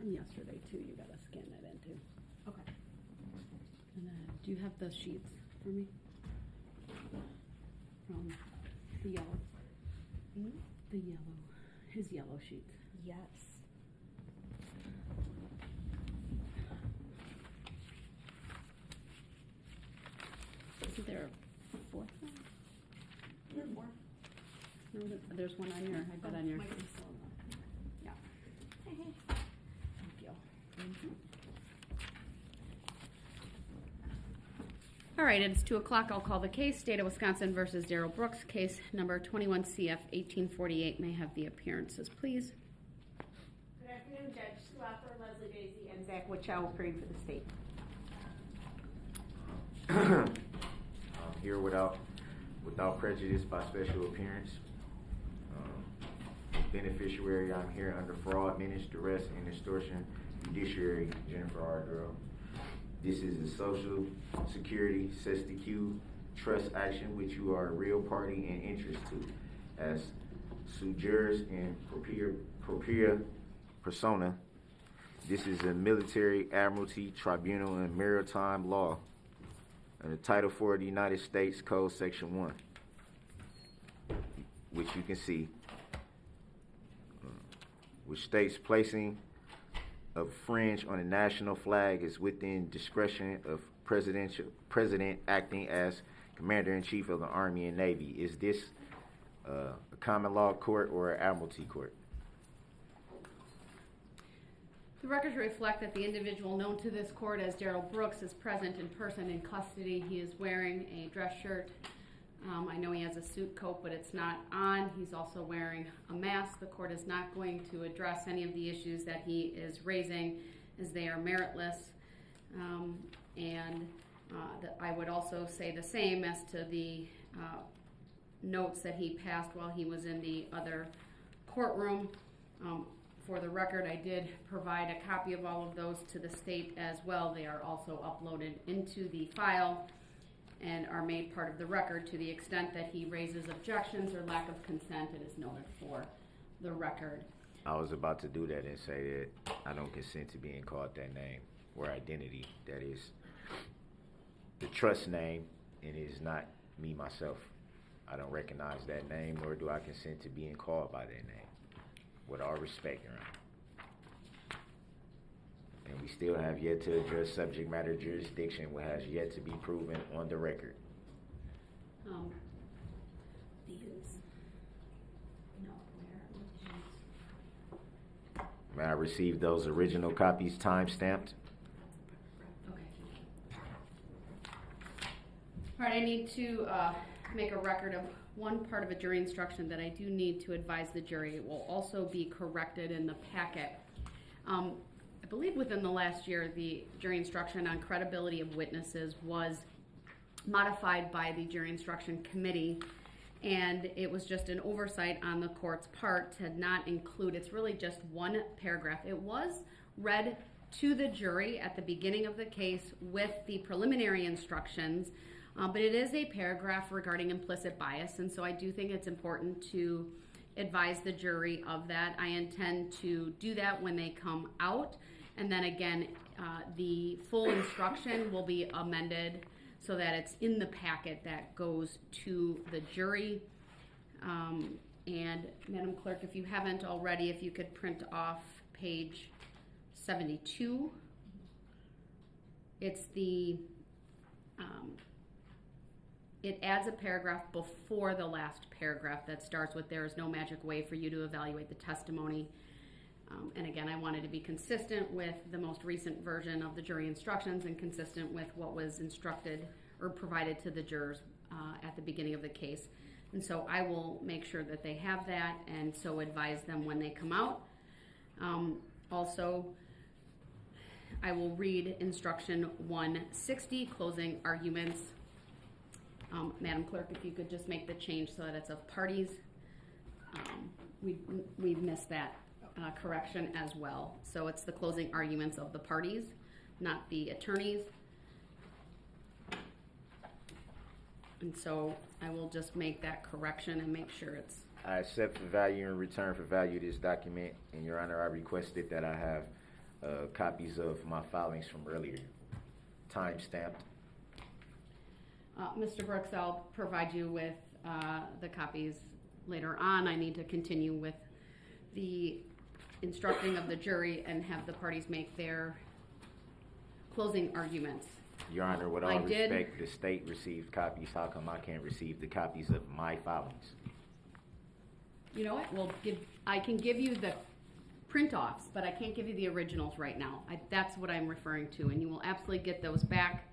from yesterday too, you gotta scan that in too. Okay. And do you have the sheets for me? From the yellow, his yellow sheets. Yes. Isn't there a fourth one? There's more. No, there's one on your, I bet on your. Might be still in Yeah. there. Thank you. All right, it's 2 o'clock. I'll call the case. State of Wisconsin versus Darrell Brooks, case number 21 CF 1848. May I have the appearances, please? Good afternoon, Judge Sue Opper, Leslie Daisy, and Zach Wichow appearing for the state. I'm here without prejudice by special appearance. Beneficiary, I'm here under fraud, menace, duress, and extortion. Judiciary, Jennifer R. Durrell. This is a social security cestQ trust action which you are a real party and interest to as sui juris and propria persona. This is a military admiralty tribunal in maritime law under Title 4 of the United States Code Section 1, which you can see, which states placing of fringe on the national flag is within discretion of president acting as Commander-in-Chief of the Army and Navy. Is this a common law court or an admiralty court? The records reflect that the individual known to this court as Darrell Brooks is present in person in custody. He is wearing a dress shirt. I know he has a suit coat, but it's not on. He's also wearing a mask. The court is not going to address any of the issues that he is raising as they are meritless. I would also say the same as to the notes that he passed while he was in the other courtroom. For the record, I did provide a copy of all of those to the state as well. They are also uploaded into the file and are made part of the record. To the extent that he raises objections or lack of consent, it is noted for the record. I was about to do that and say that I don't consent to being called that name or identity. That is the trust name, and it is not me myself. I don't recognize that name, nor do I consent to being called by that name. With all respect, Your Honor. And we still have yet to address subject matter jurisdiction, which has yet to be proven on the record. May I receive those original copies time-stamped? Okay. All right, I need to make a record of one part of a jury instruction that I do need to advise the jury. It will also be corrected in the packet. I believe within the last year, the jury instruction on credibility of witnesses was modified by the jury instruction committee, and it was just an oversight on the court's part to not include, it's really just one paragraph. It was read to the jury at the beginning of the case with the preliminary instructions, but it is a paragraph regarding implicit bias, and so I do think it's important to advise the jury of that. I intend to do that when they come out, and then again, the full instruction will be amended so that it's in the packet that goes to the jury. And Madam Clerk, if you haven't already, if you could print off page 72. It's the, it adds a paragraph before the last paragraph that starts with, "There is no magic way for you to evaluate the testimony." And again, I wanted to be consistent with the most recent version of the jury instructions and consistent with what was instructed or provided to the jurors at the beginning of the case. And so I will make sure that they have that and so advise them when they come out. Also, I will read instruction 160, closing arguments. Madam Clerk, if you could just make the change so that it's of parties. We missed that correction as well. So it's the closing arguments of the parties, not the attorneys. And so I will just make that correction and make sure it's... I accept the value in return for value of this document. And Your Honor, I requested that I have copies of my filings from earlier, time stamped. Mr. Brooks, I'll provide you with the copies later on. I need to continue with the instructing of the jury and have the parties make their closing arguments. Your Honor, with I all did- respect, the state received copies. How come I can't receive the copies of my filings? You know what? I can give you the print-offs, but I can't give you the originals right now. That's what I'm referring to, and you will absolutely get those back.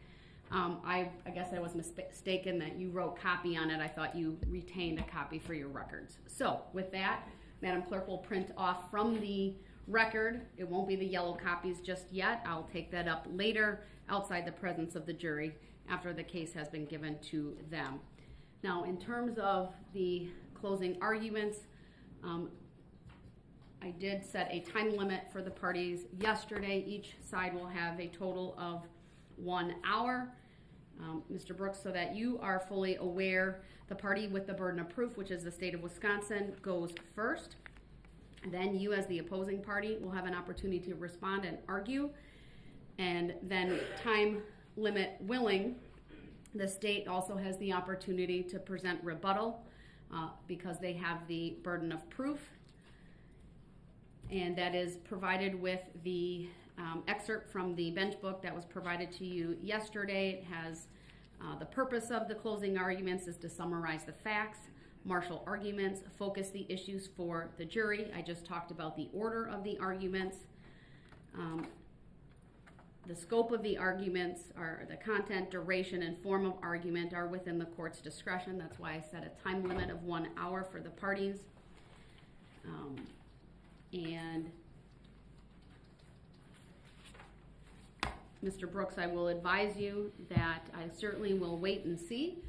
I guess I was mistaken that you wrote copy on it. I thought you retained a copy for your records. So with that, Madam Clerk will print off from the record. It won't be the yellow copies just yet. I'll take that up later outside the presence of the jury after the case has been given to them. Now, in terms of the closing arguments, I did set a time limit for the parties yesterday. Each side will have a total of 1 hour. Mr. Brooks, so that you are fully aware, the party with the burden of proof, which is the state of Wisconsin, goes first. Then you, as the opposing party, will have an opportunity to respond and argue. And then, time limit willing, the state also has the opportunity to present rebuttal because they have the burden of proof. And that is provided with the excerpt from the bench book that was provided to you yesterday. It has the purpose of the closing arguments is to summarize the facts, marshal arguments, focus the issues for the jury. I just talked about the order of the arguments. The scope of the arguments are the content, duration, and form of argument are within the court's discretion. That's why I set a time limit of 1 hour for the parties. And Mr. Brooks, I will advise you that I certainly will wait and see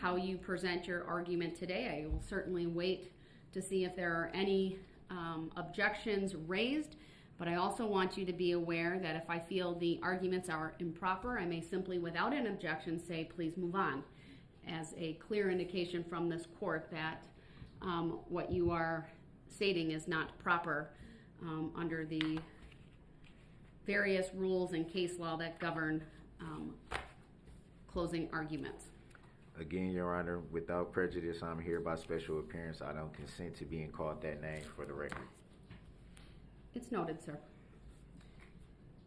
how you present your argument today. I will certainly wait to see if there are any objections raised, but I also want you to be aware that if I feel the arguments are improper, I may simply, without an objection, say, please move on, as a clear indication from this court that what you are stating is not proper under the various rules and case law that govern closing arguments. Again, Your Honor, without prejudice, I'm here by special appearance. I don't consent to being called that name for the record. It's noted, sir.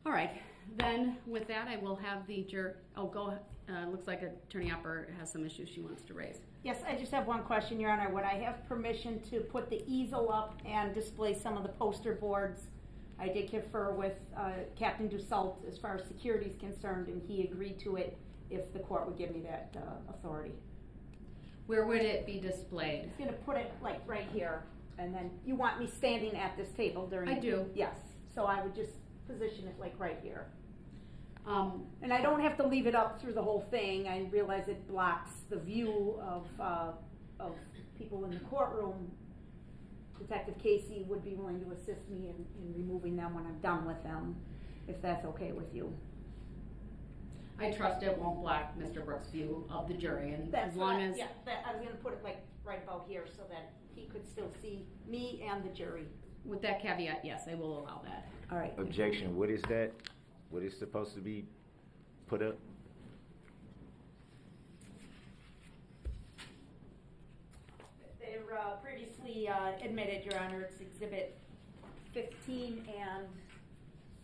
All right, then with that, I will have the go ahead. Looks like Attorney Upper has some issues she wants to raise. Yes, I just have one question, Your Honor. Would I have permission to put the easel up and display some of the poster boards? I did confer with Captain Dussault as far as security is concerned, and he agreed to it if the court would give me that authority. Where would it be displayed? He's going to put it like right here, and then you want me standing at this table during I do. Yes, so I would just position it like right here. And I don't have to leave it up through the whole thing. I realize it blocks the view of people in the courtroom. Detective Casey would be willing to assist me in removing them when I'm done with them, if that's okay with you. I trust it won't block Mr. Brooks' view of the jury, and That's as long as yeah, I was going to put it like right about here so that he could still see me and the jury. with that caveat, yes, I will allow that. All right. Objection, what is that? What is supposed to be put up? They were previously admitted, Your Honor. It's Exhibit 15 and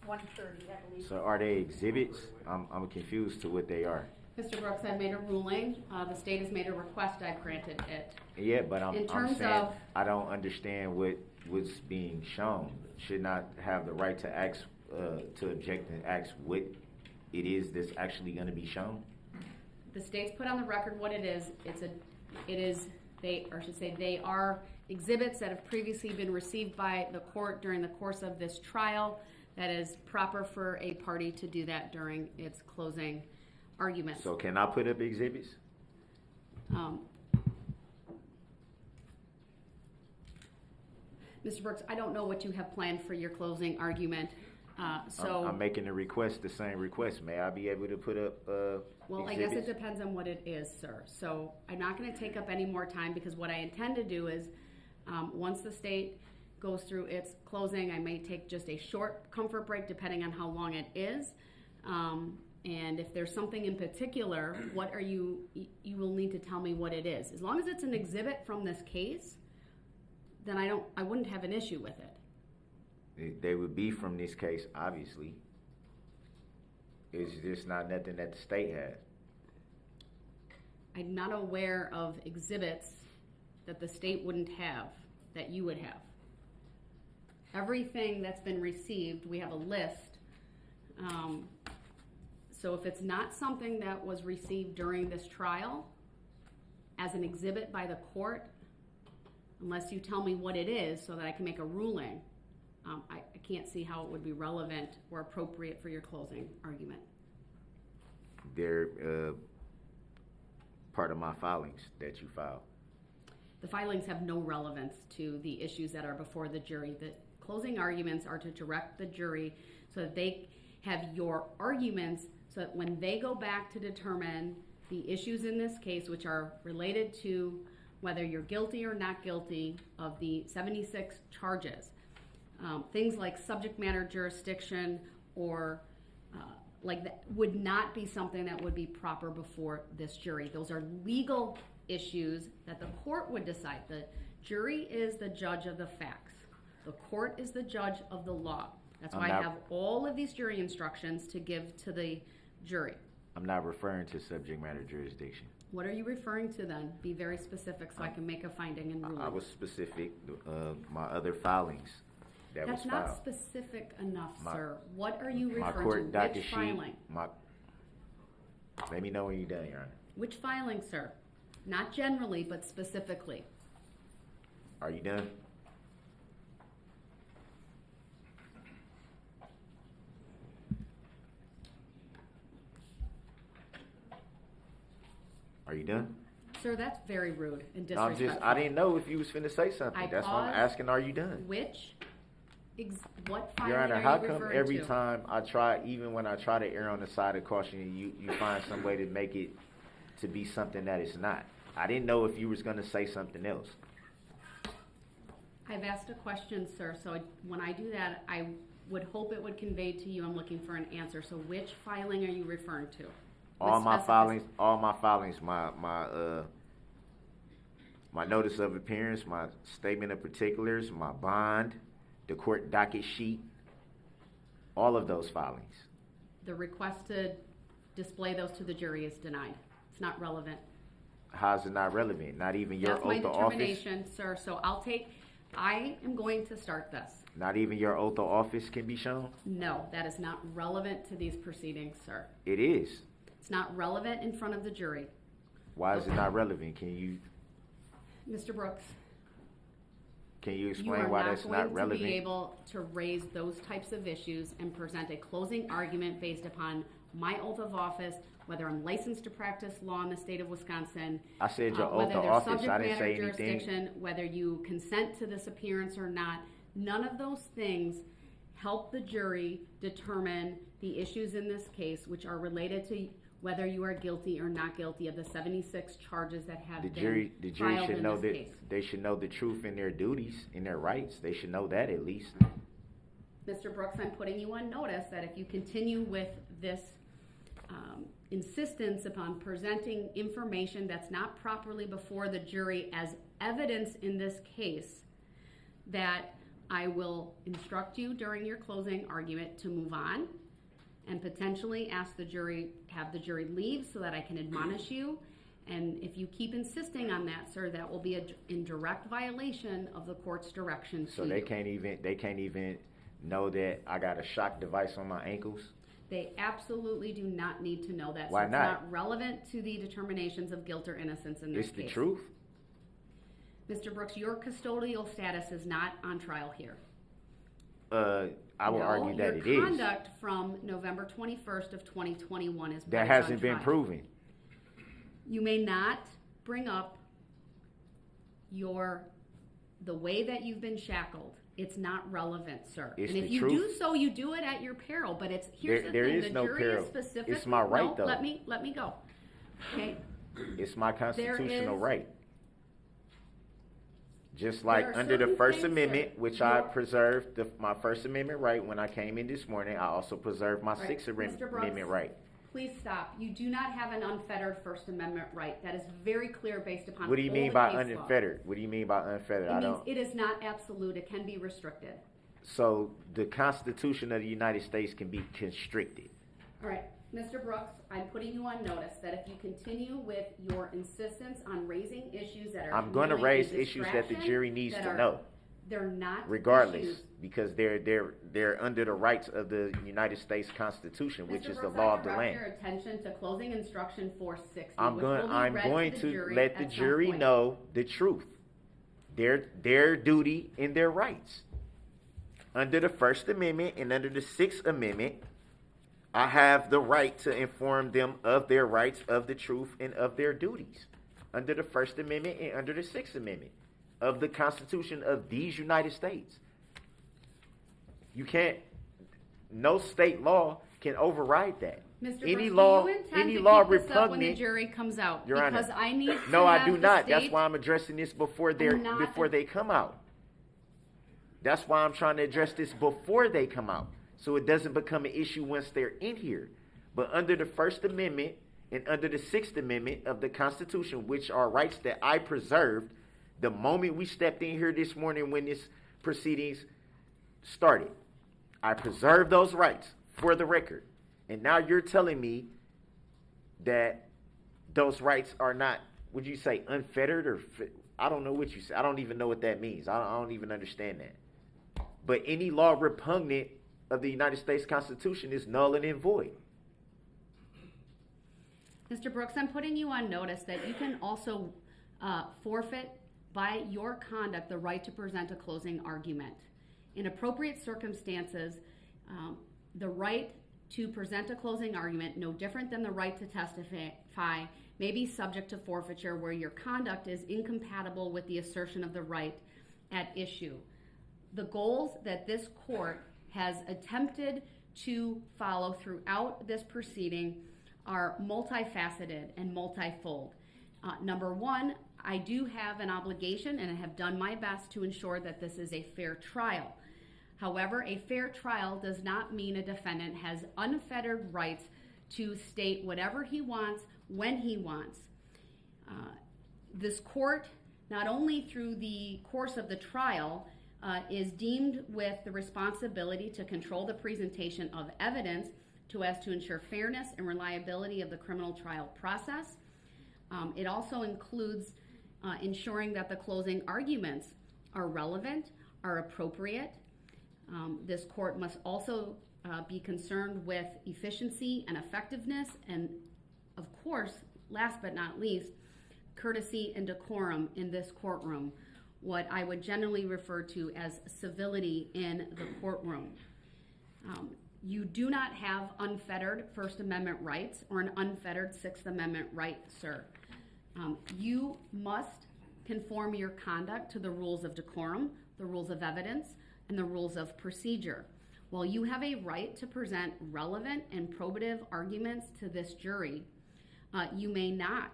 130, I believe. So are they exhibits? I'm confused to what they are. Mr. Brooks, I've made a ruling. The state has made a request. I've granted it. Yeah, but In I'm terms saying of- I don't understand what was being shown. Should not have the right to ask, to object and ask what it is that's actually going to be shown. The state's put on the record what it is. They are exhibits that have previously been received by the court during the course of this trial. That is proper for a party to do that during its closing arguments. So can I put up exhibits? Mr. Brooks, I don't know what you have planned for your closing argument. I'm making a request, the same request. May I be able to put up Well, I guess it exhibits? depends on what it is, sir. So I'm not going to take up any more time because what I intend to do is, once the state goes through its closing. I may take just a short comfort break depending on how long it is. And if there's something in particular, what are you will need to tell me what it is. As long as it's an exhibit from this case, then I wouldn't have an issue with it. They would be from this case, obviously. It's just not nothing that the state has. I'm not aware of exhibits that the state wouldn't have, that you would have. Everything that's been received, we have a list. So if it's not something that was received during this trial as an exhibit by the court, unless you tell me what it is so that I can make a ruling, I can't see how it would be relevant or appropriate for your closing argument. They're part of my filings that you filed. The filings have no relevance to the issues that are before the jury. The closing arguments are to direct the jury so that they have your arguments so that when they go back to determine the issues in this case, which are related to whether you're guilty or not guilty of the 76 charges, things like subject matter jurisdiction or like that would not be something that would be proper before this jury. Those are legal issues that the court would decide. The jury is the judge of the facts. The court is the judge of the law. That's why I have all of these jury instructions to give to the jury. I'm not referring to subject matter jurisdiction. What are you referring to then? Be very specific so I can make a finding and ruling. I was specific, my other filings that That's was not filed. specific enough, sir. What are you My referring court to? docket Which sheet, filing? let me know when you're done, Your Honor. Which filing, sir? Not generally, but specifically. Are you done? Are you done? Sir, that's very rude and No, disrespectful. I didn't know if you was finna say something. I That's why I'm paused. asking, are you done? What filing Your Honor, are how you come referring every to? time I try, even when I try to err on the side of caution, you find some way to make it to be something that it's not? I didn't know if you was gonna say something else. I've asked a question, sir, so when I do that, I would hope it would convey to you I'm looking for an answer. So which filing are you referring to? All With my specific- filings, my notice of appearance, my statement of particulars, my bond, the court docket sheet, all of those filings. The request to display those to the jury is denied. It's not relevant. How's it not relevant? Not even your That's my oath of office? determination, sir, so I am going to start this. Not even your oath of office can be shown? No, that is not relevant to these proceedings, sir. It is. It's not relevant in front of the jury. Why is it not relevant? Can you Mr. Brooks, you explain are why not that's going not to be relevant? able to raise those types of issues and present a closing argument based upon my oath of office, whether I'm licensed to practice law in the state of Wisconsin. I said your oath whether of there's office. subject I didn't matter say anything. jurisdiction, whether you consent to this appearance or not. None of those things help the jury determine the issues in this case, which are related to whether you are guilty or not guilty of the 76 charges that have The been jury filed should in know this that case. they should know the truth in their duties, in their rights. They should know that at least. Mr. Brooks, I'm putting you on notice that if you continue with this insistence upon presenting information that's not properly before the jury as evidence in this case, that I will instruct you during your closing argument to move on and potentially ask the jury, have the jury leave so that I can admonish you. And if you keep insisting on that, sir, that will be in direct violation of the court's direction to So you. they can't even know that I got a shock device on my ankles? They absolutely do not need to know that. Why so it's not? not relevant to the determinations of guilt or innocence in this It's case. the truth. Mr. Brooks, your custodial status is not on trial here. I will argue that it your is. conduct from November 21st of 2021 is what That is hasn't on been trial. proven. You may not bring up the way that you've been shackled. It's not relevant, sir. It's and if the you truth. do so, you do it at your peril. But here's the There thing: is the no jury peril. is specific. It's my right, no, though. Let me go. Okay. It's my constitutional is- right. Just like There are under the certain First things Amendment, that which I you're- preserved my First Amendment right when I came in this morning, I also preserved my Right. Sixth Mr. Brooks, Amendment right. Please stop. You do not have an unfettered First Amendment right. That is very clear based upon What do you all mean the by case law. unfettered? What do you mean by unfettered? It I means don't. it is not absolute. It can be restricted. So the Constitution of the United States can be constricted. All right, Mr. Brooks, I'm putting you on notice that if you continue with your insistence on raising issues that are I'm going to merely a raise issues that the distraction, jury needs that to are- know, They're not regardless, issues. because they're under the rights of the United States Constitution, which Mr. is the Brooks, law I of the direct your land. attention to closing instruction 460, I'm which will be going read to the jury let the at some jury point. know the truth, their duty and their rights. Under the First Amendment and under the Sixth Amendment, I have the right to inform them of their rights, of the truth, and of their duties. Under the First Amendment and under the Sixth Amendment of the Constitution of these United States. You can't, no state law can override that. Mr. Any Brooks, law, do you intend any to law keep this up when the repugnant. jury comes out? Your Honor. Because I need to No, I have do the not. That's state- why I'm addressing this before I'm not- they come out. That's why I'm trying to address this before they come out, so it doesn't become an issue once they're in here. But under the First Amendment and under the Sixth Amendment of the Constitution, which are rights that I preserved the moment we stepped in here this morning when this proceedings started, I preserved those rights for the record. And now you're telling me that those rights are not, would you say unfettered or, I don't know what you say. I don't even know what that means. I don't even understand that. But any law repugnant of the United States Constitution is null and void. Mr. Brooks, I'm putting you on notice that you can also forfeit by your conduct the right to present a closing argument. In appropriate circumstances, the right to present a closing argument, no different than the right to testify, may be subject to forfeiture where your conduct is incompatible with the assertion of the right at issue. The goals that this court has attempted to follow throughout this proceeding are multifaceted and multifold. Number one, I do have an obligation and I have done my best to ensure that this is a fair trial. However, a fair trial does not mean a defendant has unfettered rights to state whatever he wants when he wants. This court, not only through the course of the trial, is deemed with the responsibility to control the presentation of evidence as to ensure fairness and reliability of the criminal trial process. It also includes ensuring that the closing arguments are relevant, are appropriate. This court must also be concerned with efficiency and effectiveness, and of course, last but not least, courtesy and decorum in this courtroom, what I would generally refer to as civility in the courtroom. You do not have unfettered First Amendment rights or an unfettered Sixth Amendment right, sir. You must conform your conduct to the rules of decorum, the rules of evidence, and the rules of procedure. While you have a right to present relevant and probative arguments to this jury, you may not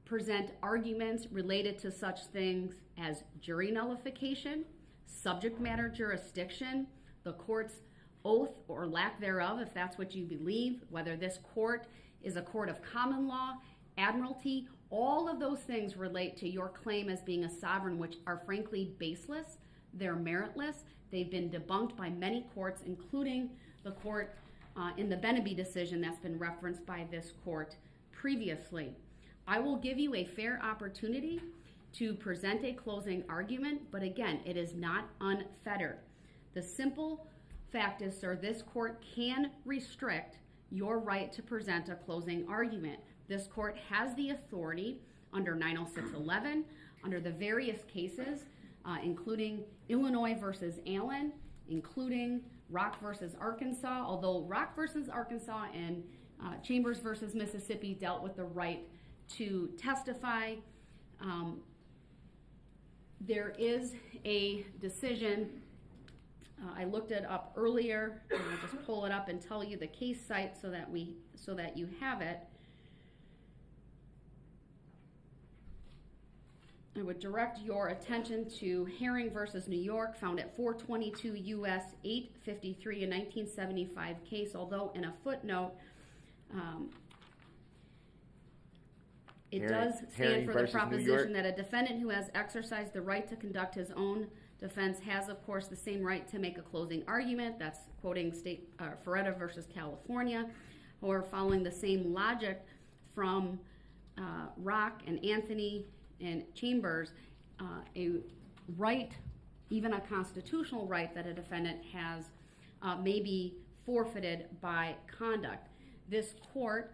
present arguments related to such things as jury nullification, subject matter jurisdiction, the court's oath or lack thereof, if that's what you believe, whether this court is a court of common law, admiralty, all of those things relate to your claim as being a sovereign, which are frankly baseless, they're meritless, they've been debunked by many courts, including the court in the Beneby decision that's been referenced by this court previously. I will give you a fair opportunity to present a closing argument, but again, it is not unfettered. The simple fact is, sir, this court can restrict your right to present a closing argument. This court has the authority under 906.11, under the various cases, including Illinois versus Allen, including Rock versus Arkansas, although Rock versus Arkansas and Chambers versus Mississippi dealt with the right to testify. There is a decision, I looked it up earlier, and I'll just pull it up and tell you the case site so that you have it. I would direct your attention to Herring versus New York, found at 422 U.S. 853, a 1975 case, although in a footnote, it does stand for the proposition that a defendant who has exercised the right to conduct his own defense has, of course, the same right to make a closing argument. That's quoting Ferretta versus California, or following the same logic from Rock and Anthony and Chambers, a right, even a constitutional right that a defendant has may be forfeited by conduct. This court,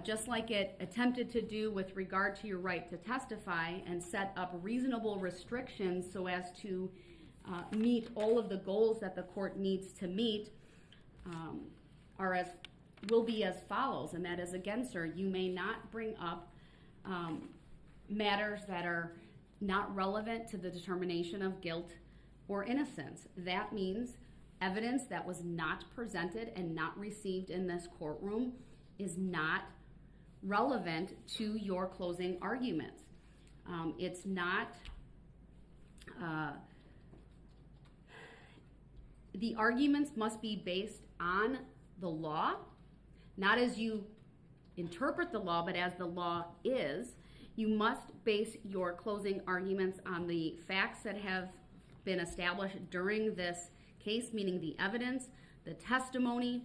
just like it attempted to do with regard to your right to testify and set up reasonable restrictions so as to meet all of the goals that the court needs to meet, will be as follows, and that is, again, sir, you may not bring up matters that are not relevant to the determination of guilt or innocence. That means evidence that was not presented and not received in this courtroom is not relevant to your closing arguments. It's not, the arguments must be based on the law, not as you interpret the law, but as the law is. You must base your closing arguments on the facts that have been established during this case, meaning the evidence, the testimony.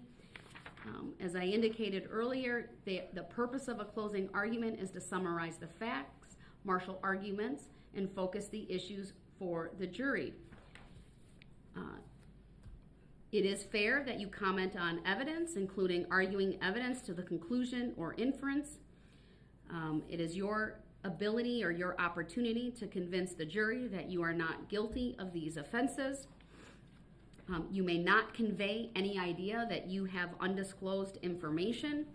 As I indicated earlier, the purpose of a closing argument is to summarize the facts, marshal arguments, and focus the issues for the jury. It is fair that you comment on evidence, including arguing evidence to the conclusion or inference. It is your ability or your opportunity to convince the jury that you are not guilty of these offenses. You may not convey any idea that you have undisclosed information.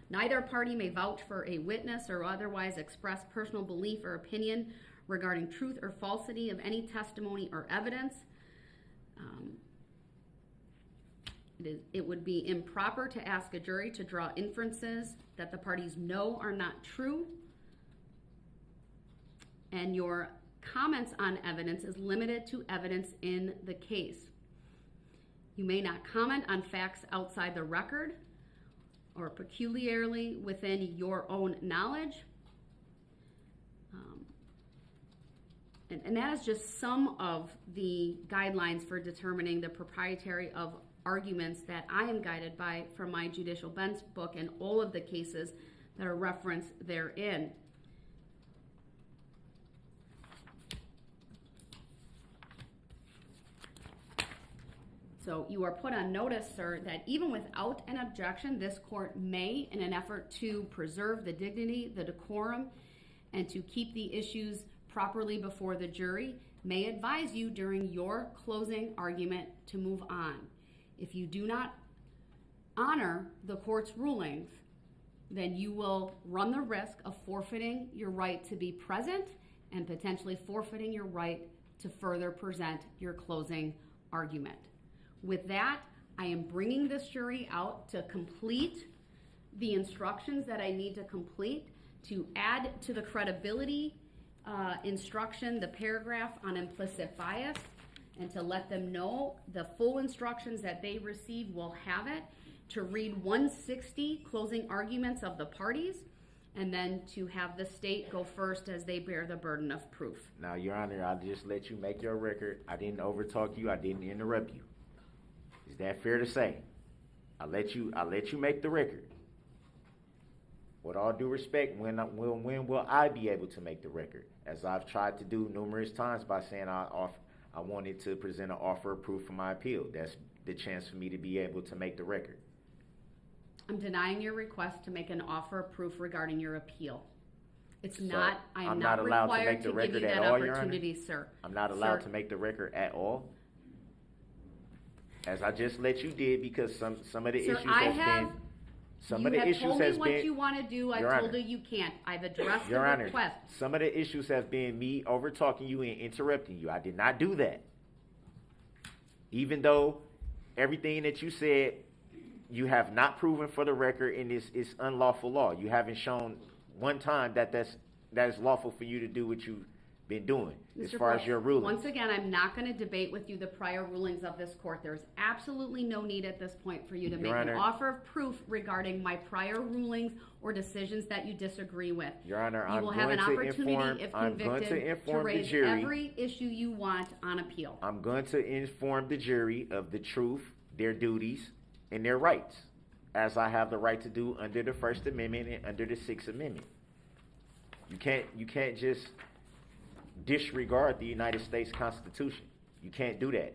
Neither party may vouch for a witness or otherwise express personal belief or opinion regarding truth or falsity of any testimony or evidence. It would be improper to ask a jury to draw inferences that the parties know are not true. And your comments on evidence is limited to evidence in the case. You may not comment on facts outside the record or peculiarly within your own knowledge. And that is just some of the guidelines for determining the proprietary of arguments that I am guided by from my judicial bench book and all of the cases that are referenced therein. So you are put on notice, sir, that even without an objection, this court may, in an effort to preserve the dignity, the decorum, and to keep the issues properly before the jury, may advise you during your closing argument to move on. If you do not honor the court's rulings, then you will run the risk of forfeiting your right to be present and potentially forfeiting your right to further present your closing argument. With that, I am bringing this jury out to complete the instructions that I need to complete, to add to the credibility instruction the paragraph on implicit bias, and to let them know the full instructions that they receive will have it, to read 160 closing arguments of the parties, and then to have the state go first as they bear the burden of proof. Now, Your Honor, I'll just let you make your record. I didn't overtalk you. I didn't interrupt you. Is that fair to say? I'll let you make the record. With all due respect, when will I be able to make the record? As I've tried to do numerous times by saying I wanted to present an offer of proof for my appeal. That's the chance for me to be able to make the record. I'm denying your request to make an offer of proof regarding your appeal. I'm not allowed to make required the to record give you at that all, Your Honor? opportunity, sir. I'm not allowed to make the record at all? As I just let you did, because some of the issues has told me what you want to do. I've told you you can't. I've addressed the request. Some of the issues have been me over talking you and interrupting you. I did not do that. Even though everything that you said, you have not proven for the record, and it's unlawful law. You haven't shown one time that that's that is lawful for you to do what you've been doing as Mr. far as Brooks, your rulings. Once again, I'm not going to debate with you the prior rulings of this court. There's absolutely no need at this point for you to Your make Honor. an offer of proof regarding my prior rulings or decisions that you disagree with. Your Honor, You I'm will have an going to opportunity, inform- if I'm going to convicted, inform the raise jury- every issue you want on appeal. I'm going to inform the jury of the truth, their duties, and their rights, as I have the right to do under the First Amendment and under the Sixth Amendment. You can't just disregard the United States Constitution. You can't do that.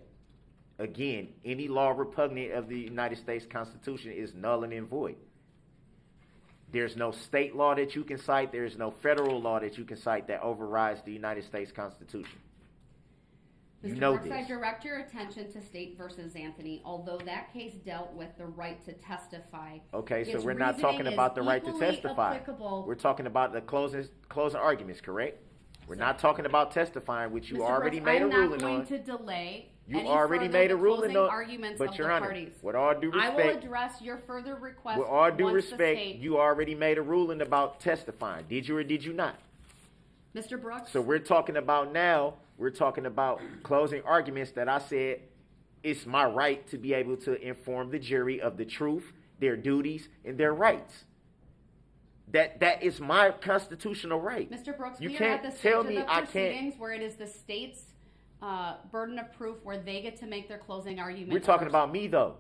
Again, any law repugnant of the United States Constitution is null and void. There's no state law that you can cite. There's no federal law that you can cite that overrides the United States Constitution. You Mr. know Brooks, I this. direct your attention to State versus Anthony. Although that case dealt with the right to testify. Okay, so its we're not reasoning talking is about the right to equally testify. applicable. We're talking about the closing arguments, correct? We're not talking about testifying, which you Mr. already Brooks, made a I'm ruling not going on. to delay You any already further made a the ruling closing on. arguments But of Your the Honor, parties. with all due I will respect, address your further request with all due once the respect, state- you already made a ruling about testifying. Did you or did you not? Mr. Brooks, So we're talking about now, we're talking about closing arguments that I said it's my right to be able to inform the jury of the truth, their duties, and their rights. That is my constitutional right. Mr. Brooks, You we are can't at the tell stage me of the I can't- proceedings where it is the state's burden of proof where they get to make their closing argument. We're talking first. about me though.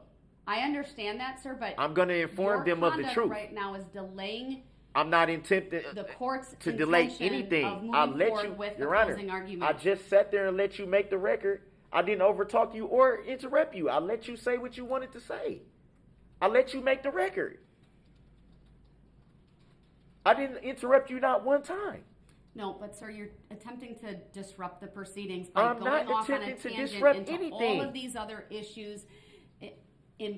I understand that, sir, but I'm going to inform your them of the conduct truth. right now is delaying I'm not attempting the court's to delay intention anything. of moving I let forward you, with Your the Honor, closing argument. I just sat there and let you make the record. I didn't overtalk you or interrupt you. I let you say what you wanted to say. I let you make the record. I didn't interrupt you not one time. No, but sir, you're attempting to disrupt the proceedings by I'm going not off on a attempting to tangent disrupt into anything. all of these other issues.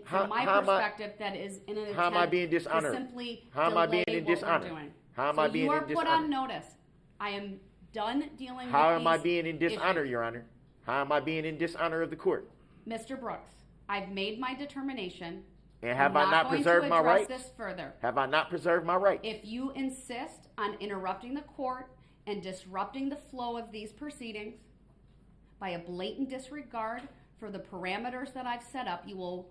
How- From my how am I- perspective, that is in an how am I attempt being dishonored? to simply How am I being delay in what we're dishonor? doing. How am So I being you are in put dishonor? on notice. I am done dealing with How am I these being in dishonor, issues. Your Honor? How am I being in dishonor of the court? Mr. Brooks, I've made my determination. And have I'm I not going preserved to my address rights? this further. Have I not preserved my rights? If you insist on interrupting the court and disrupting the flow of these proceedings by a blatant disregard for the parameters that I've set up, you will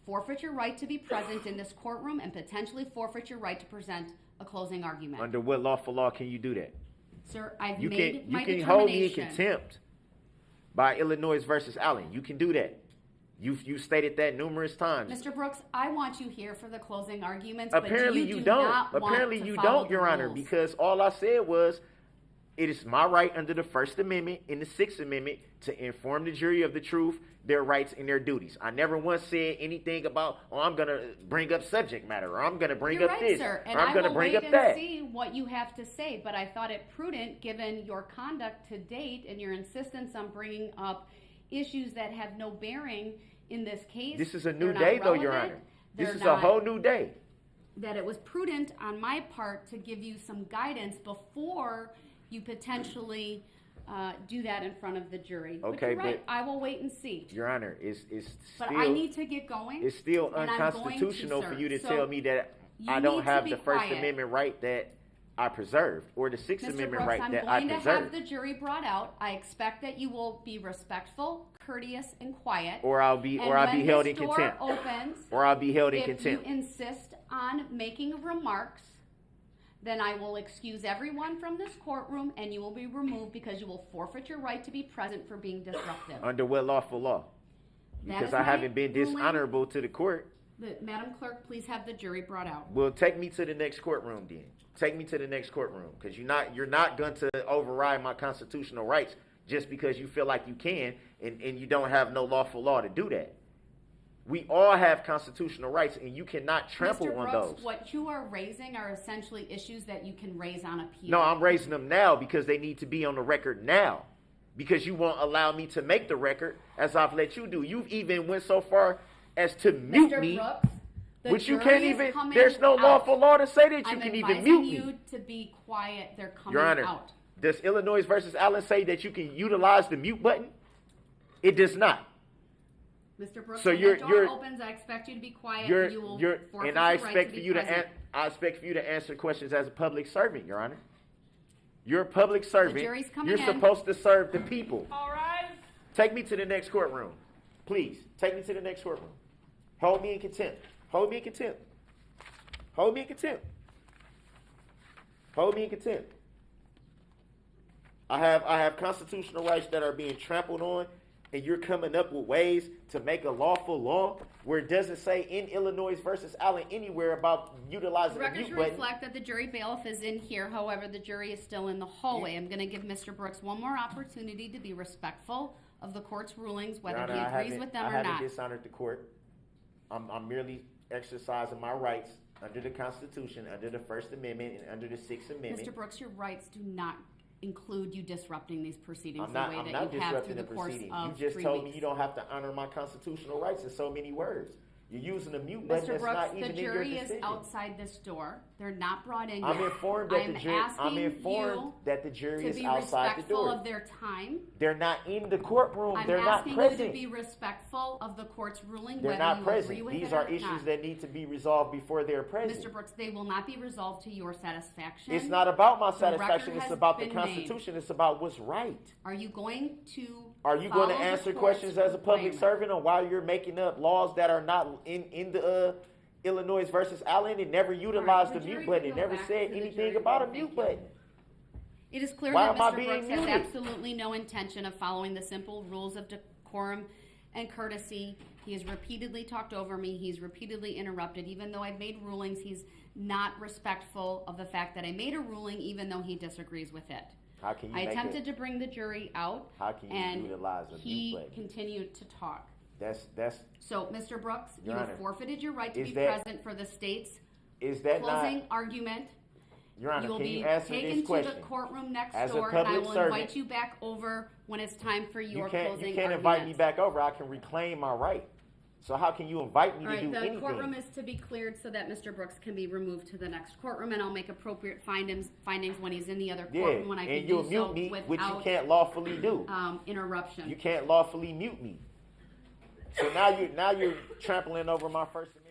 forfeit your right to be present in this courtroom and potentially forfeit your right to present a closing argument. Under what lawful law can you do that? Sir, I've You made can my hold me in determination. contempt by Illinois versus Allen. You can do that. You've stated that numerous times. Mr. Brooks, I want you here for the closing arguments, but Apparently you you do don't. not want Apparently to you follow don't, the Your Honor, rules. because all I said was it is my right under the First Amendment and the Sixth Amendment to inform the jury of the truth, their rights, and their duties. I never once said anything about, oh, I'm going to bring up subject matter, or I'm going to bring You're up right, this, sir, and or I'm I going to will bring wait up and that. see what you have to say. But I thought it prudent, given your conduct to date and your insistence on bringing up issues that have no bearing in this case. This is a new They're not day, though, Your relevant. Honor. This They're is a not- whole new day. That it was prudent on my part to give you some guidance before you potentially do that in front of the jury. But Okay, you're right. but- I will wait and see. Your Honor, it's But still, I need to get going. it's still and I'm going to, unconstitutional for sir. you to So tell me that you I don't need to have be the First quiet. Amendment right that I preserved, or the Sixth Mr. Amendment Brooks, right I'm that I going to have preserved. the jury brought out. I expect that you will be respectful, courteous, and quiet. Or I'll be And held when in this door contempt. opens, Or I'll be held in if contempt. you insist on making remarks, then I will excuse everyone from this courtroom and you will be removed because you will forfeit your right to be present for being disruptive. Under what lawful law? That Because is I my haven't been ruling. dishonorable to the court. Madam Clerk, please have the jury brought out. Well, take me to the next courtroom then. Take me to the next courtroom, because you're not going to override my constitutional rights just because you feel like you can, and you don't have no lawful law to do that. We all have constitutional rights, and you cannot trample Mr. on Brooks, those. what you are raising are essentially issues that you can raise on appeal. No, I'm raising them now because they need to be on the record now. Because you won't allow me to make the record as I've let you do. You've even went so far as to mute Mr. me, Brooks, the which you jury can't is even. coming There's no out. lawful law to say that you I'm can even advising mute me. you to be quiet. They're coming Your Honor, out. does Illinois versus Allen say that you can utilize the mute button? It does not. Mr. Brooks, So when you're- the door you're- opens, I expect you to be quiet You're, and you will you're, forfeit and I your right expect to for be you present. I expect for you to answer questions as a public servant, Your Honor. You're a public servant. jury's coming You're in. supposed to serve the people. All right. Take me to the next courtroom. Please, take me to the next courtroom. Hold me in contempt. Hold me in contempt. Hold me in contempt. Hold me in contempt. I have constitutional rights that are being trampled on, and you're coming up with ways to make a lawful law where it doesn't say in Illinois versus Allen anywhere about utilizing the Records mute button. reflect that the jury bailiff is in here, however, the jury is still in the hallway. I'm gonna give Mr. Brooks one more opportunity to be respectful of the court's rulings, whether Your he Honor, agrees with them I or haven't not. dishonored the court. I'm merely exercising my rights under the Constitution, under the First Amendment, and under the Sixth Amendment. Mr. Brooks, your rights do not include you disrupting these proceedings I'm the not, way I'm that not you have through disrupting the the course proceeding. of You just 3 told me weeks. you don't have to honor my constitutional rights in so many words. You're using a mute button Mr. that's Brooks, not the even in your jury is decision. outside this door. They're not brought in I'm yet. informed that I'm the jury. I'm asking informed you that the jury to is be outside the respectful door. of their time. They're not in the courtroom. I'm They're not asking you present. to be respectful of the court's ruling, They're whether not you present. agree with These it are or issues not. that need to be resolved before they're present. Mr. Brooks, they will not be resolved to your satisfaction. It's not about my The satisfaction. record It's has about the been made. Constitution. It's about what's right. Are you going to Are you going to follow the answer court's questions as a public requirement? servant on why you're making up laws that are not in the Illinois versus Allen and never utilized the the jury mute button can and go never back said to the anything jury about a room. mute Thank you. button? It is clear Why that am I Mr. being Brooks has muted? absolutely no intention of following the simple rules of decorum and courtesy. He has repeatedly talked over me. He's repeatedly interrupted. Even though I've made rulings, he's not respectful of the fact that I made a ruling, even though he disagrees with it. How can you I make attempted it? to bring the jury out, How can you and utilize a he mute button? continued to talk. That's So, Mr. Brooks, you Your have Honor, forfeited your right to is be that- present for the state's is that closing not? argument. Your Honor, You will can be you answer taken this to question? the courtroom next As a door, and I public will servant- invite you back over when it's time for your You closing can't invite me arguments. back over. I can reclaim my right. So how can you invite me All to right, do the anything? courtroom is to be cleared so that Mr. Brooks can be removed to the next courtroom, and I'll make appropriate findings when he's in the other Yeah, courtroom when I and can you'll do mute so me, which you without can't lawfully do. interruption. You can't lawfully mute me. So now you're trampling over my First Amendment.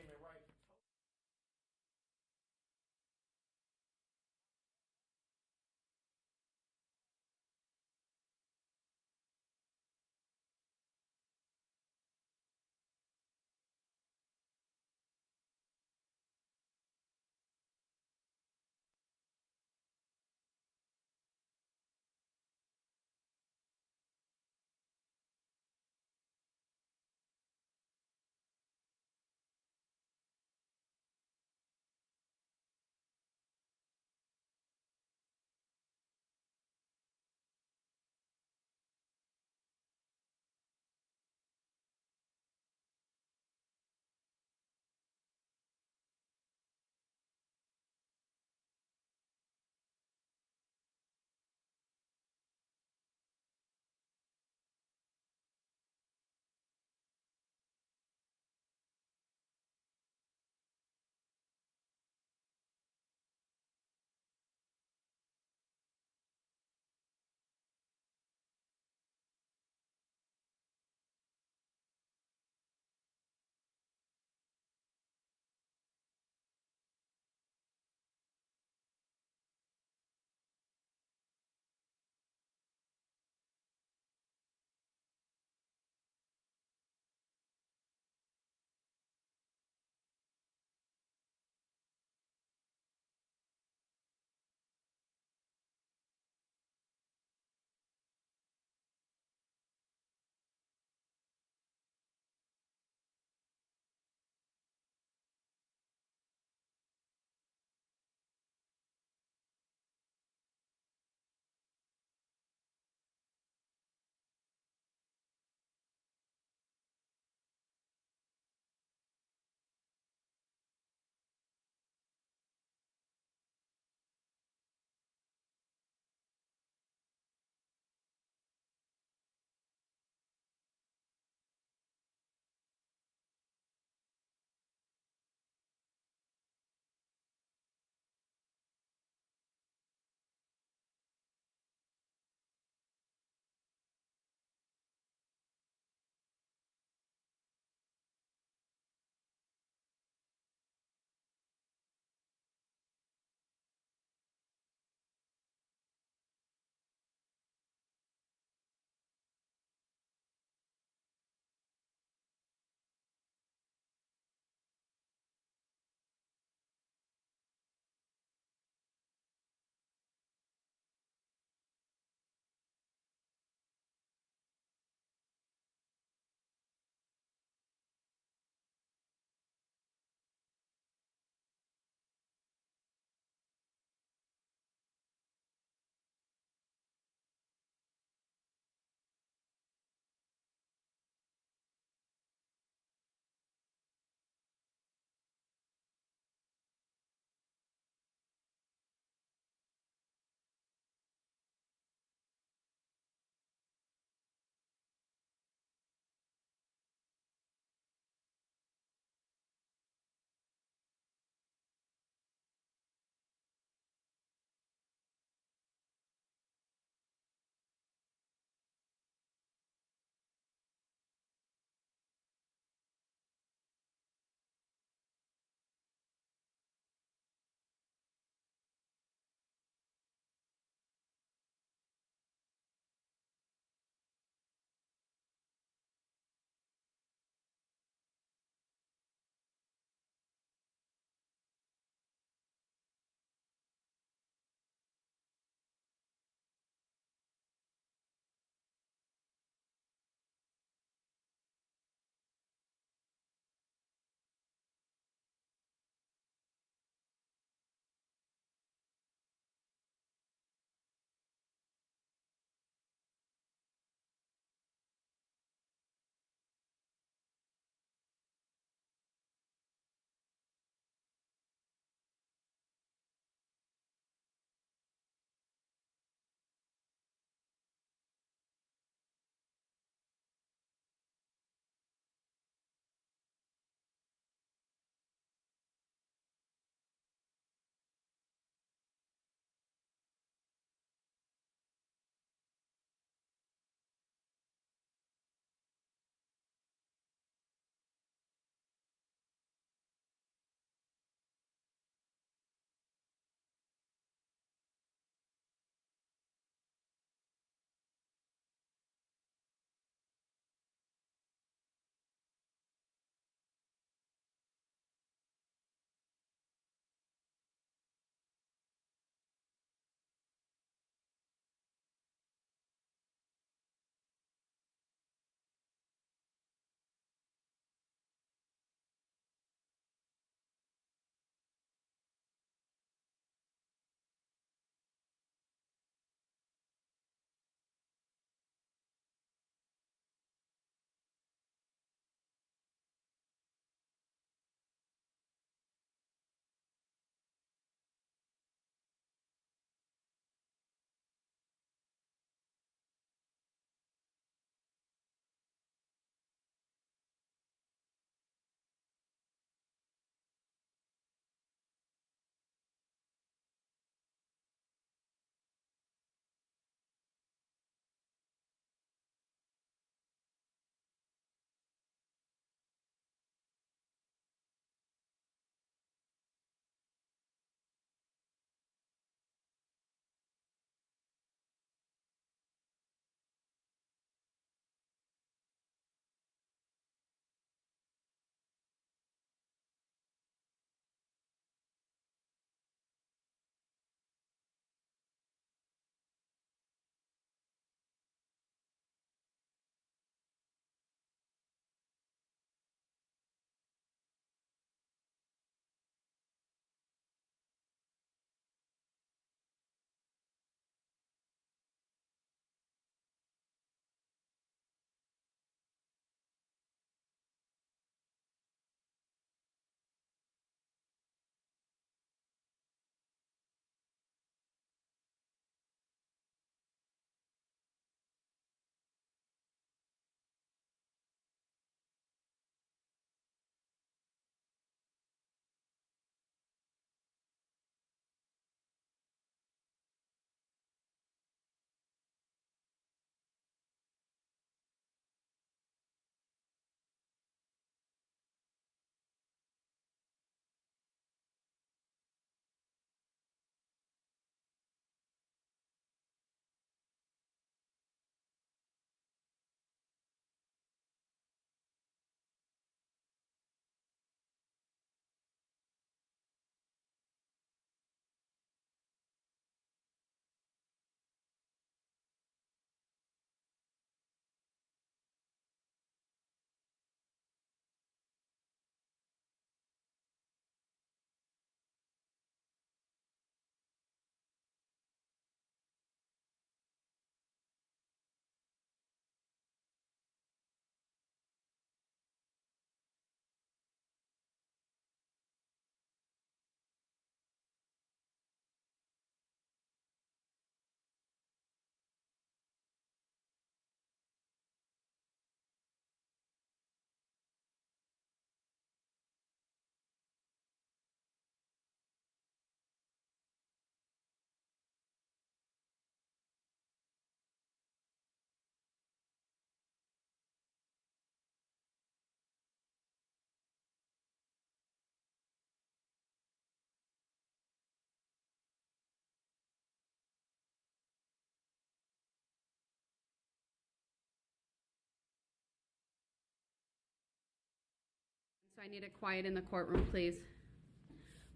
I need it quiet in the courtroom, please.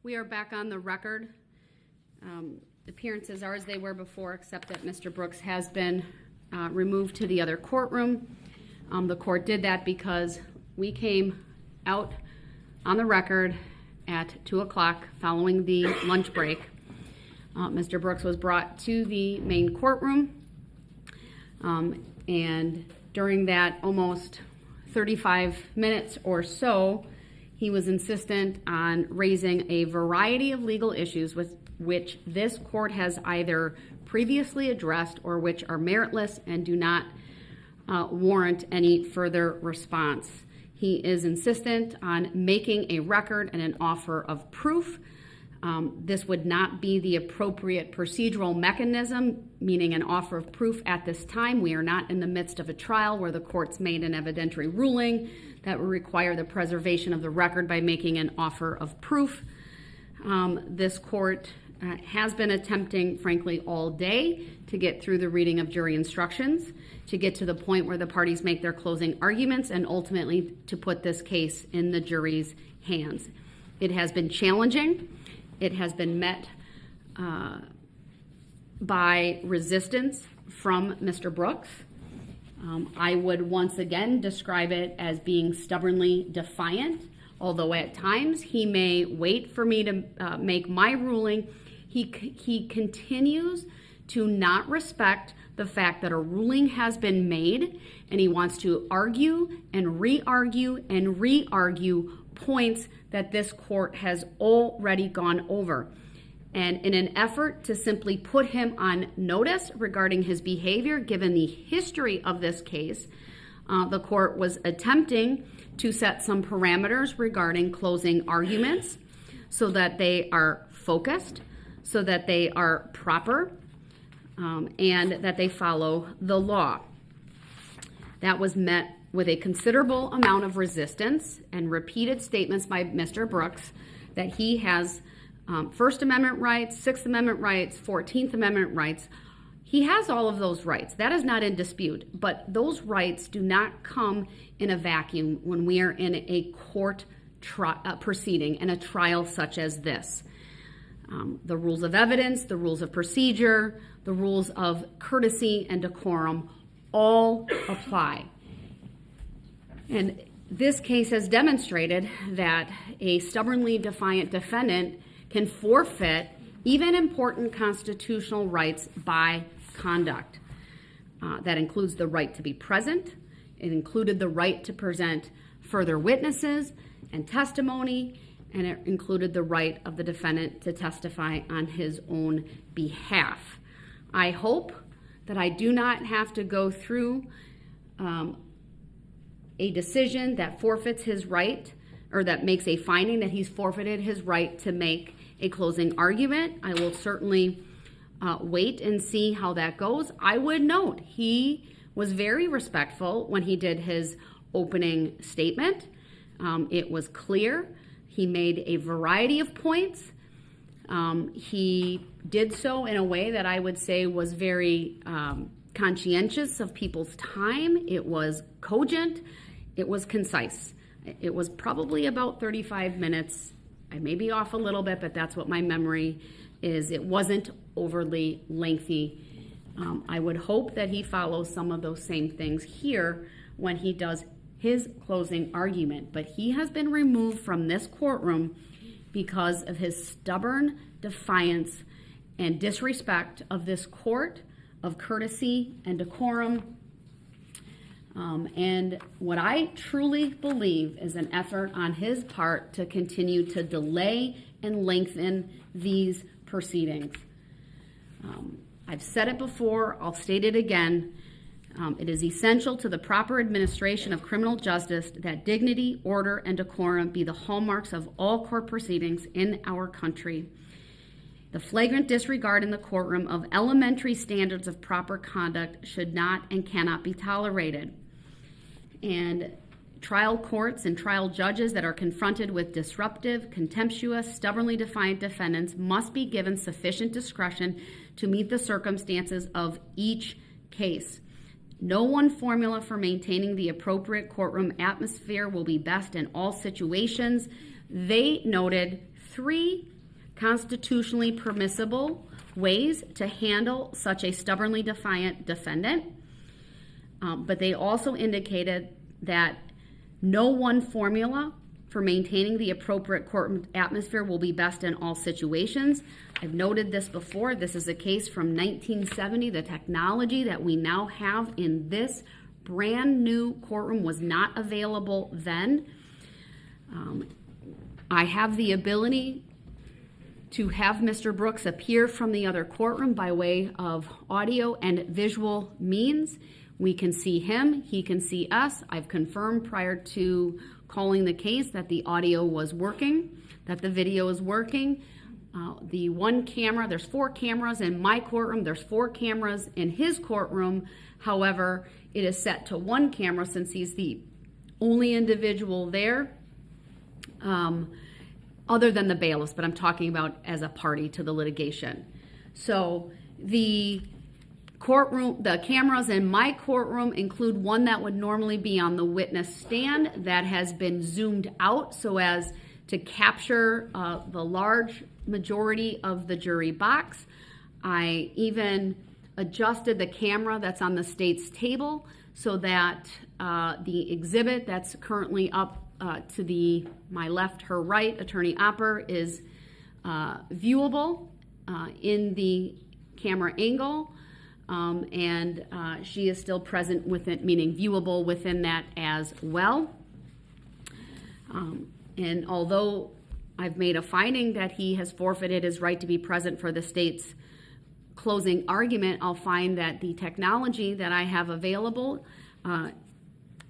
We are back on the record. Appearances are as they were before, except that Mr. Brooks has been removed to the other courtroom. The court did that because we came out on the record at 2 o'clock following the lunch break. Mr. Brooks was brought to the main courtroom, and during that almost 35 minutes or so, he was insistent on raising a variety of legal issues with which this court has either previously addressed or which are meritless and do not warrant any further response. He is insistent on making a record and an offer of proof. This would not be the appropriate procedural mechanism, meaning an offer of proof at this time. We are not in the midst of a trial where the court's made an evidentiary ruling that would require the preservation of the record by making an offer of proof. This court has been attempting, frankly, all day to get through the reading of jury instructions, to get to the point where the parties make their closing arguments, and ultimately to put this case in the jury's hands. It has been challenging. It has been met by resistance from Mr. Brooks. I would once again describe it as being stubbornly defiant, although at times he may wait for me to make my ruling. He continues to not respect the fact that a ruling has been made, and he wants to argue and re-argue and re-argue points that this court has already gone over. And in an effort to simply put him on notice regarding his behavior, given the history of this case, the court was attempting to set some parameters regarding closing arguments so that they are focused, so that they are proper, and that they follow the law. That was met with a considerable amount of resistance and repeated statements by Mr. Brooks that he has First Amendment rights, Sixth Amendment rights, 14th Amendment rights. He has all of those rights. That is not in dispute, but those rights do not come in a vacuum when we are in a court proceeding and a trial such as this. The rules of evidence, the rules of procedure, the rules of courtesy and decorum all apply. And this case has demonstrated that a stubbornly defiant defendant can forfeit even important constitutional rights by conduct. That includes the right to be present. It included the right to present further witnesses and testimony, and it included the right of the defendant to testify on his own behalf. I hope that I do not have to go through a decision that forfeits his right, or that makes a finding that he's forfeited his right to make a closing argument. I will certainly wait and see how that goes. I would note he was very respectful when he did his opening statement. It was clear. He made a variety of points. He did so in a way that I would say was very conscientious of people's time. It was cogent. It was concise. It was probably about 35 minutes. I may be off a little bit, but that's what my memory is. It wasn't overly lengthy. I would hope that he follows some of those same things here when he does his closing argument. But he has been removed from this courtroom because of his stubborn defiance and disrespect of this court, of courtesy and decorum. And what I truly believe is an effort on his part to continue to delay and lengthen these proceedings. I've said it before, I'll state it again. It is essential to the proper administration of criminal justice that dignity, order, and decorum be the hallmarks of all court proceedings in our country. The flagrant disregard in the courtroom of elementary standards of proper conduct should not and cannot be tolerated. And trial courts and trial judges that are confronted with disruptive, contemptuous, stubbornly defiant defendants must be given sufficient discretion to meet the circumstances of each case. No one formula for maintaining the appropriate courtroom atmosphere will be best in all situations. They noted 3 constitutionally permissible ways to handle such a stubbornly defiant defendant. But they also indicated that no one formula for maintaining the appropriate courtroom atmosphere will be best in all situations. I've noted this before. This is a case from 1970. The technology that we now have in this brand new courtroom was not available then. I have the ability to have Mr. Brooks appear from the other courtroom by way of audio and visual means. We can see him, he can see us. I've confirmed prior to calling the case that the audio was working, that the video is working. The one camera, there's 4 cameras in my courtroom, there's 4 cameras in his courtroom. However, it is set to 1 camera since he's the only individual there, other than the bailiffs, but I'm talking about as a party to the litigation. So the courtroom, the cameras in my courtroom include one that would normally be on the witness stand that has been zoomed out so as to capture the large majority of the jury box. I even adjusted the camera that's on the state's table so that the exhibit that's currently up to my left, her right, Attorney Opper, is viewable in the camera angle. And she is still present within, meaning viewable within that as well. And although I've made a finding that he has forfeited his right to be present for the state's closing argument, I'll find that the technology that I have available,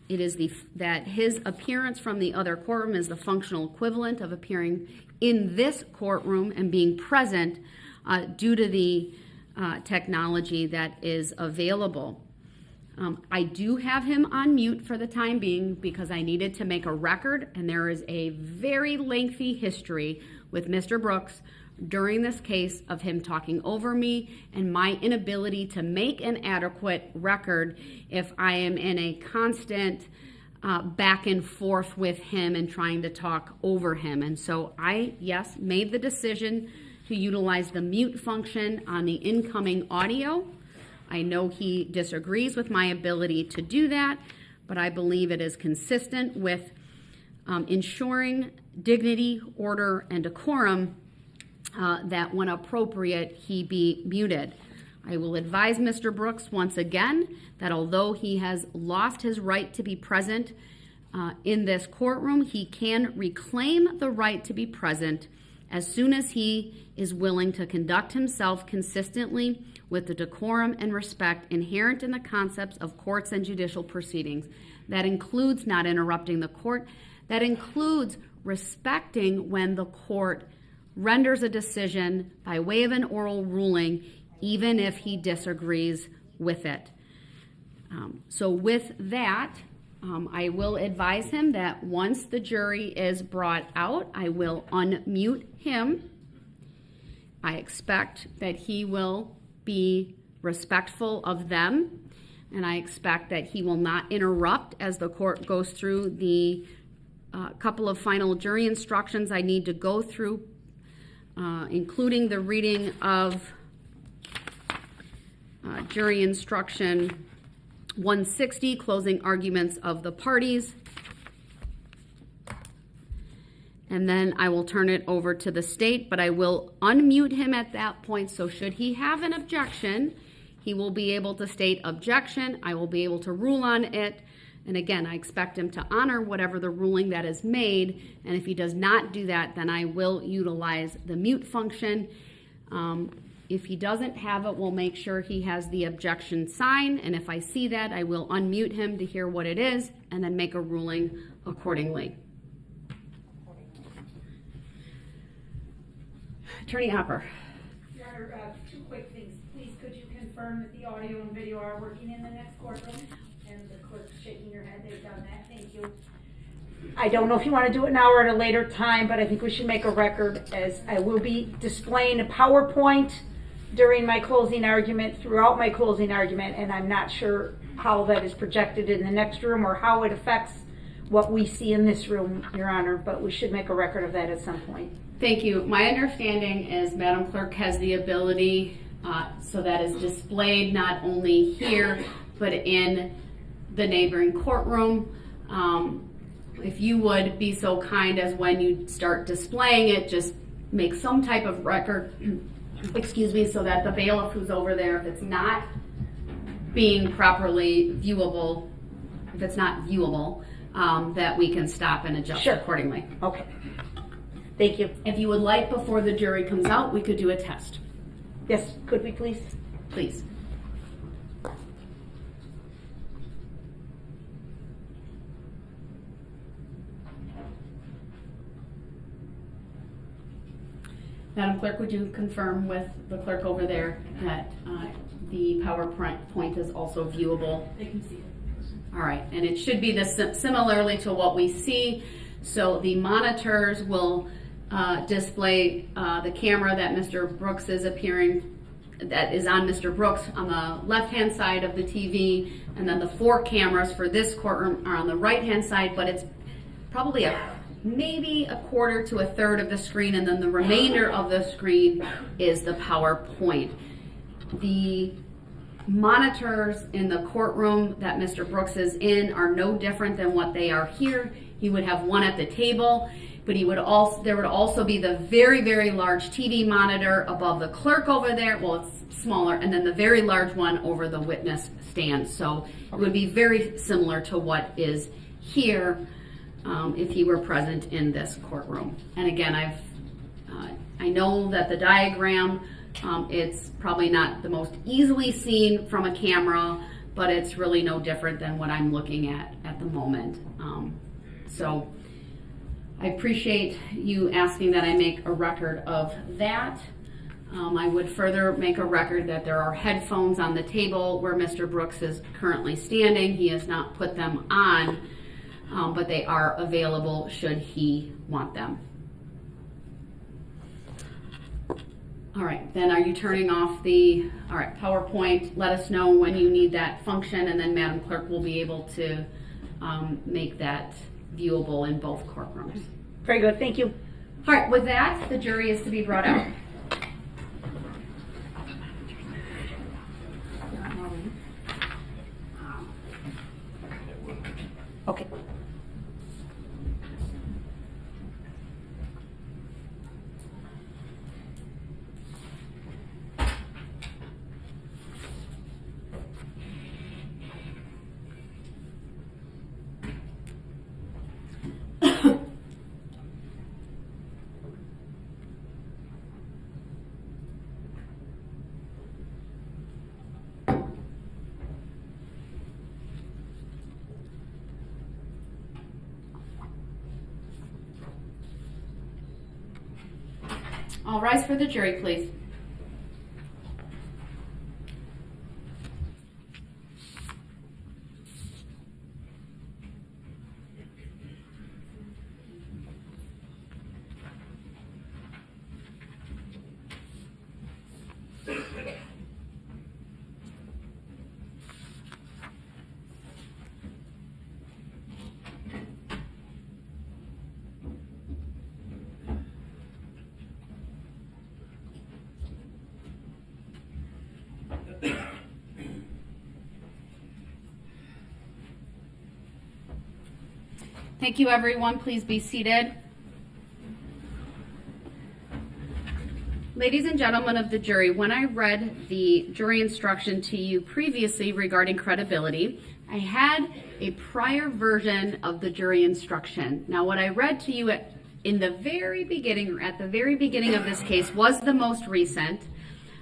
it is that his appearance from the other courtroom is the functional equivalent of appearing in this courtroom and being present due to the technology that is available. I do have him on mute for the time being because I needed to make a record, and there is a very lengthy history with Mr. Brooks during this case of him talking over me and my inability to make an adequate record if I am in a constant back and forth with him and trying to talk over him. And so I, yes, made the decision to utilize the mute function on the incoming audio. I know he disagrees with my ability to do that, but I believe it is consistent with ensuring dignity, order, and decorum that when appropriate, he be muted. I will advise Mr. Brooks once again that although he has lost his right to be present in this courtroom, he can reclaim the right to be present as soon as he is willing to conduct himself consistently with the decorum and respect inherent in the concepts of courts and judicial proceedings. That includes not interrupting the court. That includes respecting when the court renders a decision by way of an oral ruling, even if he disagrees with it. So with that, I will advise him that once the jury is brought out, I will unmute him. I expect that he will be respectful of them, and I expect that he will not interrupt as the court goes through the couple of final jury instructions I need to go through, including the reading of jury instruction 160, closing arguments of the parties. And then I will turn it over to the state, but I will unmute him at that point. So should he have an objection, he will be able to state objection. I will be able to rule on it. And again, I expect him to honor whatever the ruling that is made. And if he does not do that, then I will utilize the mute function. If he doesn't have it, we'll make sure he has the objection sign. And if I see that, I will unmute him to hear what it is and then make a ruling accordingly. Attorney Hopper. Your Honor, 2 quick things. Please, could you confirm that the audio and video are working in the next courtroom? And the clerk's shaking your head, they've done that. Thank you. I don't know if you want to do it now or at a later time, but I think we should make a record as I will be displaying a PowerPoint during my closing argument, throughout my closing argument, and I'm not sure how that is projected in the next room or how it affects what we see in this room, Your Honor, but we should make a record of that at some point. Thank you. My understanding is Madam Clerk has the ability, so that is displayed not only here, but in the neighboring courtroom. If you would be so kind as when you start displaying it, just make some type of record, excuse me, so that the bailiff who's over there, if it's not being properly viewable, if it's not viewable, that we can stop and adjust Sure. accordingly. Okay. Thank you. If you would like, before the jury comes out, we could do a test, Yes, could we please? please. Madam Clerk, would you confirm with the clerk over there that the PowerPoint is also viewable? They can see it. All right, and it should be similarly to what we see. So the monitors will display the camera that Mr. Brooks is appearing, that is on Mr. Brooks on the left-hand side of the TV, and then the 4 cameras for this courtroom are on the right-hand side, but it's probably maybe a quarter to a third of the screen, and then the remainder of the screen is the PowerPoint. The monitors in the courtroom that Mr. Brooks is in are no different than what they are here. He would have one at the table, but there would also be the very, very large TV monitor above the clerk over there. Well, it's smaller, and then the very large one over the witness stand. So it would be very similar to what is here if he were present in this courtroom. And again, I know that the diagram, it's probably not the most easily seen from a camera, but it's really no different than what I'm looking at the moment. So I appreciate you asking that I make a record of that. I would further make a record that there are headphones on the table where Mr. Brooks is currently standing. He has not put them on, but they are available should he want them. All right, then are you turning off all right, PowerPoint? Let us know when you need that function, and then Madam Clerk will be able to make that viewable in both courtrooms. Very good, thank you. All right, with that, the jury is to be brought out. Okay. All rise for the jury, please. Thank you, everyone. Please be seated. Ladies and gentlemen of the jury, when I read the jury instruction to you previously regarding credibility, I had a prior version of the jury instruction. Now, what I read to you at the very beginning of this case was the most recent.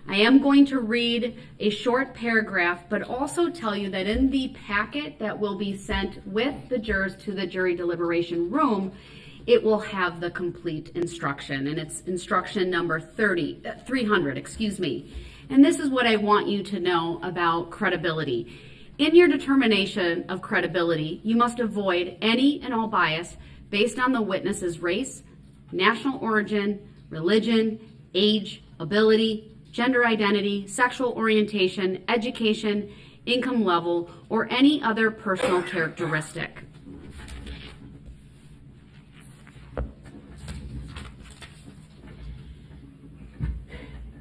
I am going to read a short paragraph, but also tell you that in the packet that will be sent with the jurors to the jury deliberation room, it will have the complete instruction, and it's instruction number 300, excuse me. And this is what I want you to know about credibility. In your determination of credibility, you must avoid any and all bias based on the witness's race, national origin, religion, age, ability, gender identity, sexual orientation, education, income level, or any other personal characteristic.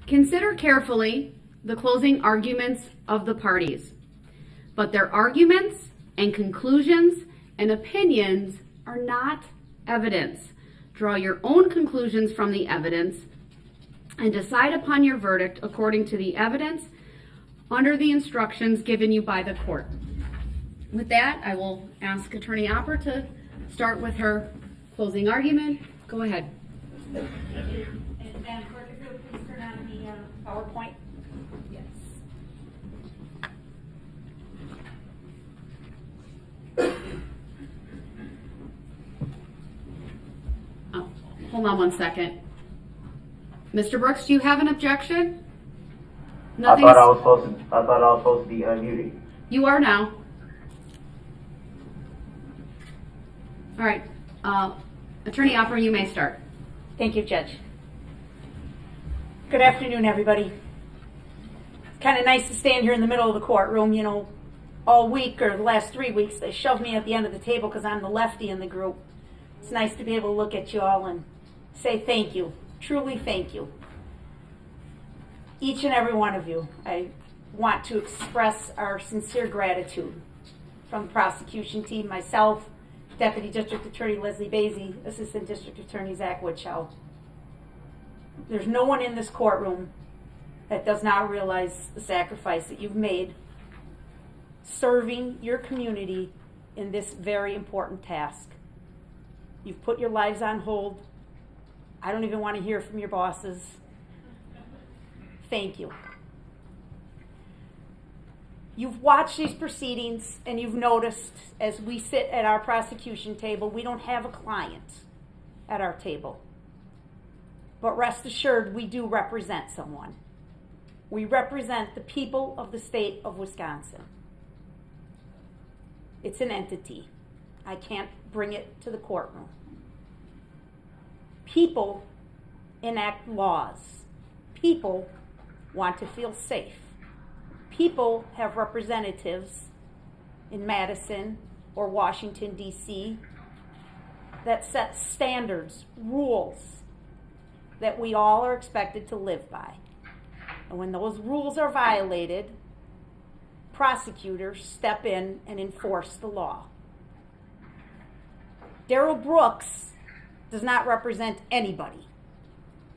Consider carefully the closing arguments of the parties, but their arguments and conclusions and opinions are not evidence. Draw your own conclusions from the evidence and decide upon your verdict according to the evidence under the instructions given you by the court. With that, I will ask Attorney Opper to start with her closing argument. Go ahead. And Madam Clerk, if you would please turn on the PowerPoint. Yes. Oh, hold on one second. Mr. Brooks, do you have an objection? I thought I was supposed to be unmuted. You are now. All right. Attorney Opper, you may start. Thank you, Judge. Good afternoon, everybody. It's kind of nice to stand here in the middle of the courtroom. You know, all week or the last 3 weeks, they shoved me at the end of the table because I'm the lefty in the group. It's nice to be able to look at you all and say thank you. Truly thank you. Each and every one of you, I want to express our sincere gratitude from the prosecution team, myself, Deputy District Attorney Leslie Basie, Assistant District Attorney Zach Woodshow. There's no one in this courtroom that does not realize the sacrifice that you've made serving your community in this very important task. You've put your lives on hold. I don't even want to hear from your bosses. Thank you. You've watched these proceedings and you've noticed as we sit at our prosecution table, we don't have a client at our table. But rest assured, we do represent someone. We represent the people of the state of Wisconsin. It's an entity. I can't bring it to the courtroom. People enact laws. People want to feel safe. People have representatives in Madison or Washington, D.C. that set standards, rules that we all are expected to live by. And when those rules are violated, prosecutors step in and enforce the law. Darrell Brooks does not represent anybody.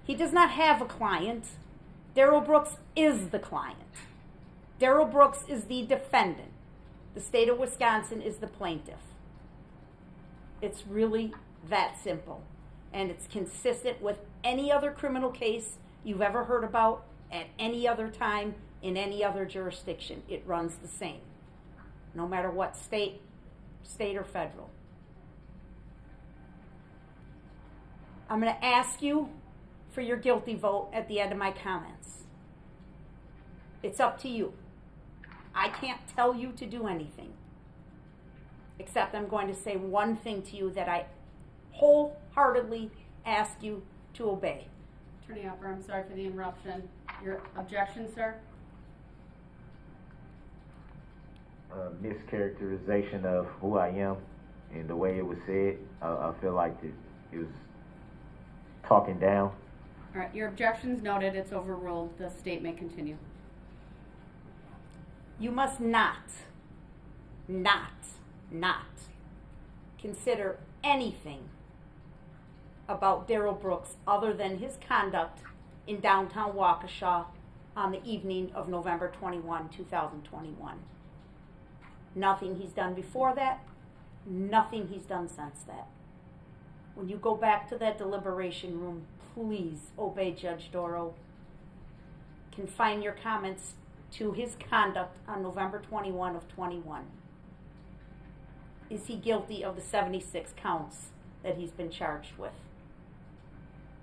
He does not have a client. Darrell Brooks is the client. Darrell Brooks is the defendant. The state of Wisconsin is the plaintiff. It's really that simple. And it's consistent with any other criminal case you've ever heard about at any other time in any other jurisdiction. It runs the same, no matter what state or federal. I'm going to ask you for your guilty vote at the end of my comments. It's up to you. I can't tell you to do anything, except I'm going to say one thing to you that I wholeheartedly ask you to obey. Attorney Opper, I'm sorry for the interruption. Your objection, sir? Mischaracterization of who I am and the way it was said. I feel like it was talking down. All right, your objection's noted. It's overruled. The state may continue. You must not consider anything about Darrell Brooks other than his conduct in downtown Waukesha on the evening of November 21, 2021. Nothing he's done before that, nothing he's done since that. When you go back to that deliberation room, please obey Judge Doro. Confine your comments to his conduct on November 21 of 21. Is he guilty of the 76 counts that he's been charged with?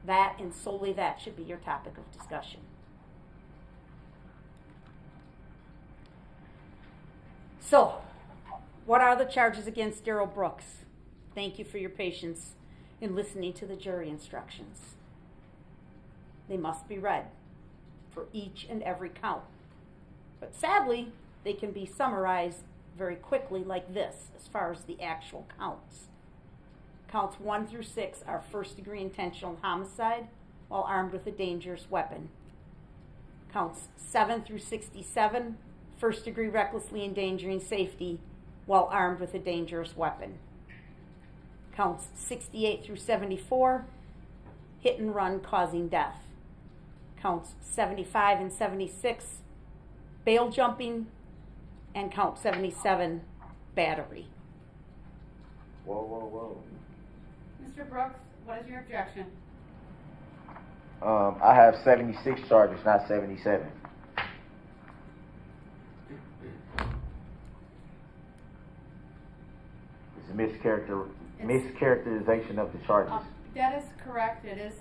That and solely that should be your topic of discussion. So, what are the charges against Darrell Brooks? Thank you for your patience in listening to the jury instructions. They must be read. for each and every count. But sadly, they can be summarized very quickly like this as far as the actual counts. Counts 1 through 6 are first-degree intentional homicide while armed with a dangerous weapon. Counts 7 through 67, first-degree recklessly endangering safety while armed with a dangerous weapon. Counts 68 through 74, hit and run causing death. Counts 75 and 76, bail jumping, and count 77, battery. Whoa, whoa, whoa. Mr. Brooks, what is your objection? I have 76 charges, not 77. It's a mischaracterization of the charges. That is correct. It is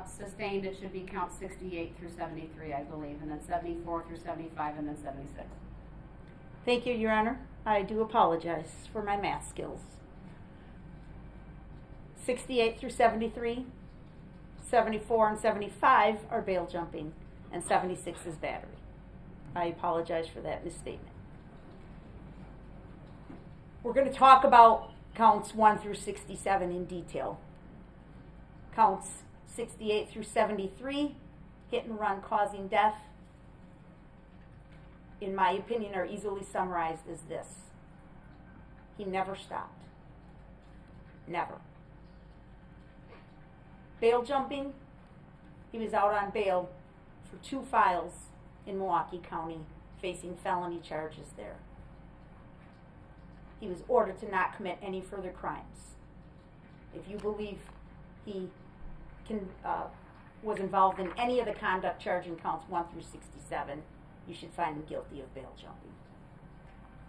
sustained. It should be count 68 through 73, I believe, and then 74 through 75, and then 76. Thank you, Your Honor. I do apologize for my math skills. 68 through 73, 74 and 75 are bail jumping, and 76 is battery. I apologize for that misstatement. We're going to talk about counts 1 through 67 in detail. Counts 68 through 73, hit and run causing death, in my opinion, are easily summarized as this. He never stopped. Never. Bail jumping, he was out on bail for 2 files in Milwaukee County facing felony charges there. He was ordered to not commit any further crimes. If you believe he was involved in any of the conduct charged in counts 1 through 67, you should find him guilty of bail jumping.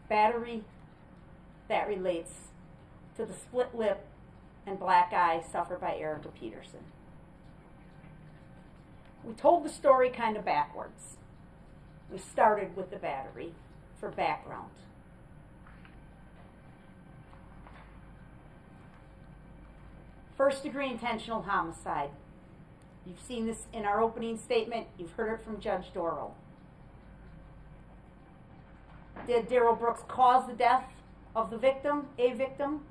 Battery, that relates to the split lip and black eye suffered by Erica Peterson. We told the story kind of backwards. We started with the battery for background. First-degree intentional homicide. You've seen this in our opening statement. You've heard it from Judge Dorow. Did Darrell Brooks cause the death of the victim, a victim?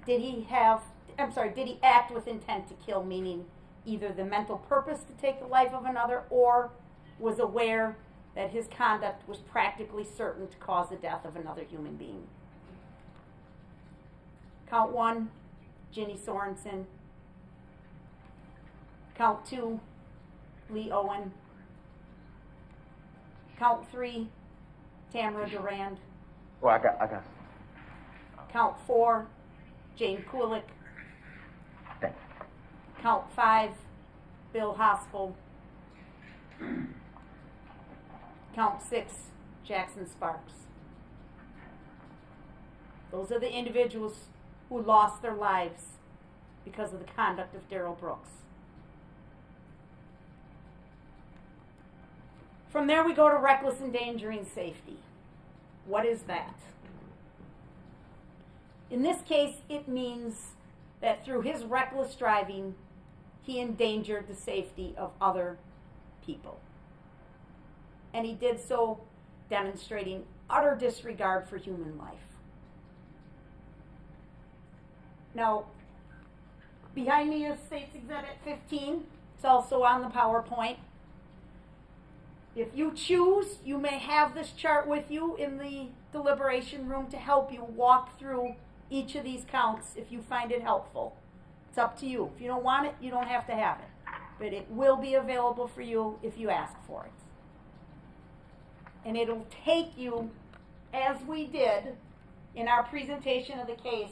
Did he act with intent to kill, meaning either the mental purpose to take the life of another or was aware that his conduct was practically certain to cause the death of another human being? Count 1, Ginny Sorensen. Count 2, Lee Owen. Count 3, Tamara Durand. Oh, I got. Count 4, Jane Kulik. Thank you. Count 5, Bill Hospel. Count 6, Jackson Sparks. Those are the individuals who lost their lives because of the conduct of Darrell Brooks. From there we go to reckless endangering safety. What is that? In this case, it means that through his reckless driving, he endangered the safety of other people. And he did so demonstrating utter disregard for human life. Now, behind me is State's Exhibit 15. It's also on the PowerPoint. If you choose, you may have this chart with you in the deliberation room to help you walk through each of these counts if you find it helpful. It's up to you. If you don't want it, you don't have to have it. But it will be available for you if you ask for it. And it'll take you, as we did in our presentation of the case,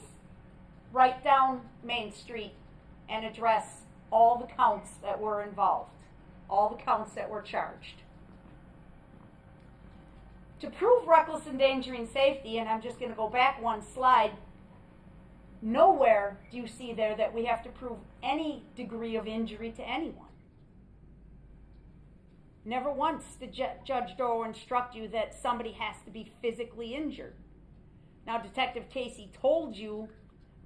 right down Main Street and address all the counts that were involved, all the counts that were charged. To prove reckless endangering safety, and I'm just going to go back one slide, nowhere do you see there that we have to prove any degree of injury to anyone. Never once did Judge Dorow instruct you that somebody has to be physically injured. Now, Detective Casey told you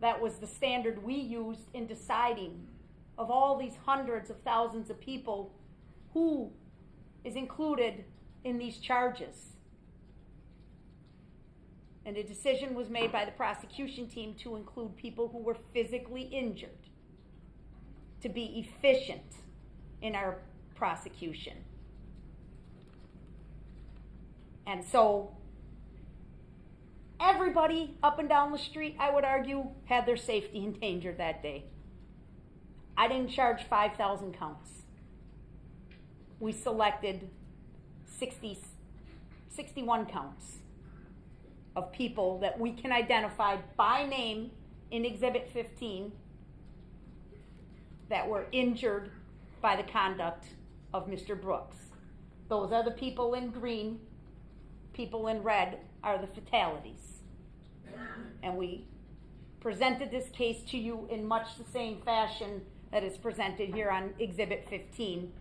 that was the standard we used in deciding of all these hundreds of thousands of people who is included in these charges. And a decision was made by the prosecution team to include people who were physically injured to be efficient in our prosecution. And so everybody up and down the street, I would argue, had their safety endangered that day. I didn't charge 5,000 counts. We selected 61 counts of people that we can identify by name in Exhibit 15 that were injured by the conduct of Mr. Brooks. Those are the people in green. People in red are the fatalities. And we presented this case to you in much the same fashion that is presented here on Exhibit 15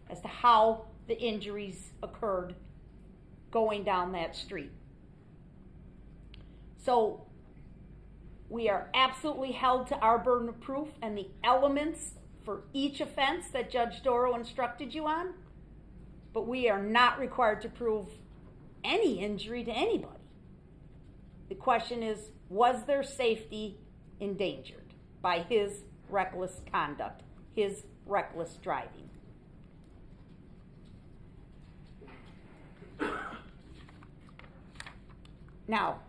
as to how the injuries occurred going down that street. So we are absolutely held to our burden of proof and the elements for each offense that Judge Doro instructed you on, but we are not required to prove any injury to anybody. The question is, was their safety endangered by his reckless conduct, his reckless driving? Now,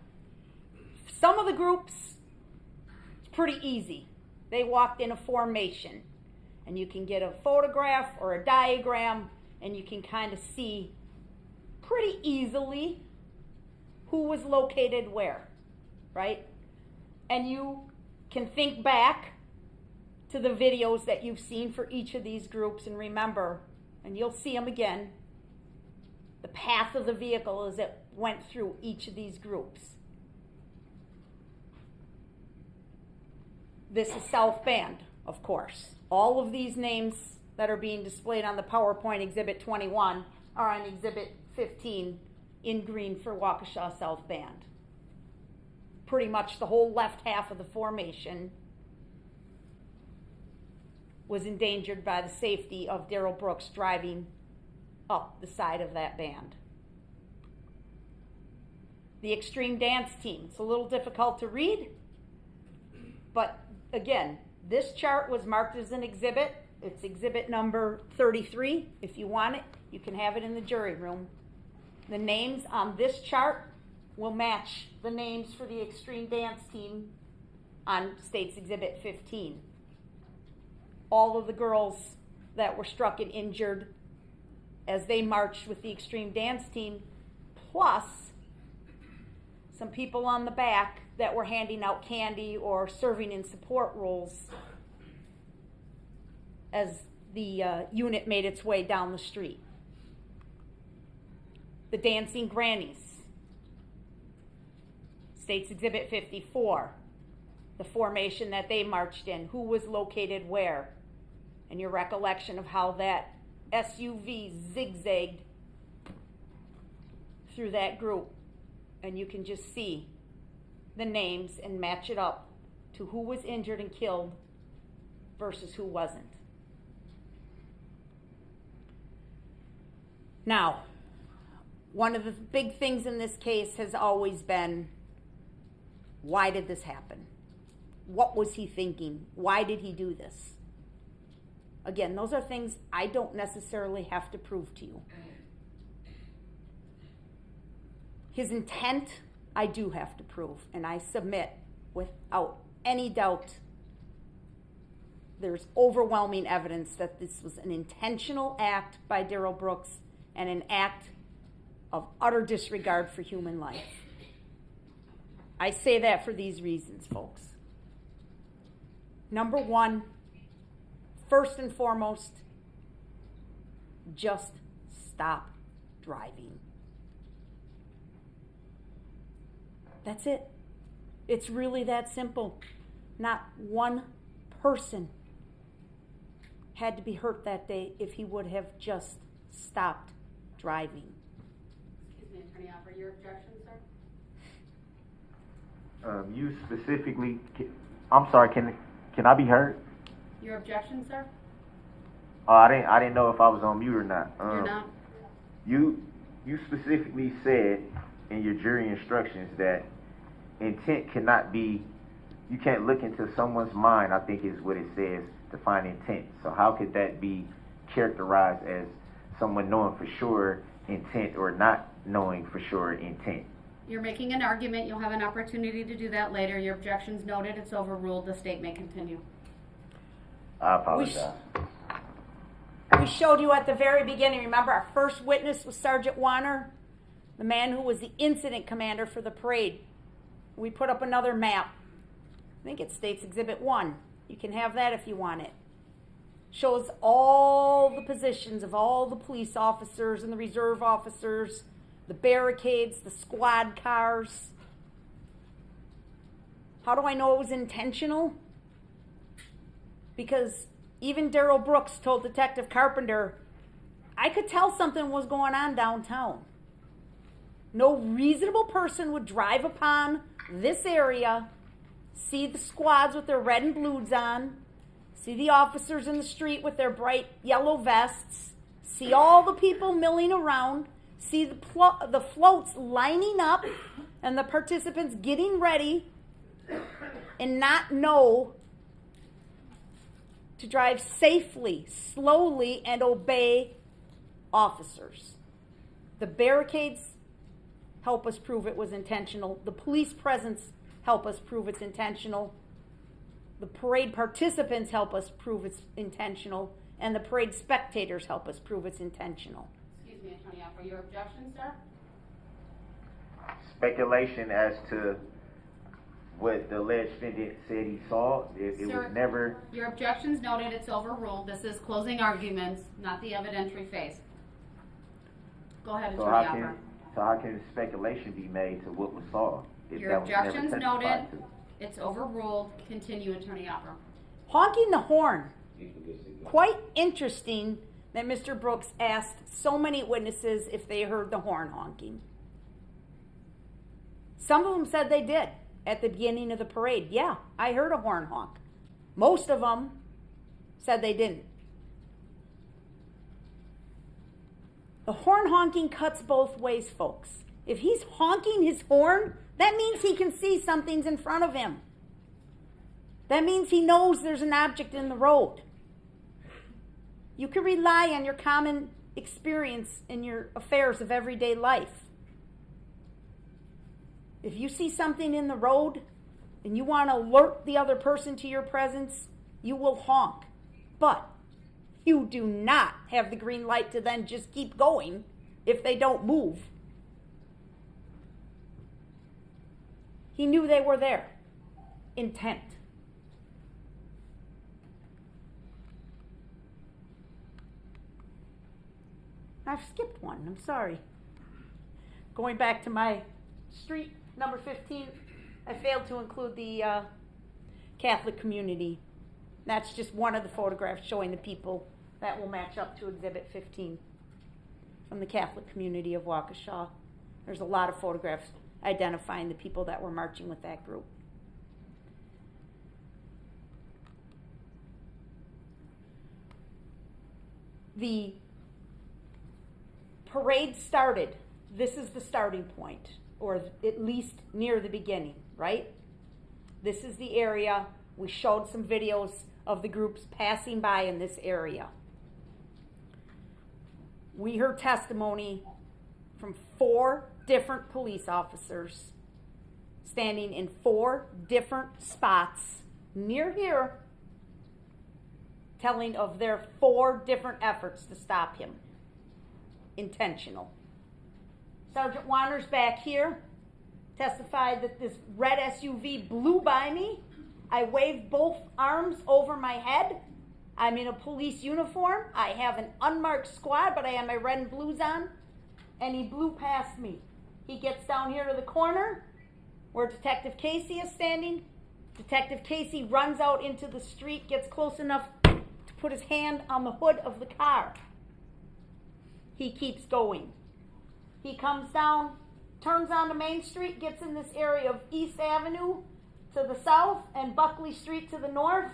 some of the groups, it's pretty easy. They walked in a formation, and you can get a photograph or a diagram, and you can kind of see pretty easily who was located where, right? And you can think back to the videos that you've seen for each of these groups and remember, and you'll see them again, the path of the vehicle as it went through each of these groups. This is South Band, of course. All of these names that are being displayed on the PowerPoint Exhibit 21 are on Exhibit 15 in green for Waukesha South Band. Pretty much the whole left half of the formation was endangered by the safety of Darrell Brooks driving up the side of that band. The Extreme Dance Team. It's a little difficult to read, but again, this chart was marked as an exhibit. It's exhibit number 33. If you want it, you can have it in the jury room. The names on this chart will match the names for the Extreme Dance Team on State's Exhibit 15. All of the girls that were struck and injured as they marched with the Extreme Dance Team, plus some people on the back that were handing out candy or serving in support roles as the unit made its way down the street. The Dancing Grannies, State's Exhibit 54, the formation that they marched in, who was located where, and your recollection of how that SUV zigzagged through that group. And you can just see the names and match it up to who was injured and killed versus who wasn't. Now, one of the big things in this case has always been, why did this happen? What was he thinking? Why did he do this? Again, those are things I don't necessarily have to prove to you. His intent, I do have to prove, and I submit without any doubt there's overwhelming evidence that this was an intentional act by Darrell Brooks and an act of utter disregard for human life. I say that for these reasons, folks. Number one, first and foremost, just stop driving. That's it. It's really that simple. Not one person had to be hurt that day if he would have just stopped driving. Excuse me, Attorney Alford, your objection, sir? You specifically, I'm sorry, can I be heard? Your objection, sir? Oh, I didn't know if I was on mute or not. You're not? You specifically said in your jury instructions that intent cannot be, you can't look into someone's mind, I think is what it says, to find intent. So how could that be characterized as someone knowing for sure intent or not knowing for sure intent? You're making an argument. You'll have an opportunity to do that later. Your objection's noted. It's overruled. The state may continue. I apologize. We showed you at the very beginning, remember our first witness was Sergeant Warner, the man who was the incident commander for the parade. We put up another map. I think it states Exhibit 1. You can have that if you want it. Shows all the positions of all the police officers and the reserve officers, the barricades, the squad cars. How do I know it was intentional? Because even Daryl Brooks told Detective Carpenter, I could tell something was going on downtown. No reasonable person would drive upon this area, see the squads with their red and blues on, see the officers in the street with their bright yellow vests, see all the people milling around, see the floats lining up and the participants getting ready, and not know to drive safely, slowly, and obey officers. The barricades help us prove it was intentional. The police presence help us prove it's intentional. The parade participants help us prove it's intentional. And the parade spectators help us prove it's intentional. Excuse me, Attorney Alper, your objection, sir? Speculation as to what the alleged defendant said he saw. It Sir, was never. Your objection's noted. It's overruled. This is closing arguments, not the evidentiary phase. Go ahead, So Attorney how Alper. how can speculation be made to what was saw? If Your that was never objection's testified noted. to? It's overruled. Continue, Attorney Alper. Honking the horn. Quite interesting that Mr. Brooks asked so many witnesses if they heard the horn honking. Some of them said they did at the beginning of the parade. Yeah, I heard a horn honk. Most of them said they didn't. The horn honking cuts both ways, folks. If he's honking his horn, that means he can see something's in front of him. That means he knows there's an object in the road. You can rely on your common experience in your affairs of everyday life. If you see something in the road and you want to alert the other person to your presence, you will honk. But you do not have the green light to then just keep going if they don't move. He knew they were there. Intent. I've skipped one. I'm sorry. Going back to my street number 15, I failed to include the Catholic community. That's just one of the photographs showing the people that will match up to Exhibit 15 from the Catholic community of Waukesha. There's a lot of photographs identifying the people that were marching with that group. The parade started. This is the starting point, or at least near the beginning, right? This is the area. We showed some videos of the groups passing by in this area. We heard testimony from 4 different police officers standing in 4 different spots near here, telling of their 4 different efforts to stop him. Intentional. Sergeant Warner's back here testified that this red SUV blew by me. I waved both arms over my head. I'm in a police uniform. I have an unmarked squad, but I have my red and blues on. And he blew past me. He gets down here to the corner where Detective Casey is standing. Detective Casey runs out into the street, gets close enough to put his hand on the hood of the car. He keeps going. He comes down, turns onto Main Street, gets in this area of East Avenue to the south and Buckley Street to the north.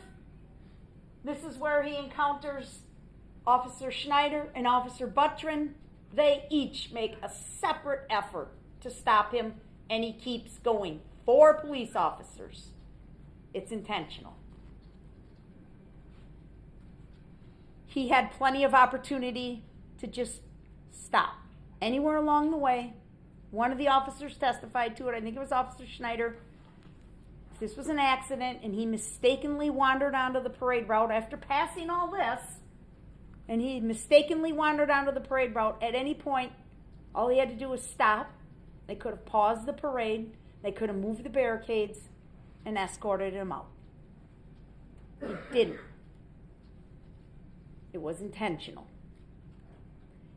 This is where he encounters Officer Schneider and Officer Buttrin, they each make a separate effort to stop him, and he keeps going. 4 police officers. It's intentional. He had plenty of opportunity to just stop. Anywhere along the way, one of the officers testified to it. I think it was Officer Schneider. If this was an accident and he mistakenly wandered onto the parade route after passing all this, and he mistakenly wandered onto the parade route, at any point, all he had to do was stop. They could have paused the parade. They could have moved the barricades and escorted him out. He didn't. It was intentional.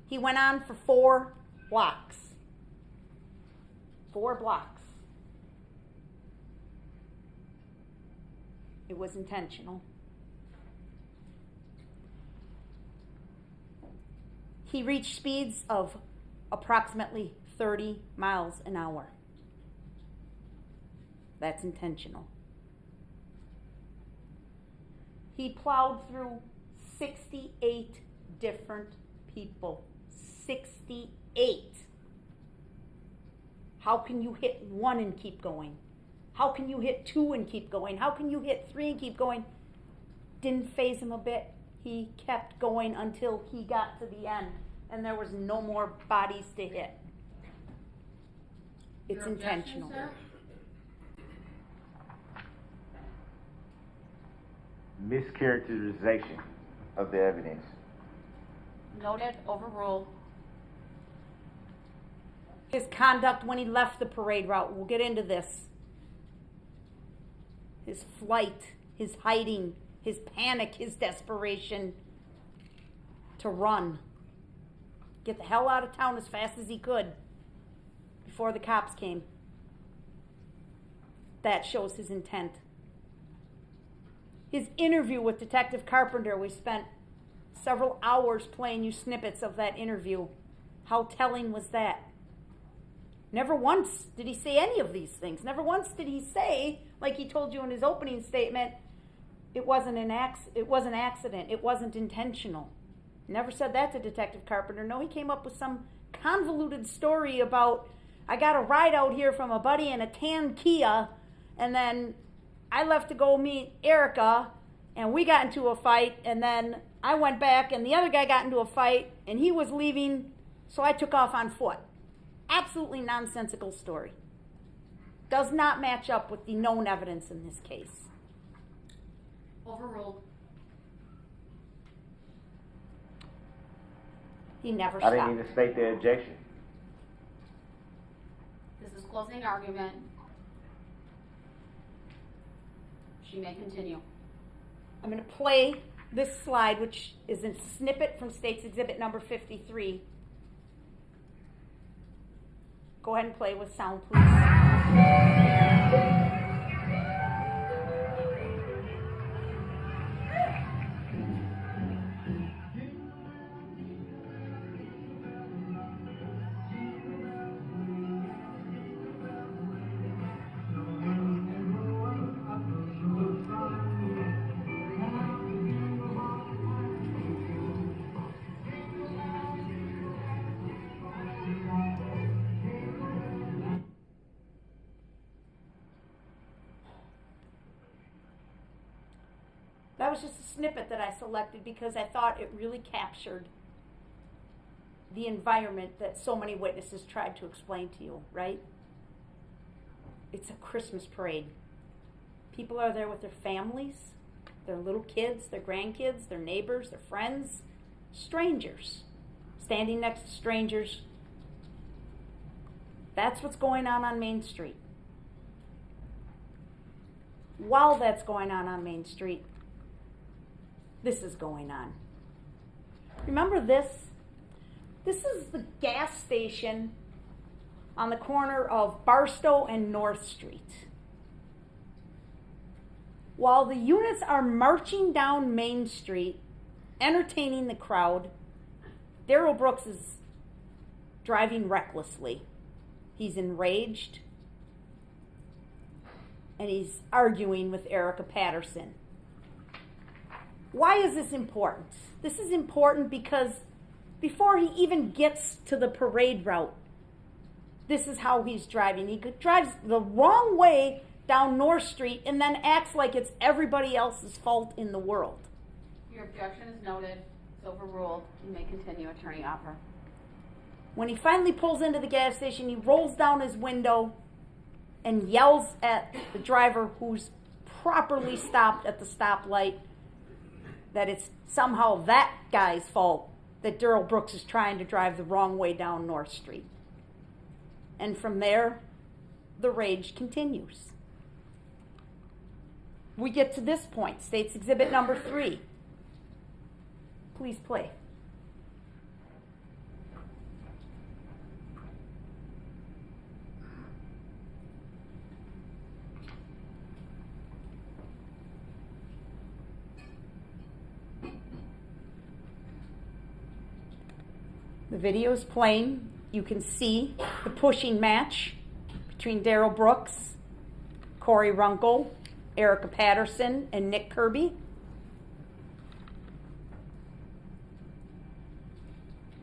He went on for 4 blocks. 4 blocks. It was intentional. He reached speeds of approximately 30 miles an hour. That's intentional. He plowed through 68 different people. 68. How can you hit 1 and keep going? How can you hit 2 and keep going? How can you hit 3 and keep going? Didn't faze him a bit. He kept going until he got to the end, and there was no more bodies to hit. It's intentional. Sir? Mischaracterization of the evidence. Noted, overruled. His conduct when he left the parade route, we'll get into this. His flight, his hiding, his panic, his desperation to run. Get the hell out of town as fast as he could before the cops came. That shows his intent. His interview with Detective Carpenter, we spent several hours playing you snippets of that interview. How telling was that? Never once did he say any of these things. Never once did he say, like he told you in his opening statement, it wasn't an accident. It wasn't intentional. Never said that to Detective Carpenter. No, he came up with some convoluted story about, I got a ride out here from a buddy in a tan Kia, and then I left to go meet Erica, and we got into a fight, and then I went back, and the other guy got into a fight, and he was leaving, so I took off on foot. Absolutely nonsensical story. Does not match up with the known evidence in this case. Overruled. He never I stopped. didn't even state the objection. This is closing argument. She may continue. I'm going to play this slide, which is a snippet from State's Exhibit number 53. Go ahead and play with sound, please. That was just a snippet that I selected because I thought it really captured the environment that so many witnesses tried to explain to you, right? It's a Christmas parade. People are there with their families, their little kids, their grandkids, their neighbors, their friends, strangers, standing next to strangers. That's what's going on Main Street. While that's going on Main Street, this is going on. Remember this? This is the gas station on the corner of Barstow and North Street. While the units are marching down Main Street, entertaining the crowd, Darrell Brooks is driving recklessly. He's enraged, and he's arguing with Erica Patterson. Why is this important? This is important because before he even gets to the parade route, this is how he's driving. He drives the wrong way down North Street and then acts like it's everybody else's fault in the world. Your objection is noted. It's overruled. You may continue, Attorney Opper. When he finally pulls into the gas station, he rolls down his window and yells at the driver who's properly stopped at the stoplight that it's somehow that guy's fault that Darrell Brooks is trying to drive the wrong way down North Street. And from there, the rage continues. We get to this point, State's Exhibit number 3. Please play. The video is playing. You can see the pushing match between Darrell Brooks, Corey Runkle, Erica Patterson, and Nick Kirby.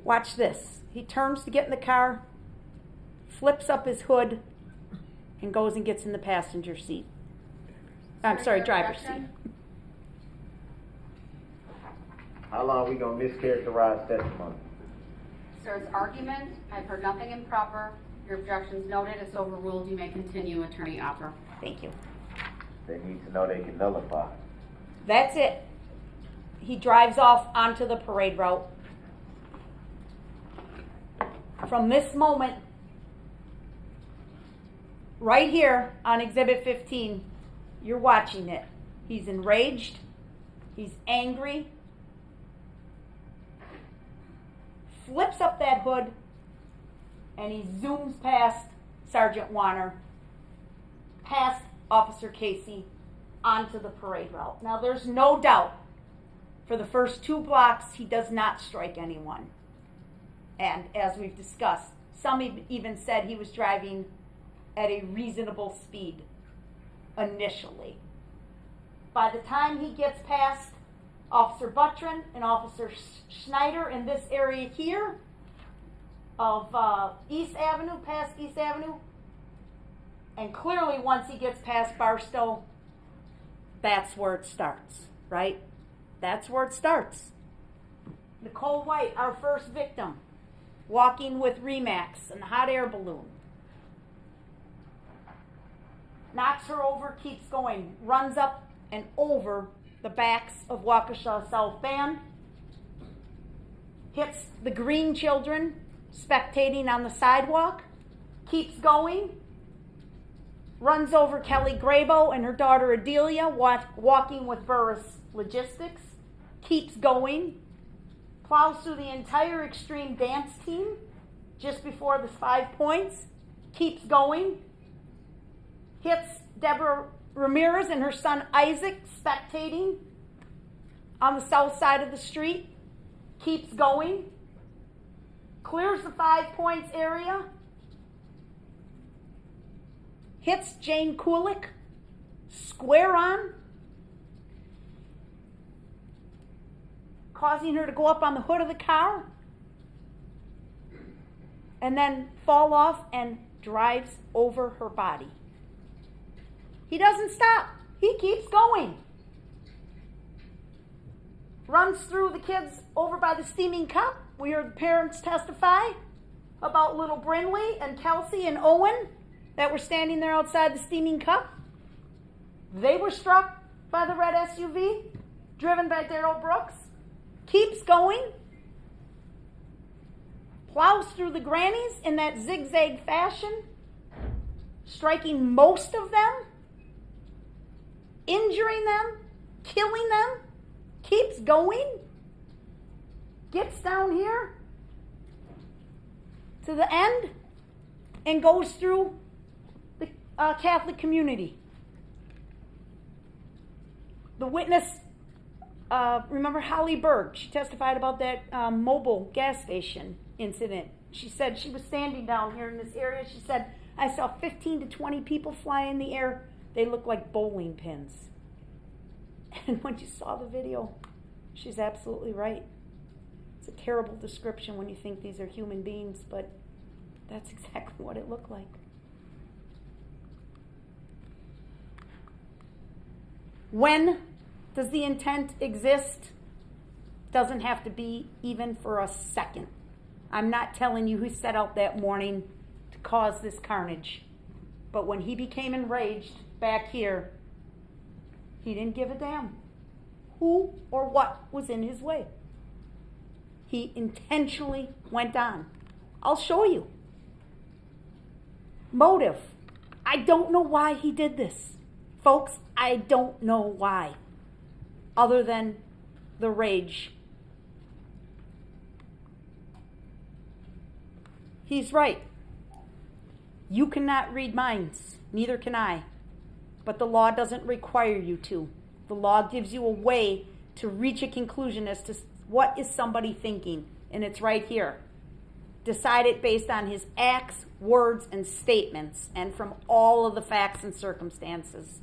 Watch this. He turns to get in the car, flips up his hood, and goes and gets in the passenger seat. I'm sorry, driver's seat. How long we gonna mischaracterize testimony? Sir's argument, I've heard nothing improper. Your objection's noted. It's overruled. You may continue, Attorney Opper. Thank you. They need to know they can nullify. That's it. He drives off onto the parade route. From this moment, right here on Exhibit 15, you're watching it. He's enraged. He's angry. Flips up that hood, and he zooms past Sergeant Warner, past Officer Casey, onto the parade route. Now, there's no doubt, for the first 2 blocks, he does not strike anyone. And as we've discussed, some even said he was driving at a reasonable speed initially. By the time he gets past Officer Buttrin and Officer Schneider in this area here of East Avenue, past East Avenue, and clearly once he gets past Barstow, that's where it starts, right? That's where it starts. Nicole White, our first victim, walking with Remax and the hot air balloon. Knocks her over, keeps going, runs up and over the backs of Waukesha South Band, hits the green children spectating on the sidewalk, keeps going, runs over Kelly Grabo and her daughter Adelia walking with Burris Logistics, keeps going, plows through the entire Extreme Dance team just before the 5 points, keeps going, hits Deborah Ramirez and her son Isaac spectating on the south side of the street, keeps going, clears the 5 points area, hits Jane Kulik square on, causing her to go up on the hood of the car, and then fall off and drives over her body. He doesn't stop. He keeps going. Runs through the kids over by the Steaming Cup. We heard the parents testify about little Brinley and Kelsey and Owen that were standing there outside the Steaming Cup. They were struck by the red SUV driven by Darrell Brooks. Keeps going. Plows through the grannies in that zigzag fashion, striking most of them, injuring them, killing them, keeps going, gets down here to the end, and goes through the Catholic community. The witness, remember Holly Berg, she testified about that mobile gas station incident. She said she was standing down here in this area. She said, I saw 15 to 20 people fly in the air. They look like bowling pins. And when you saw the video, She's absolutely right. It's a terrible description when you think these are human beings, but that's exactly what it looked like. When does the intent exist? Doesn't have to be even for a second. I'm not telling you who set out that morning to cause this carnage. But when he became enraged back here, he didn't give a damn who or what was in his way. He intentionally went on. I'll show you. Motive. I don't know why he did this. Folks, I don't know why. Other than the rage. He's right. You cannot read minds. Neither can I. But the law doesn't require you to. The law gives you a way to reach a conclusion as to what is somebody thinking. And it's right here. Decide it based on his acts, words, and statements, and from all of the facts and circumstances.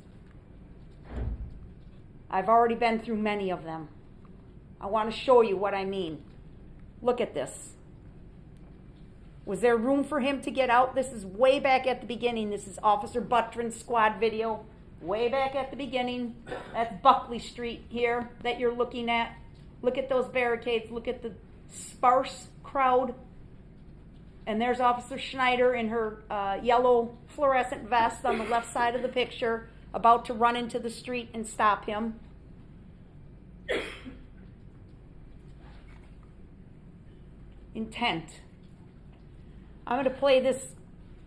I've already been through many of them. I want to show you what I mean. Look at this. Was there room for him to get out? This is way back at the beginning. This is Officer Buttrin's squad video. Way back at the beginning. That's Buckley Street here that you're looking at. Look at those barricades. Look at the sparse crowd. And there's Officer Schneider in her yellow fluorescent vest on the left side of the picture, about to run into the street and stop him. Intent. I'm going to play this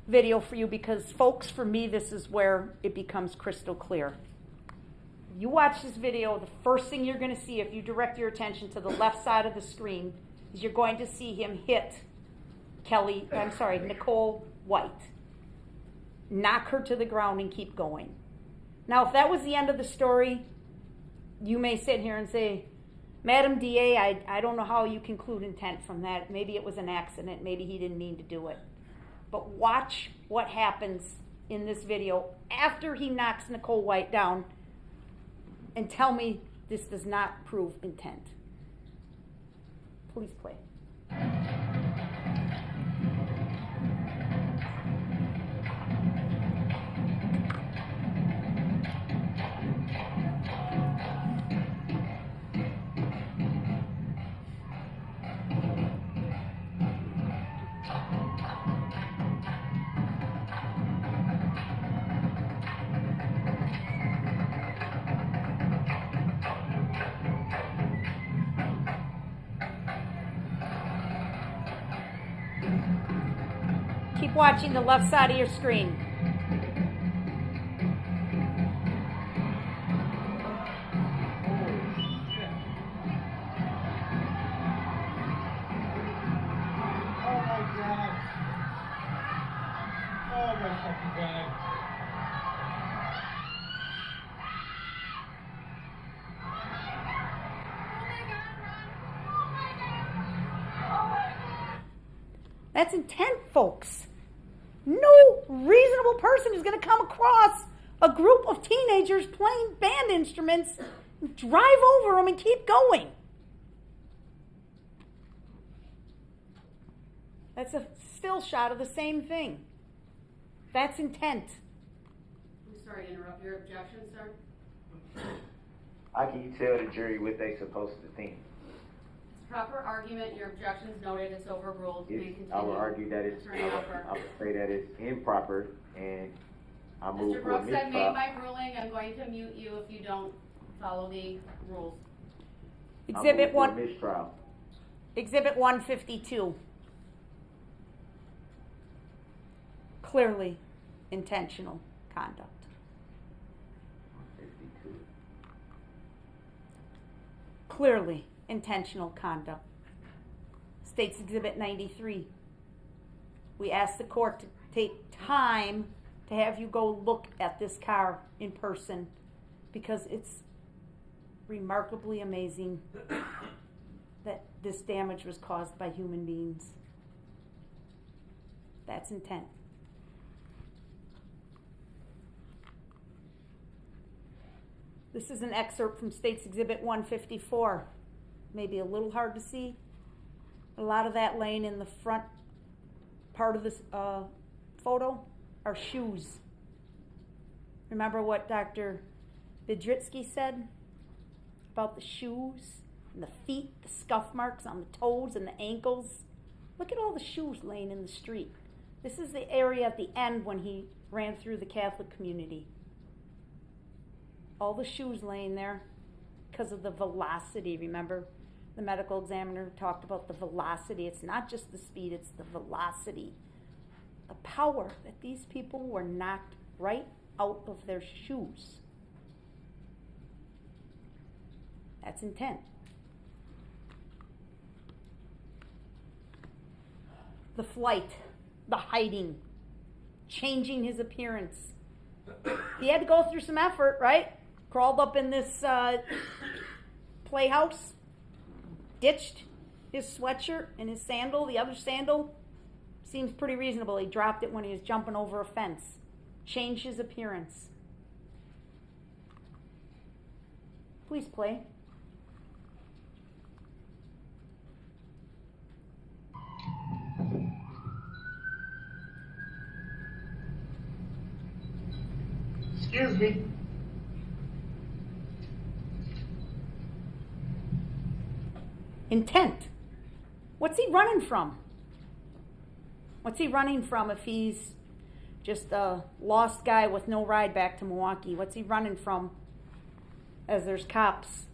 video for you because, folks, for me, this is where it becomes crystal clear. You watch this video, the first thing you're going to see, if you direct your attention to the left side of the screen, is you're going to see him hit Nicole White. Knock her to the ground and keep going. Now, if that was the end of the story, you may sit here and say, Madam DA, I don't know how you conclude intent from that. Maybe it was an accident. Maybe he didn't mean to do it. But watch what happens in this video after he knocks Nicole White down and tell me this does not prove intent. Please play. Keep watching the left side of your screen. Oh my God. Oh my fucking God. That's intent, folks. No reasonable person is going to come across a group of teenagers playing band instruments, drive over them, and keep going. That's a still shot of the same thing. That's intent. I'm sorry to interrupt. Your objection, sir? How can you tell the jury what they supposed to think? Proper argument, your objection's noted, it's overruled. You may continue. I will argue that it's, Attorney Alper. I would say that it's improper, and I move Mr. for a Brooks, I made mistrial. my ruling. I'm going to mute you if you don't follow the rules. Exhibit I move for a 1, mistrial. Exhibit 152. Clearly intentional conduct. 52. Clearly intentional conduct. States Exhibit 93. We asked the court to take time to have you go look at this car in person because it's remarkably amazing that this damage was caused by human beings. That's intent. This is an excerpt from States Exhibit 154. maybe a little hard to see. A lot of that laying in the front part of this photo are shoes. Remember what Dr. Vidritsky said about the shoes and the feet, the scuff marks on the toes and the ankles? Look at all the shoes laying in the street. This is the area at the end when he ran through the Catholic community. All the shoes laying there because of the velocity. Remember, the medical examiner talked about the velocity. It's not just the speed, it's the velocity. The power that these people were knocked right out of their shoes. That's intent. The flight, the hiding, changing his appearance. He had to go through some effort, right? Crawled up in this playhouse, ditched his sweatshirt and his sandal. The other sandal seems pretty reasonable. He dropped it when he was jumping over a fence. Changed his appearance. Please play. Excuse me. Intent. What's he running from? What's he running from if he's just a lost guy with no ride back to Milwaukee? What's he running from as there's cops,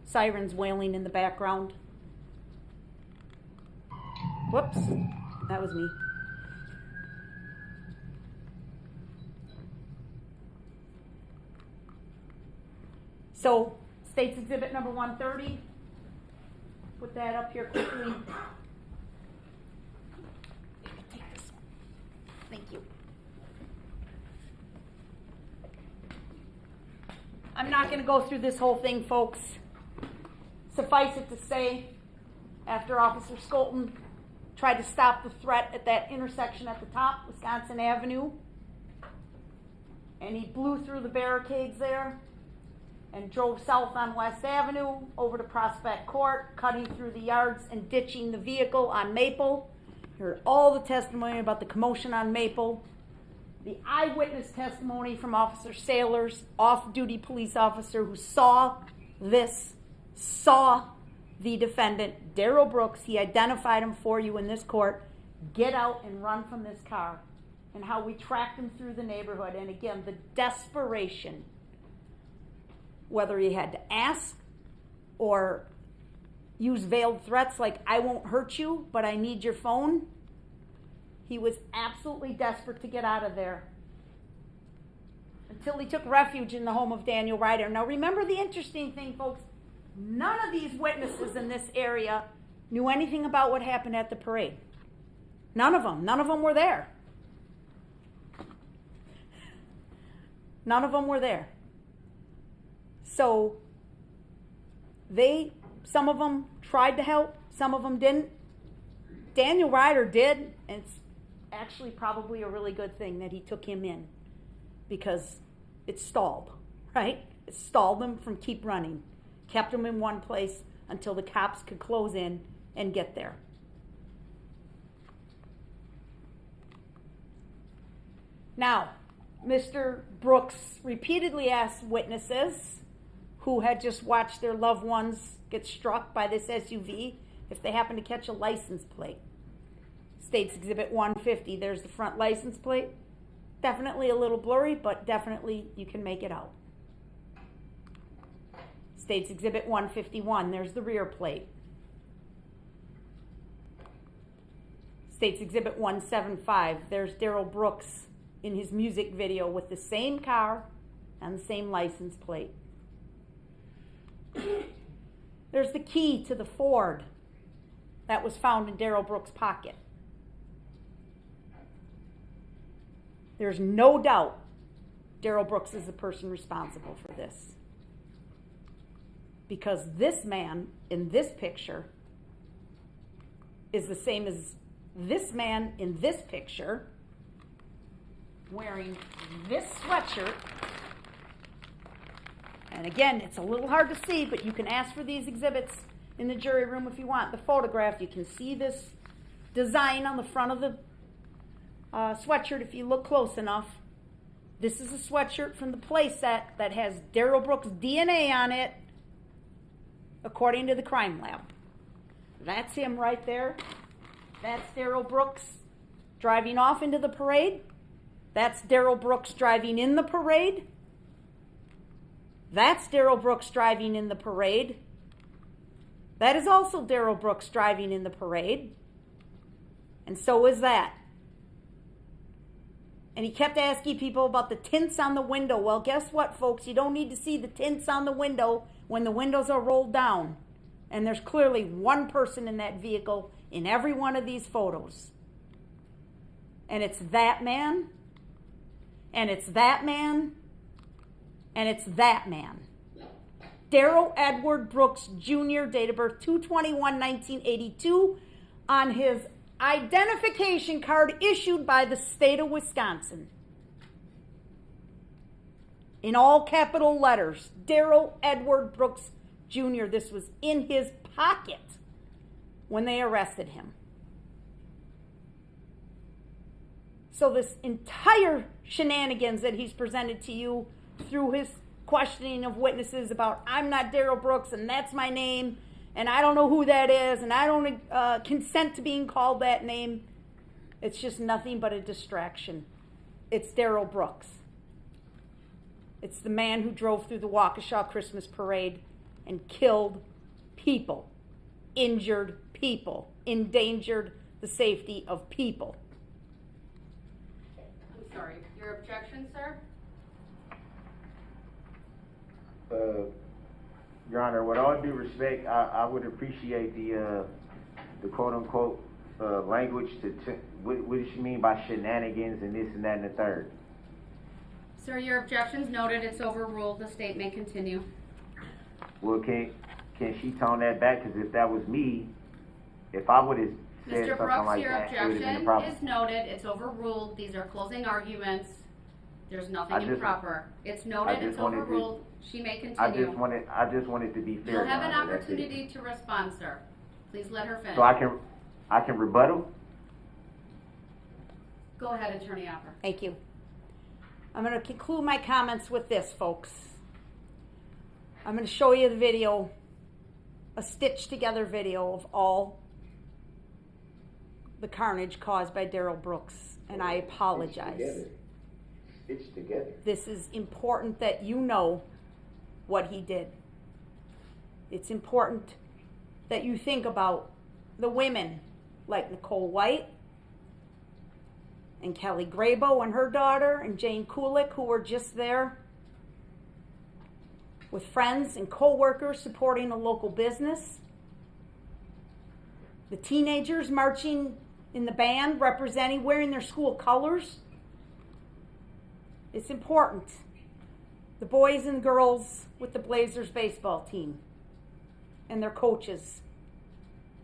sirens wailing in the background? Whoops, that was me. So, State's Exhibit number 130. Put that up here quickly. Take this one. Thank you. I'm not going to go through this whole thing, folks. Suffice it to say, after Officer Skolton tried to stop the threat at that intersection at the top, Wisconsin Avenue, and he blew through the barricades there, and drove south on West Avenue over to Prospect Court, cutting through the yards and ditching the vehicle on Maple. You heard all the testimony about the commotion on Maple. The eyewitness testimony from Officer Sailors, off-duty police officer who saw this, saw the defendant, Darrell Brooks. He identified him for you in this court. Get out and run from this car. And how we tracked him through the neighborhood. And again, the desperation, whether he had to ask or use veiled threats like, I won't hurt you, but I need your phone. He was absolutely desperate to get out of there until he took refuge in the home of Daniel Ryder. Now remember the interesting thing, folks, none of these witnesses in this area knew anything about what happened at the parade. None of them were there. None of them were there. So some of them tried to help, some of them didn't. Daniel Ryder did, and it's actually probably a really good thing that he took him in because it stalled, right? It stalled him from keep running, kept him in one place until the cops could close in and get there. Now, Mr. Brooks repeatedly asked witnesses who had just watched their loved ones get struck by this SUV if they happen to catch a license plate. State's Exhibit 150, there's the front license plate. Definitely a little blurry, but definitely you can make it out. State's Exhibit 151, there's the rear plate. State's Exhibit 175, there's Darrell Brooks in his music video with the same car and the same license plate. There's the key to the Ford that was found in Darrell Brooks' pocket. There's no doubt Darrell Brooks is the person responsible for this. Because this man in this picture is the same as this man in this picture wearing this sweatshirt. And again, it's a little hard to see, but you can ask for these exhibits. in the jury room if you want. The photograph, you can see this design on the front of the sweatshirt if you look close enough. This is a sweatshirt from the playset that has Darrell Brooks' DNA on it, according to the crime lab. That's him right there. That's Darrell Brooks driving off into the parade. That's Darrell Brooks driving in the parade. That's Darrell Brooks driving in the parade. That is also Darrell Brooks driving in the parade. And so is that. And he kept asking people about the tints on the window. Well, guess what, folks? You don't need to see the tints on the window when the windows are rolled down. And there's clearly one person in that vehicle in every one of these photos. And it's that man. And it's that man. And it's that man. Darrell Edward Brooks Jr., date of birth 2/21/1982, on his identification card issued by the state of Wisconsin. In all capital letters, Darrell Edward Brooks Jr. This was in his pocket when they arrested him. So this entire shenanigans that he's presented to you through his questioning of witnesses about, I'm not Darrell Brooks and that's my name and I don't know who that is and I don't consent to being called that name, it's just nothing but a distraction. It's Darrell Brooks. It's the man who drove through the Waukesha Christmas parade and killed people, injured people, endangered the safety of people. I'm sorry, your objection, sir? Your Honor, with all due respect, I would appreciate the quote unquote language what does she mean by shenanigans and this and that and the third? Sir, your objection's noted. It's overruled. The state may continue. Well, can she tone that back? Because if that was me, if I would have said Mr. something Brooks, like your that, it would have been a objection problem. is noted. It's overruled. These are closing arguments. There's nothing improper. It's noted. It's overruled. She may continue. I just wanted to be fair. You'll have an Your Honor, that's it. opportunity to respond, sir. Please let her finish. So I can rebuttal? Go ahead, Attorney Opper. Thank you. I'm going to conclude my comments with this, folks. I'm going to show you the video, a stitched together video of all the carnage caused by Darrell Brooks, and I apologize. Stitched together. This is important that you know what he did. It's important that you think about the women like Nicole White and Kelly Grabo and her daughter and Jane Kulik, who were just there with friends and co-workers supporting a local business. The teenagers marching in the band, representing, wearing their school colors. It's important. The boys and girls with the Blazers baseball team and their coaches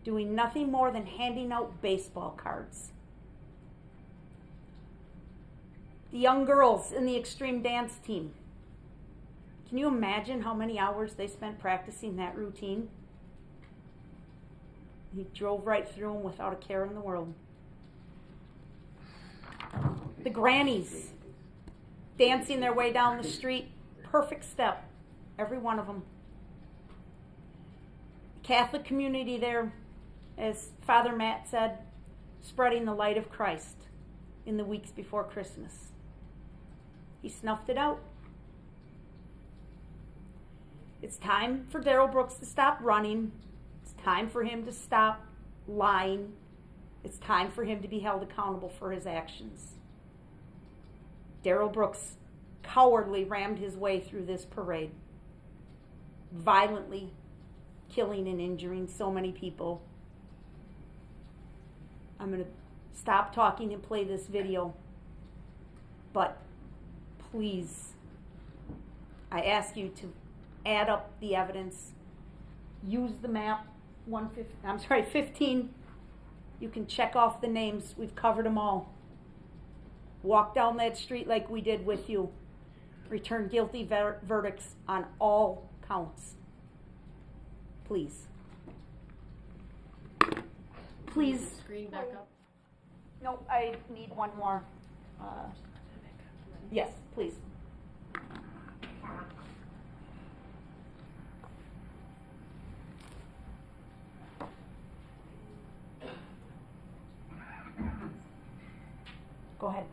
doing nothing more than handing out baseball cards. The young girls in the extreme dance team. Can you imagine how many hours they spent practicing that routine? He drove right through them without a care in the world. The grannies dancing their way down the street, perfect step, every one of them. Catholic community there, as Father Matt said, spreading the light of Christ in the weeks before Christmas. He snuffed it out. It's time for Darrell Brooks to stop running. It's time for him to stop lying. It's time for him to be held accountable for his actions. Darrell Brooks cowardly rammed his way through this parade, violently killing and injuring so many people. I'm going to stop talking and play this video, but please, I ask you to add up the evidence, use the map, 15. You can check off the names. We've covered them all. Walk down that street like we did with you. Return guilty verdicts on all counts. Please. please. Screen back up. No, I need one more. Yes, please. Go ahead.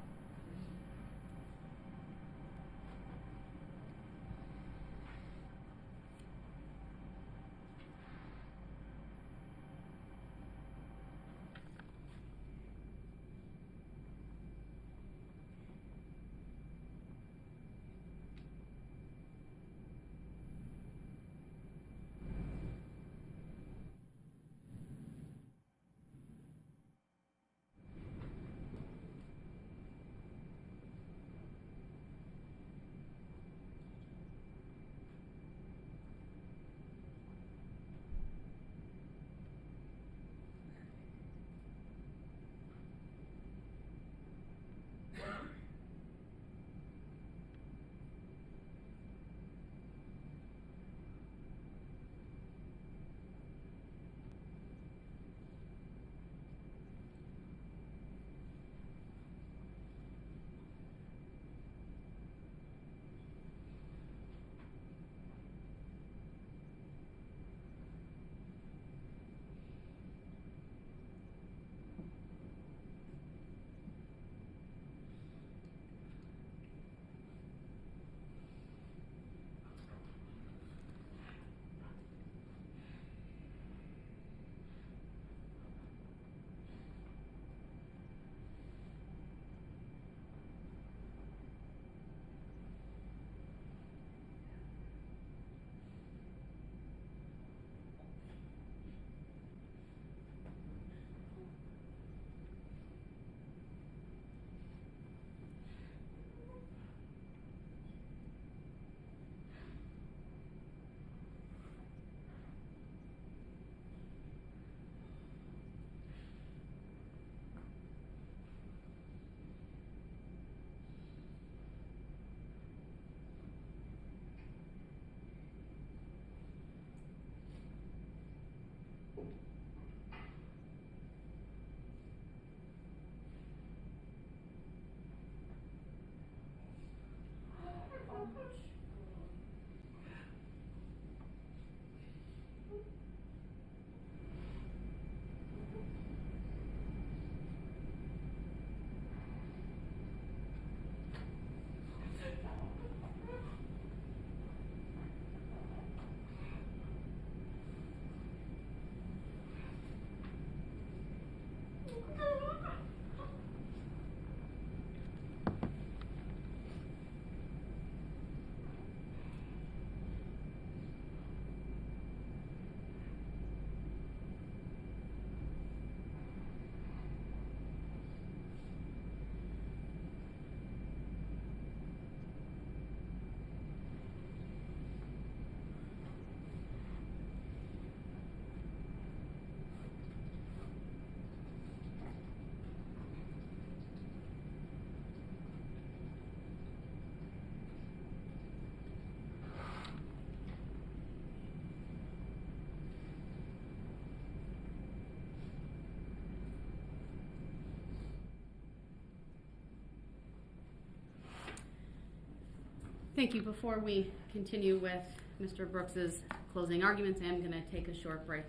Thank you. Before we continue with Mr. Brooks's closing arguments, I'm going to take a short break.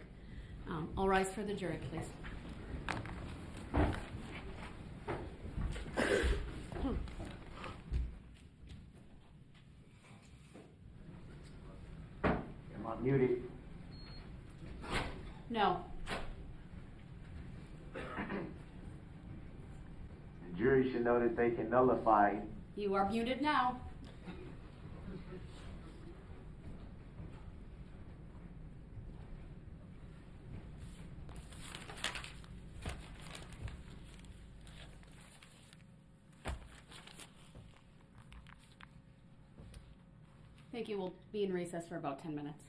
All rise for the jury, please. Am I muted? No. The jury should know that they can nullify. You are muted now. Thank you. We'll be in recess for about 10 minutes.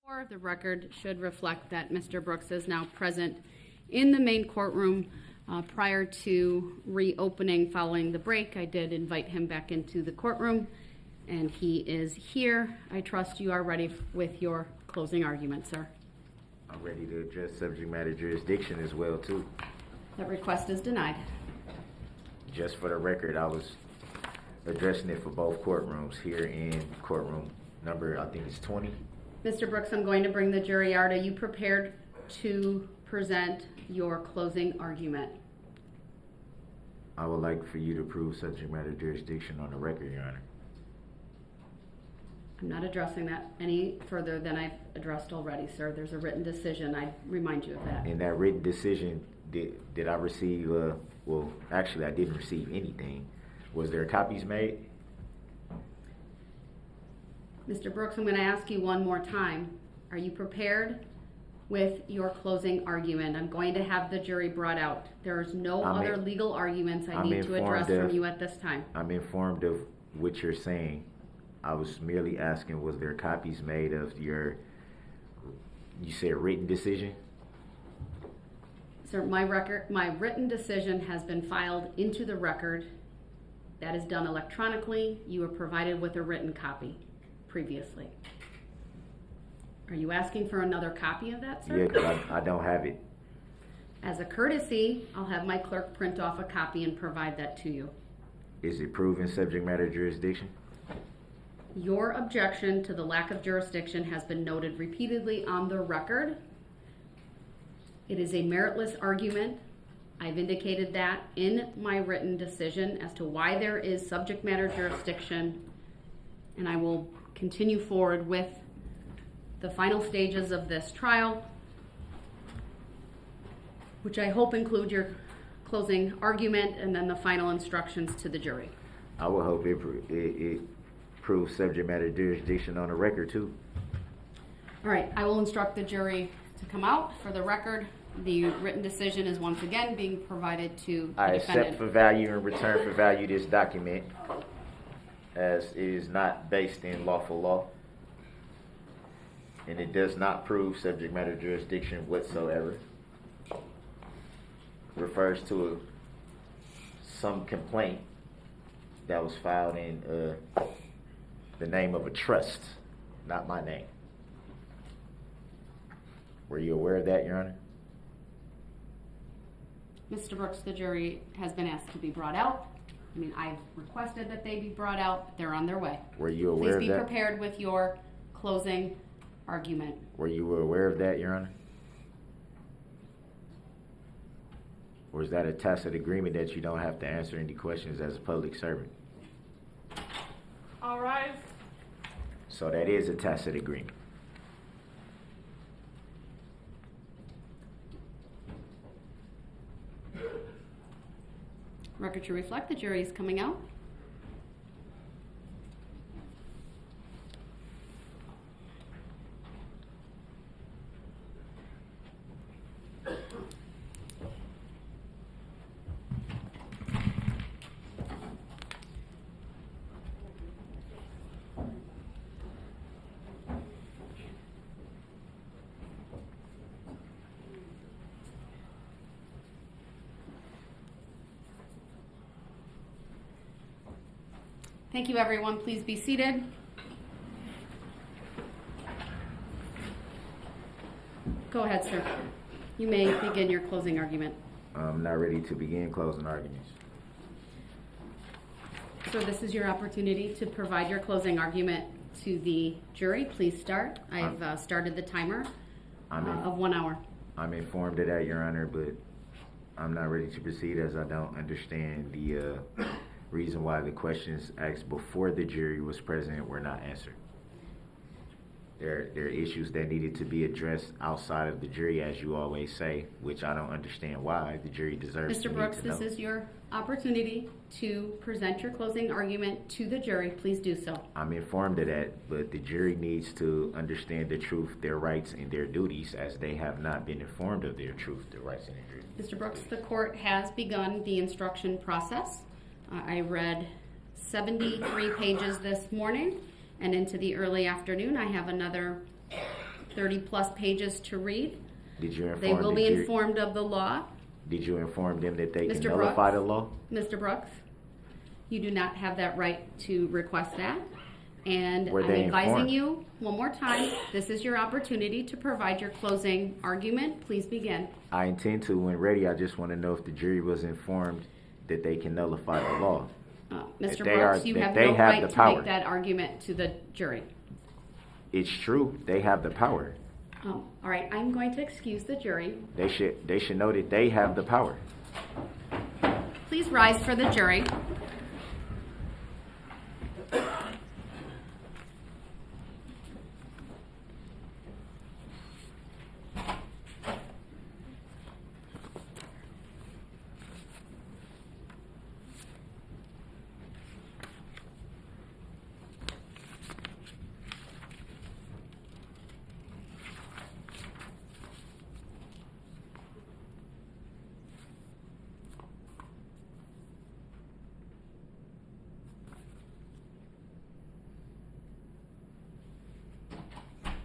The record should reflect that Mr. Brooks is now present in the main courtroom. Prior to reopening following the break, I did invite him back into the courtroom, and he is here. I trust you are ready with your closing argument, sir. I'm ready to address subject matter jurisdiction as well, too. That request is denied. Just for the record, I was addressing it for both courtrooms here in courtroom number, I think it's 20. Mr. Brooks, I'm going to bring the jury out. Are you prepared to present your closing argument? I would like for you to prove subject matter jurisdiction on the record, Your Honor. I'm not addressing that any further than I've addressed already, sir. There's a written decision. I remind you of that. In that written decision, did I receive, well, actually, I didn't receive anything. Was there copies made? Mr. Brooks, I'm going to ask you one more time. Are you prepared with your closing argument? I'm going to have the jury brought out. There's no other legal arguments I need to address from you at this time. I'm informed of what you're saying. I was merely asking, was there copies made of your, you said written decision? Sir, my written decision has been filed into the record. That is done electronically. You were provided with a written copy previously. Are you asking for another copy of that, sir? Yeah, because I don't have it. As a courtesy, I'll have my clerk print off a copy and provide that to you. Is it proven subject matter jurisdiction? Your objection to the lack of jurisdiction has been noted repeatedly on the record. It is a meritless argument. I've indicated that in my written decision as to why there is subject matter jurisdiction, and I will continue forward with the final stages of this trial, which I hope include your closing argument and then the final instructions to the jury. I would hope it proves subject matter jurisdiction on the record too. All right, I will instruct the jury to come out. For the record, the written decision is once again being provided to the I defendant. accept for value and return for value this document, as it is not based in lawful law, and it does not prove subject matter jurisdiction whatsoever. Refers to some complaint that was filed in the name of a trust, not my name. Were you aware of that, Your Honor? Mr. Brooks, the jury has been asked to be brought out. I mean, I've requested that they be brought out. They're on their way. Were you aware of that? Please be prepared with your closing argument. Were you aware of that, Your Honor? Or is that a tacit agreement that you don't have to answer any questions as a public servant? All rise. So that is a tacit agreement. Record to reflect the jury is coming out. Thank you, everyone. Please be seated. Go ahead, sir. You may begin your closing argument. I'm not ready to begin closing arguments. So this is your opportunity to provide your closing argument to the jury. Please start. I've started the timer of 1 hour. I'm informed of that, Your Honor, but I'm not ready to proceed as I don't understand the reason why the questions asked before the jury was present were not answered. There are issues that needed to be addressed outside of the jury, as you always say, which I don't understand why. The jury deserves to Mr. Brooks, this is your opportunity to present your closing argument to the jury. Please do so. I'm informed of that, but the jury needs to understand the truth, their rights, and their duties, as they have not been informed of their truth, their rights, and their duties. Mr. Brooks, the court has begun the instruction process. I read 73 pages this morning, and into the early afternoon I have another 30-plus pages to read. Did you They inform will the be jury? informed of the law. Did you inform them that they can Mr. nullify Brooks? the law? Mr. Brooks, you do not have that right to request that. And Were I'm they advising informed? you, one more time, this is your opportunity to provide your closing argument. Please begin. I intend to when ready. I just want to know if the jury was informed that they can nullify the law. Mr. they Brooks, are- you that have they no have right the to power. make that argument to the jury. It's true. They have the power. All right, I'm going to excuse the jury. They should know that they have the power. Please rise for the jury.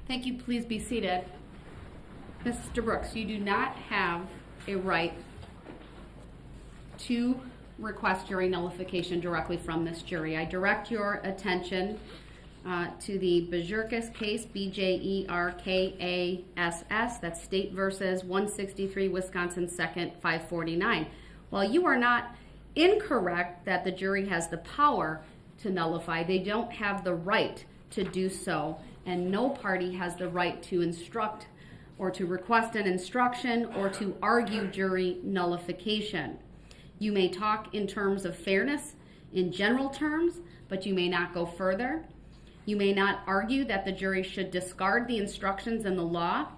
Thank you. Please be seated. Mr. Brooks, you do not have a right to request jury nullification directly from this jury. I direct your attention to the Bjerkes case, Bjerkass, that's State versus 163 Wisconsin 2nd 549. While you are not incorrect that the jury has the power to nullify, they don't have the right to do so, and no party has the right to instruct or to request an instruction or to argue jury nullification. You may talk in terms of fairness in general terms, but you may not go further. You may not argue that the jury should discard the instructions in the law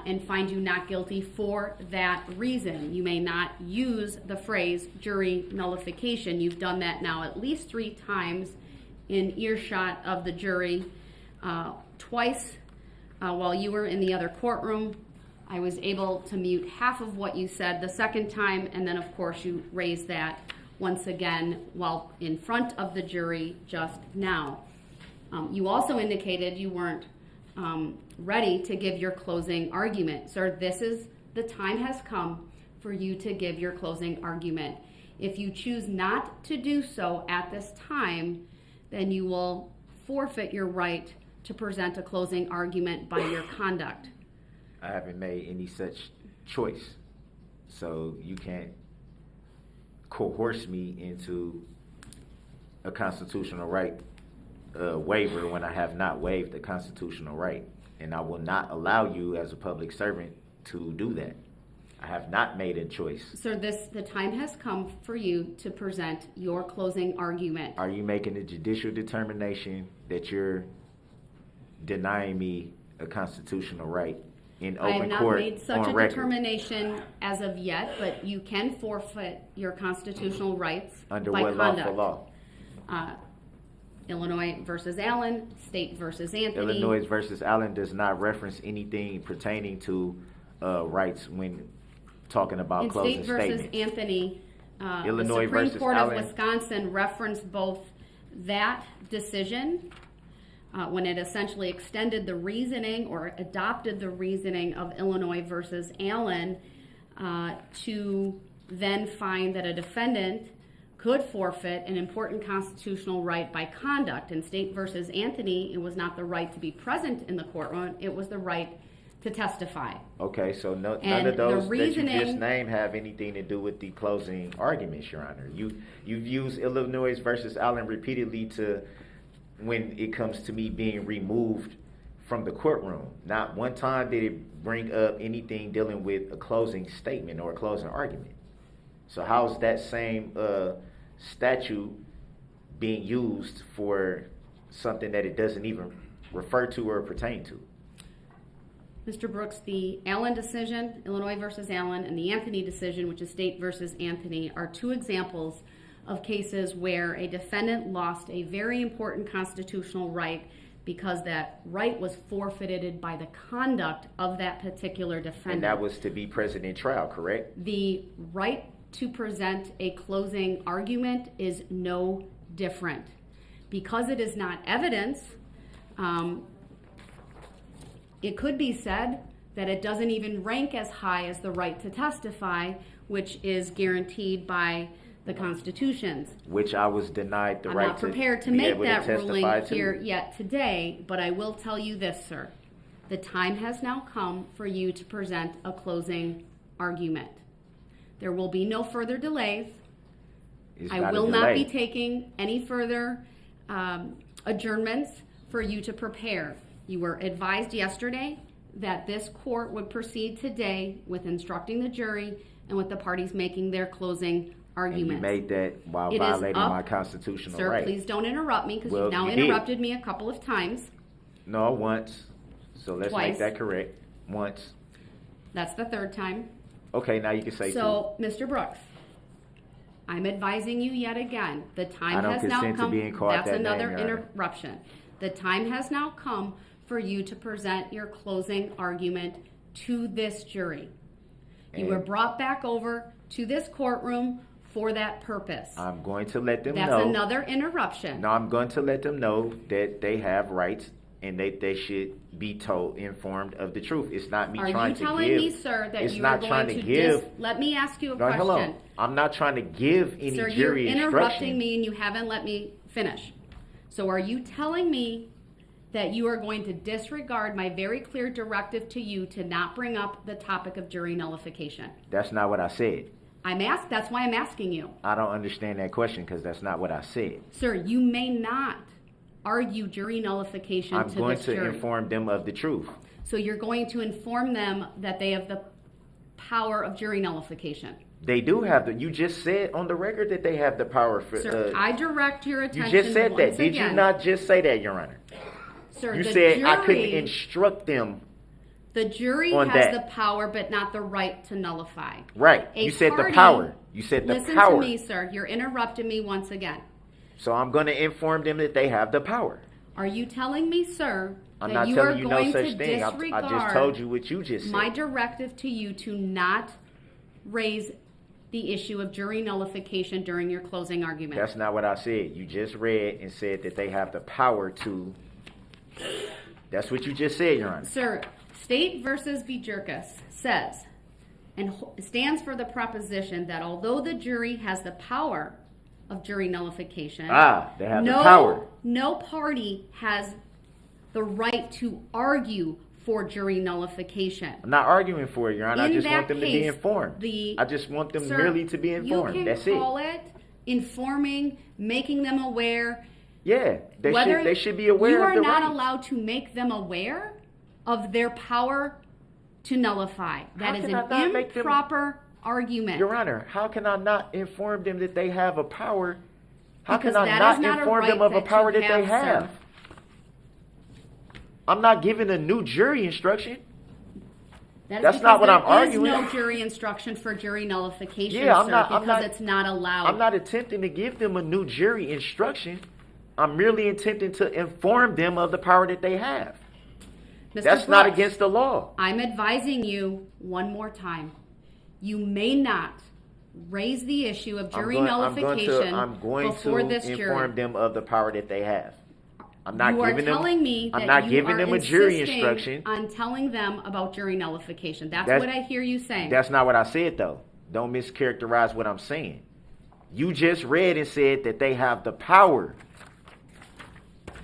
and find you not guilty for that reason. You may not use the phrase jury nullification. You've done that now at least 3 times in earshot of the jury. Twice while you were in the other courtroom, I was able to mute half of what you said the second time, and then of course you raised that once again while in front of the jury just now. You also indicated you weren't ready to give your closing argument. Sir, the time has come for you to give your closing argument. If you choose not to do so at this time, then you will forfeit your right to present a closing argument by your conduct. I haven't made any such choice, so you can't coerce me into a constitutional right waiver when I have not waived the constitutional right, and I will not allow you as a public servant to do that. I have not made a choice. Sir, the time has come for you to present your closing argument. Are you making a judicial determination that you're denying me a constitutional right in I have open not court made such a on record? determination as of yet, but you can forfeit your constitutional rights Under by what conduct. lawful law? Illinois versus Allen, State versus Anthony. Illinois versus Allen does not reference anything pertaining to rights when talking about In closing State versus statements. Anthony, Illinois the Supreme versus Court Allen. of Wisconsin referenced both that decision when it essentially extended the reasoning or adopted the reasoning of Illinois versus Allen to then find that a defendant could forfeit an important constitutional right by conduct. In State versus Anthony, it was not the right to be present in the courtroom, it was the right to testify. Okay, so none And of those the that you just reasoning- named have anything to do with the closing arguments, Your Honor. You've used Illinois versus Allen repeatedly to when it comes to me being removed from the courtroom. Not one time did it bring up anything dealing with a closing statement or a closing argument. So how's that same statute being used for something that it doesn't even refer to or pertain to? Mr. Brooks, the Allen decision, Illinois versus Allen, and the Anthony decision, which is State versus Anthony, are 2 examples of cases where a defendant lost a very important constitutional right because that right was forfeited by the conduct of that particular defendant. And that was to be present in trial, correct? The right to present a closing argument is no different. Because it is not evidence, it could be said that it doesn't even rank as high as the right to testify, which is guaranteed by the constitutions. Which I was denied the I'm right not prepared to be make able that to ruling testify to. here yet today, but I will tell you this, sir. The time has now come for you to present a closing argument. There will be no further delays. It's I not a will not be delay. taking any further adjournments for you to prepare. You were advised yesterday that this court would proceed today with instructing the jury and with the parties making their closing And arguments. you made that while It is violating up- my constitutional Sir, right. please don't interrupt me because Well, you've now you did. interrupted me a couple of times. No, once. So let's Twice. make that correct. Once. That's the third time. Okay, now you can say So, Mr. Brooks, I'm advising you yet again, the I time don't has now consent to come. being called That's that name, another Your Honor. interruption. The time has now come for you to present your closing argument to this jury. You were And- brought back over to this courtroom for that purpose. I'm going to let them That's know. another interruption. No, I'm going to let them know that they have rights and they should be told, informed of the truth. It's not me Are trying you to telling give. me, sir, that it's you not are trying going to to give. let me ask you a No, question. hold on. I'm not trying to give any Sir, you're jury interrupting instruction. me and you haven't let me finish. So are you telling me that you are going to disregard my very clear directive to you to not bring up the topic of jury nullification? That's not what I said. That's why I'm asking you. I don't understand that question because that's not what I said. Sir, you may not argue jury nullification I'm to going this to jury. inform them of the truth. So you're going to inform them that they have the power of jury nullification. They do have the. You just said on the record that they have the power for. Sir, I direct your you attention just said that. once Did you again. not just say that, Your Honor? Sir, You the said I couldn't jury- instruct them. The jury on has that. the power, but not the right to nullify. Right. A You said the party- power. You said the Listen power. to me, sir. You're interrupting me once again. So I'm going to inform them that they have the power. Are you telling me, sir, I'm that not you are telling you no going such to thing. I disregard just told you what you just said. my directive to you to not raise the issue of jury nullification during your closing argument? That's not what I said. You just read and said that they have the power to. That's what you just said, Your Honor. Sir, State versus Bjerkas says and stands for the proposition that although the jury has the power of jury nullification, They have the power. no party has the right to argue for jury nullification. I'm not arguing for it, Your Honor. I In just that want them to be case, informed. the- I just want them Sir, merely to be informed. You can That's it. call it informing, making them aware. Yeah, they Whether should be aware you of are the not rights. allowed to make them aware of their power to nullify. That How is can I an not make them- improper argument. Your Honor, how can I not inform them that they have a power? How Because can I that not is not a inform them right of a that power you that they have, have? sir. I'm not giving a new jury instruction. That is That's because not what I'm there is arguing. no jury instruction for jury nullification, Yeah, I'm sir, not- I'm because not- it's not allowed. I'm not attempting to give them a new jury instruction. I'm merely attempting to inform them of the power that they have. Mr. That's not Brooks, against the law. I'm advising you one more time. You may not raise the issue of jury nullification I'm going before to this inform jury. them of the power that they have. I'm not You are giving them. telling me that I'm not you giving are them a jury insisting instruction. on telling them about jury nullification. That's That's- what I hear you saying. That's not what I said, though. Don't mischaracterize what I'm saying. You just read and said that they have the power.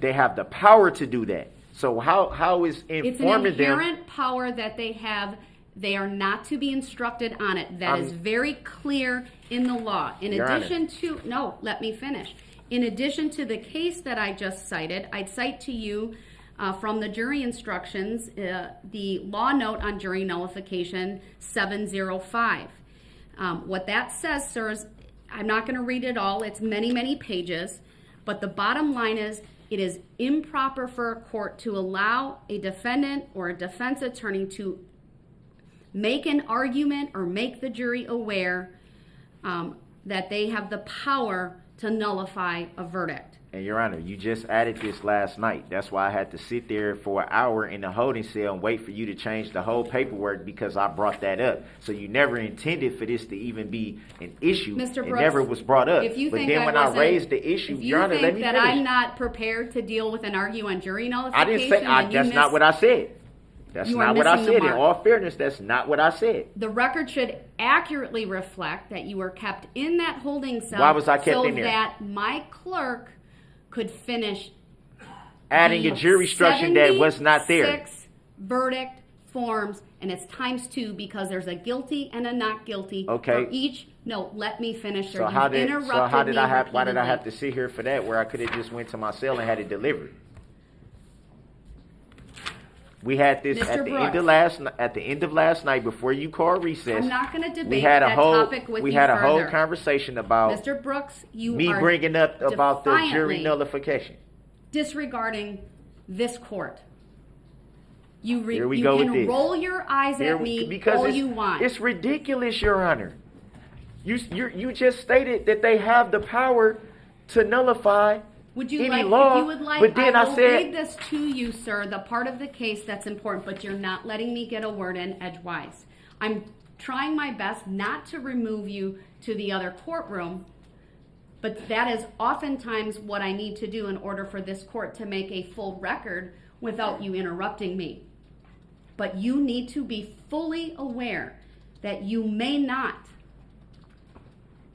They have the power to do that. So how is It's an informing them? inherent power that they have. They are not to be instructed on it. That is very clear in the law. In Your Honor. addition to, no, let me finish. In addition to the case that I just cited, I'd cite to you from the jury instructions the law note on jury nullification 705. What that says, sir, is I'm not going to read it all. It's many, many pages. But the bottom line is it is improper for a court to allow a defendant or a defense attorney to make an argument or make the jury aware that they have the power to nullify a verdict. And Your Honor, you just added this last night. That's why I had to sit there for an hour in the holding cell and wait for you to change the whole paperwork because I brought that up. So you never intended for this to even be an issue. Mr. It Brooks, never was brought up. if you But think then I when wasn't- I raised the issue, if you Your Honor, think let me that finish. I'm not prepared to deal with an argument on jury I nullification, didn't say then you that's not what I said. That's You are not what I missing the said. In mark. all fairness, that's not what I said. The record should accurately reflect that you were kept in that holding cell. Why was I kept so in there? that my clerk could finish Adding the a jury instruction that was not there. 76 verdict forms, and it's ×2 because there's a guilty and a not guilty Okay. for each. No, let me finish, sir. So You've how did interrupted me I have? Why did I have repeatedly. to sit here for that? Where I could have just went to my cell and had it delivered. We had this Mr. at the end Brooks. of last night before you called recess. I'm not going to debate we had a that whole topic with we you had a whole further. conversation about Mr. Brooks, you me are bringing up about the jury defiantly nullification. disregarding this court. You Here we you go can with this. roll your eyes Here at we- me because all it's, you want. It's ridiculous, Your Honor. You just stated that they have the power to nullify Would you any like, law, if you would like, but then I I will said- read this to you, sir, the part of the case that's important, but you're not letting me get a word in edgewise. I'm trying my best not to remove you to the other courtroom, but that is oftentimes what I need to do in order for this court to make a full record without you interrupting me. But you need to be fully aware that you may not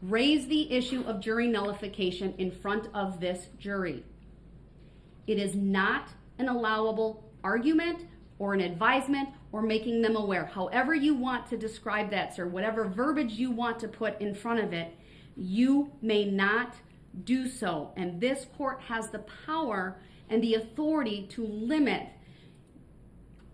raise the issue of jury nullification in front of this jury. It is not an allowable argument or an advisement or making them aware. However you want to describe that, sir, whatever verbiage you want to put in front of it, you may not do so. And this court has the power and the authority to limit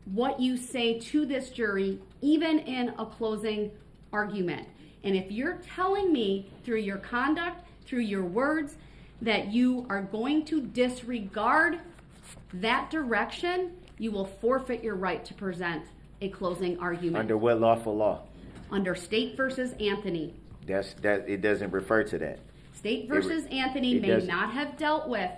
what you say to this jury, even in a closing argument. And if you're telling me through your conduct, through your words, that you are going to disregard that direction, you will forfeit your right to present a closing argument. Under what lawful law? Under State versus Anthony. It doesn't refer to that. State versus Anthony it may doesn't. not have dealt with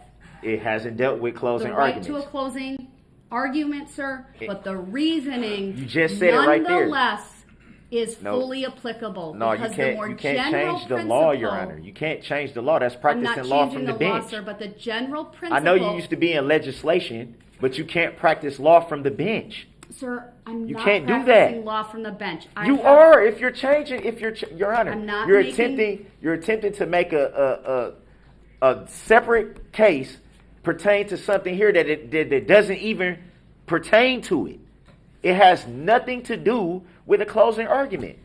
It hasn't dealt with the closing right arguments. to a closing argument, sir, but the reasoning You just said it right there. nonetheless is No. fully applicable. No, because you the more can't general change the law, Your principle- Honor. You can't change the law. That's I'm not practicing law changing from the the law, bench. sir, but the general principle. I know you used to be in legislation, but you can't practice law from the bench. Sir, I'm You not can't do practicing that. law from the bench. You are if you're changing. Your Honor, I'm not you're making- attempting to make a separate case pertain to something here that doesn't even pertain to it. It has nothing to do with a closing argument.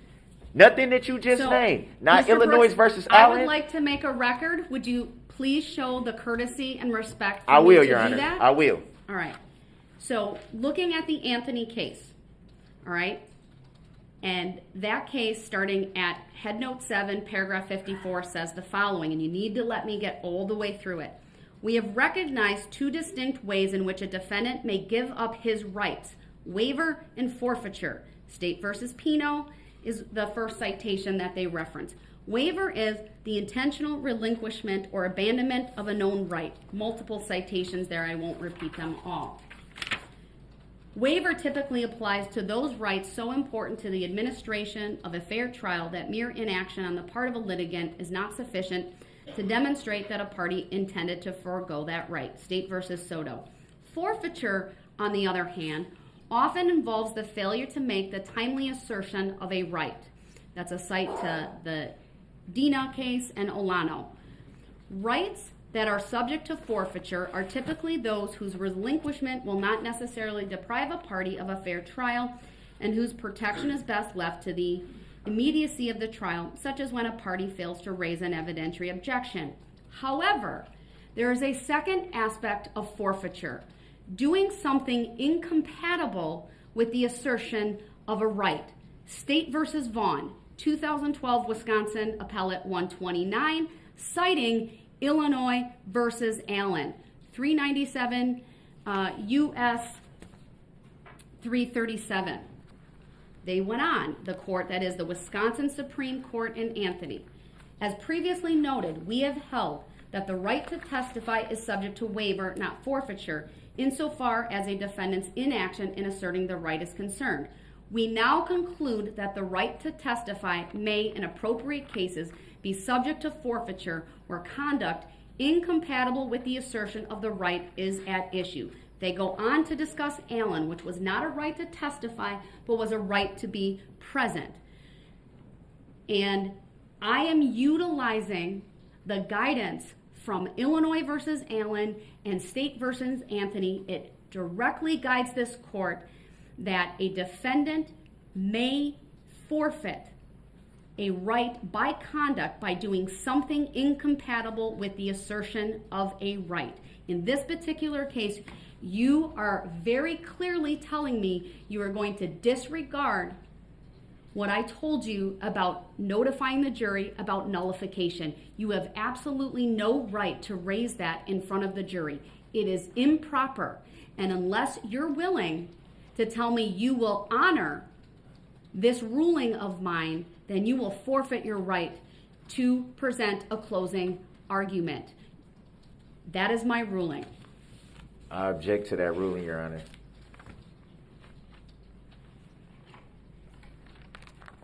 Nothing that you just So, named. Not Mr. Illinois Brooks, versus I Allen. would like to make a record. Would you please show the courtesy and respect for I me will, to Your do Honor. that? I will. All right. So looking at the Anthony case, all right, and that case starting at head note 7, paragraph 54 says the following, and you need to let me get all the way through it. We have recognized two distinct ways in which a defendant may give up his rights, waiver and forfeiture. State versus Pino is the first citation that they reference. Waiver is the intentional relinquishment or abandonment of a known right. Multiple citations there, I won't repeat them all. Waiver typically applies to those rights so important to the administration of a fair trial that mere inaction on the part of a litigant is not sufficient to demonstrate that a party intended to forego that right. State versus Soto. Forfeiture, on the other hand, often involves the failure to make the timely assertion of a right. That's a cite to the Dina case and Olano. Rights that are subject to forfeiture are typically those whose relinquishment will not necessarily deprive a party of a fair trial and whose protection is best left to the immediacy of the trial, such as when a party fails to raise an evidentiary objection. However, there is a second aspect of forfeiture, doing something incompatible with the assertion of a right. State versus Vaughn, 2012 Wisconsin Appellate 129, citing Illinois versus Allen, 397 U.S. 337. They went on, the court, that is the Wisconsin Supreme Court in Anthony. As previously noted, we have held that the right to testify is subject to waiver, not forfeiture, insofar as a defendant's inaction in asserting the right is concerned. We now conclude that the right to testify may, in appropriate cases, be subject to forfeiture where conduct incompatible with the assertion of the right is at issue. They go on to discuss Allen, which was not a right to testify, but was a right to be present. And I am utilizing the guidance from Illinois versus Allen and State versus Anthony. It directly guides this court that a defendant may forfeit a right by conduct by doing something incompatible with the assertion of a right. In this particular case, you are very clearly telling me you are going to disregard what I told you about notifying the jury about nullification. You have absolutely no right to raise that in front of the jury. It is improper. And unless you're willing to tell me you will honor this ruling of mine, then you will forfeit your right to present a closing argument. That is my ruling. I object to that ruling, Your Honor.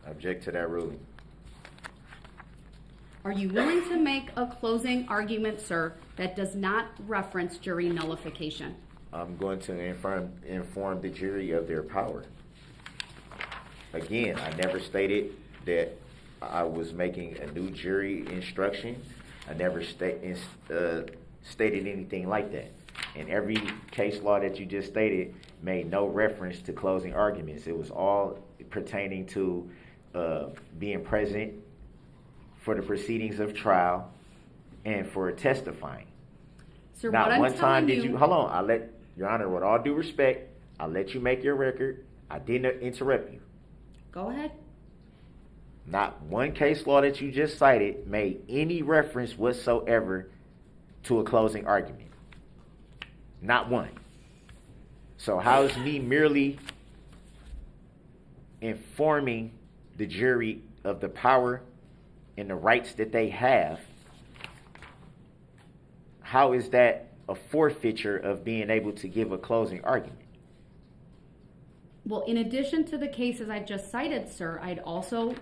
I object to that ruling. Are you willing to make a closing argument, sir, that does not reference jury nullification? I'm going to inform the jury of their power. Again, I never stated that I was making a new jury instruction. I never stated anything like that. And every case law that you just stated made no reference to closing arguments. It was all pertaining to being present for the proceedings of trial and for testifying. Sir, Not what I'm one time telling did you, you, hold on, Your Honor, with all due respect, I let you make your record. I didn't interrupt you. go ahead. Not one case law that you just cited made any reference whatsoever to a closing argument. Not one. So how is me merely informing the jury of the power and the rights that they have, how is that a forfeiture of being able to give a closing argument? Well, in addition to the cases I've just cited, sir, I'd also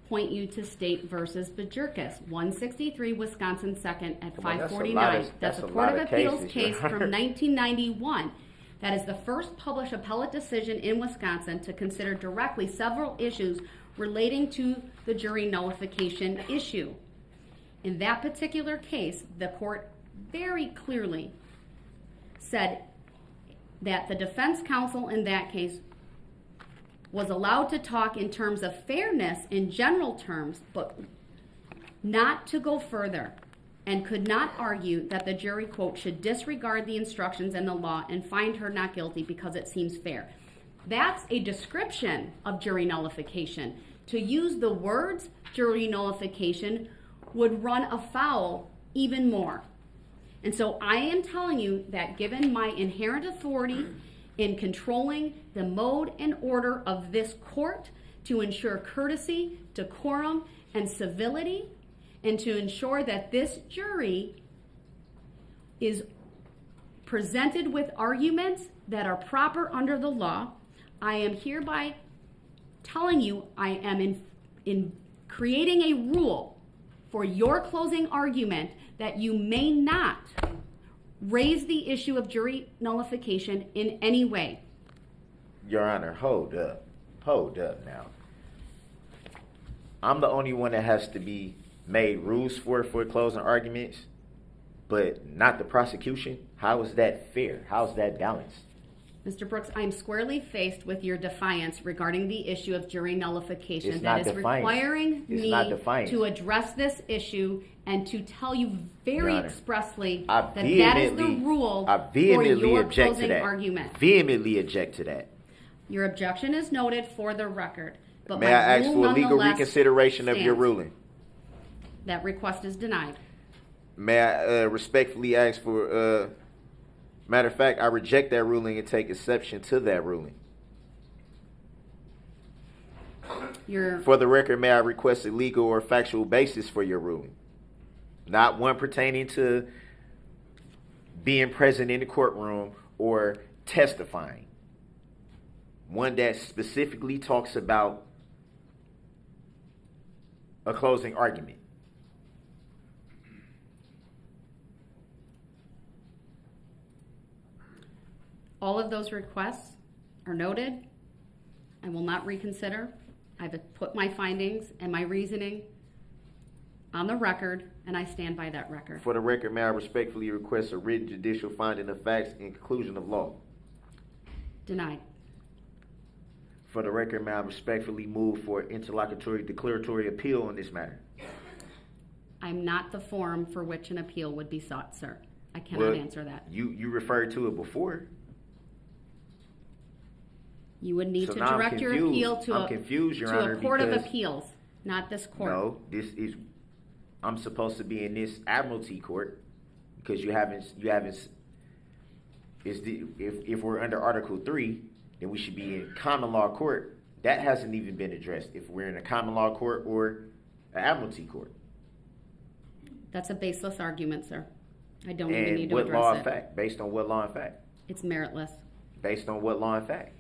point you to State versus Bajirkis, 163 Wisconsin 2nd at Come on, 549. That's a Court of Appeals cases, case Your from Honor. 1991. That is the first published appellate decision in Wisconsin to consider directly several issues relating to the jury nullification issue. In that particular case, the court very clearly said that the defense counsel in that case was allowed to talk in terms of fairness in general terms, but not to go further, and could not argue that the jury, quote, should disregard the instructions and the law and find her not guilty because it seems fair. That's a description of jury nullification. To use the words jury nullification would run afoul even more. And so I am telling you that given my inherent authority in controlling the mode and order of this court to ensure courtesy, decorum, and civility, and to ensure that this jury is presented with arguments that are proper under the law, I am hereby telling you I am in creating a rule for your closing argument that you may not raise the issue of jury nullification in any way. Your Honor, hold up now. I'm the only one that has to be made rules for closing arguments, but not the prosecution. How is that fair? How's that balanced? Mr. Brooks, I'm squarely faced with your defiance regarding the issue of jury nullification. It's that not is defiance. requiring It's me not defiance. to address this issue and to tell you very Your Honor, expressly I that that is the vehemently- rule I for vehemently your object to closing that. argument. Vehemently object to that. Your objection is noted for the record. But May my I ask rule for a legal nonetheless reconsideration of your stands. ruling? That request is denied. May I respectfully ask for, matter of fact, I reject that ruling and take exception to that ruling. Your For the record, may I request a legal or factual basis for your ruling? Not one pertaining to being present in the courtroom or testifying. One that specifically talks about a closing argument. All of those requests are noted. I will not reconsider. I've put my findings and my reasoning on the record, and I stand by that record. For the record, may I respectfully request a written judicial finding of facts and conclusion of law? Denied. For the record, may I respectfully move for interlocutory declaratory appeal on this matter? I'm not the forum for which an appeal would be sought, sir. I cannot answer that. You referred to it before. You would need So to now I'm direct your confused. appeal to I'm confused, Your to Honor, a court of because- appeals, not this court. No, I'm supposed to be in this admiralty court because if we're under Article 3, then we should be in common law court. That hasn't even been addressed. If we're in a common law court or an admiralty court. That's a baseless argument, sir. I don't even need And to what law address and it. fact? Based on what law and fact? It's meritless. Based on what law and fact?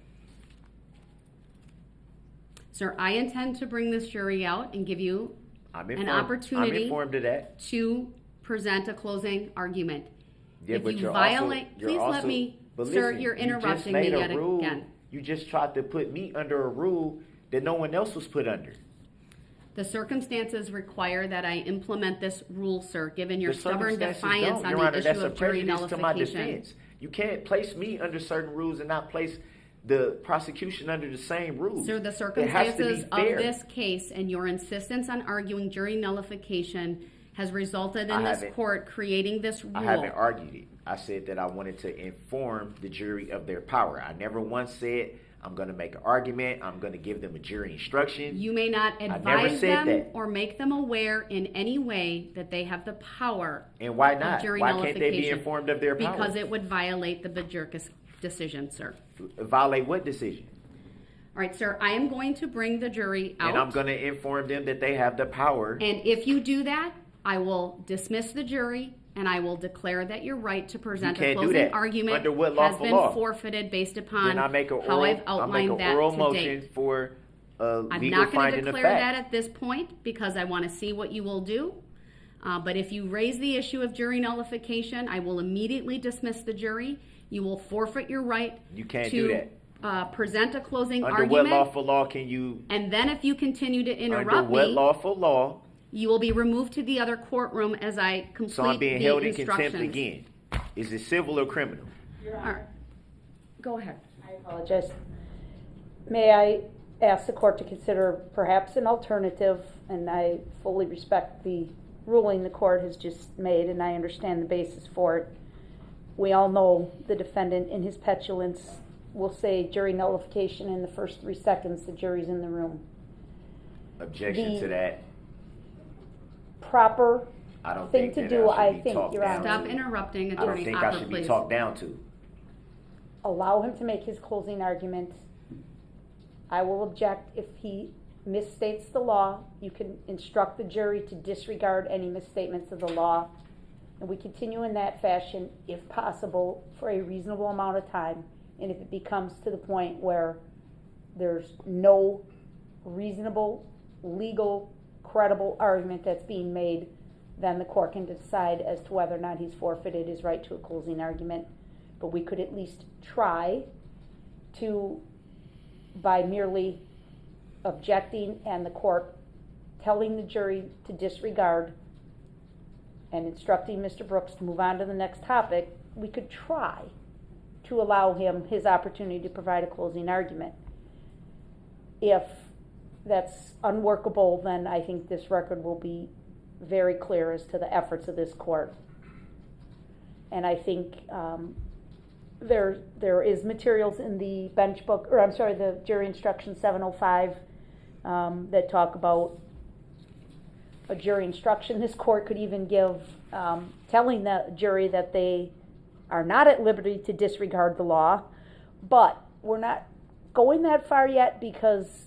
Sir, I intend to bring this jury out and give you I'm an informed. opportunity I'm informed of that. to present a closing argument. Yeah, If but you you're violate, also, you're please let also- me, but sir, listen, you're you just interrupting me made a yet rule. again. You just tried to put me under a rule that no one else was put under. The circumstances require that I implement this rule, sir, given your The stubborn circumstances defiance don't. on Your the Honor, issue that's a of jury prejudice to my nullification. defense. You can't place me under certain rules and not place the prosecution under the same rules. Sir, the It has to circumstances be of fair. this case and your insistence on arguing jury nullification has resulted I in this haven't- court creating this rule. I haven't argued it. I said that I wanted to inform the jury of their power. I never once said I'm going to make an argument. I'm going to give them a jury instruction. You may not never advise said them that. or make them aware in any way that they have the power And why of not? jury Why can't they be nullification. informed of their power? Because it would violate the Bajorkas decision, sir. Violate what decision? All right, sir, I am going to bring the jury out. And I'm going to inform them that they have the power. And if you do that, I will dismiss the jury and I will declare that your right to present You a can't do closing that. argument Under what has lawful been law? forfeited based upon Then I make a how I've outlined that oral to motion date. for a I'm legal not going to finding of declare fact. that at this point because I want to see what you will do. But if you raise the issue of jury nullification, I will immediately dismiss the jury. You will forfeit your right You can't to do that. Present a closing Under argument. what lawful law can you? And then if you continue to interrupt Under what me, lawful law? you will be removed to the other courtroom as I complete So I'm being the held in instructions. contempt again. Is it civil or criminal? All right. Go ahead. I apologize. May I ask the court to consider perhaps an alternative, and I fully respect the ruling the court has just made, and I understand the basis for it. We all know the defendant, in his petulance, will say jury nullification in the first 3 seconds the jury's in the room. Objection The- to that. Proper I don't thing think to that do, I I should be think, talked Your down Honor. Stop to. interrupting I don't Attorney think Hopper, I should be please. talked down to. Allow him to make his closing argument. I will object if he misstates the law. You can instruct the jury to disregard any misstatements of the law. And we continue in that fashion, if possible, for a reasonable amount of time. And if it becomes to the point where there's no reasonable, legal, credible argument that's being made, then the court can decide as to whether or not he's forfeited his right to a closing argument. But we could at least try to, by merely objecting and the court telling the jury to disregard and instructing Mr. Brooks to move on to the next topic, we could try to allow him his opportunity to provide a closing argument. If that's unworkable, then I think this record will be very clear as to the efforts of this court. And I think there is materials in the bench book, or I'm sorry, the jury instruction 705 that talk about a jury instruction. This court could even give, telling the jury that they are not at liberty to disregard the law, but we're not going that far yet because,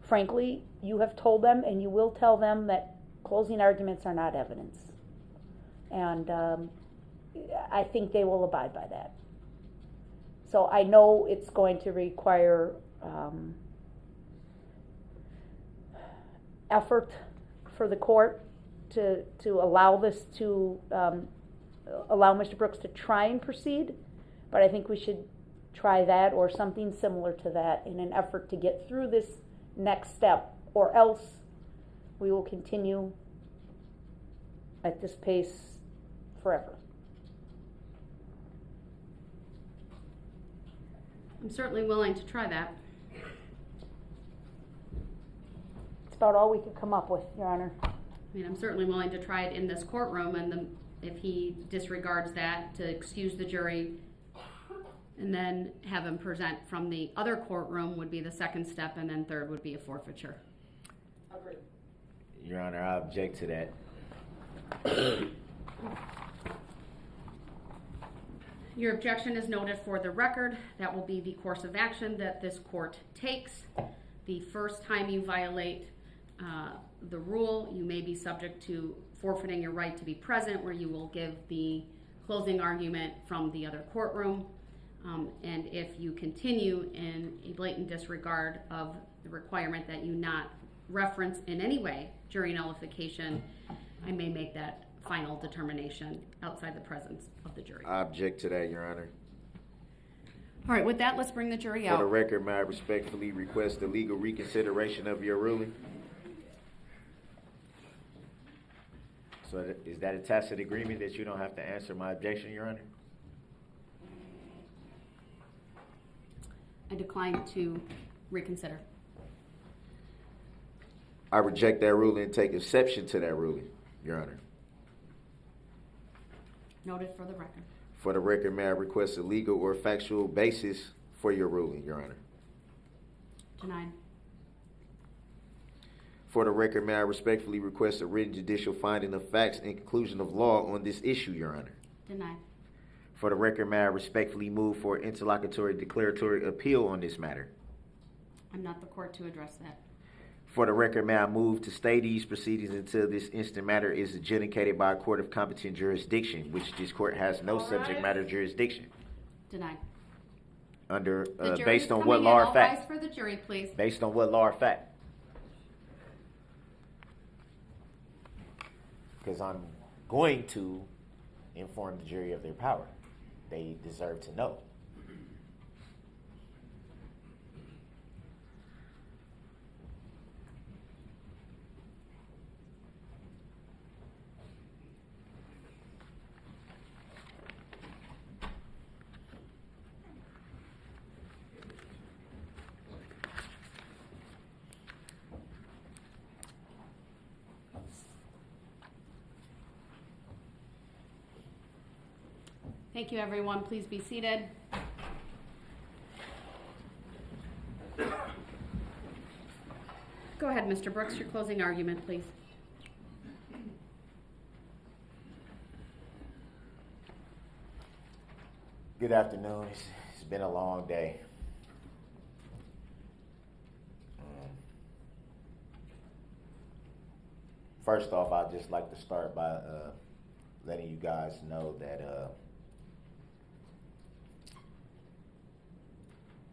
frankly, you have told them and you will tell them that closing arguments are not evidence. And I think they will abide by that. So I know it's going to require effort for the court to allow this to allow Mr. Brooks to try and proceed, But I think we should try that or something similar to that in an effort to get through this next step, or else we will continue at this pace forever. I'm certainly willing to try that. It's about all we could come up with, Your Honor. I mean, I'm certainly willing to try it in this courtroom, and if he disregards that, to excuse the jury and then have him present from the other courtroom would be the second step, and then third would be a forfeiture. Agreed. Your Honor, I object to that. Your objection is noted for the record. That will be the course of action that this court takes. The first time you violate the rule, you may be subject to forfeiting your right to be present, where you will give the closing argument from the other courtroom. And if you continue in a blatant disregard of the requirement that you not reference in any way jury nullification, I may make that final determination outside the presence of the jury. I object to that, Your Honor. All right, with that, let's bring the jury For out. the record, may I respectfully request the legal reconsideration of your ruling? So is that a tacit agreement that you don't have to answer my objection, Your Honor? I decline to reconsider. I reject that ruling and take exception to that ruling, Your Honor. Noted for the record. For the record, may I request a legal or factual basis for your ruling, Your Honor? Denied. For the record, may I respectfully request a written judicial finding of facts and conclusion of law on this issue, Your Honor? Denied. For the record, may I respectfully move for interlocutory declaratory appeal on this matter? I'm not the court to address that. For the record, may I move to stay these proceedings until this instant matter is adjudicated by a court of competent jurisdiction, which this court has no subject matter jurisdiction. Denied. Under, The jury's based on coming what in. law or All fact? rise for the jury, please. Based on what law or fact? Because I'm going to inform the jury of their power. They deserve to know. Thank you, everyone. Please be seated. Go ahead, Mr. Brooks, your closing argument, please. Good afternoon. It's been a long day. First off, I'd just like to start by letting you guys know that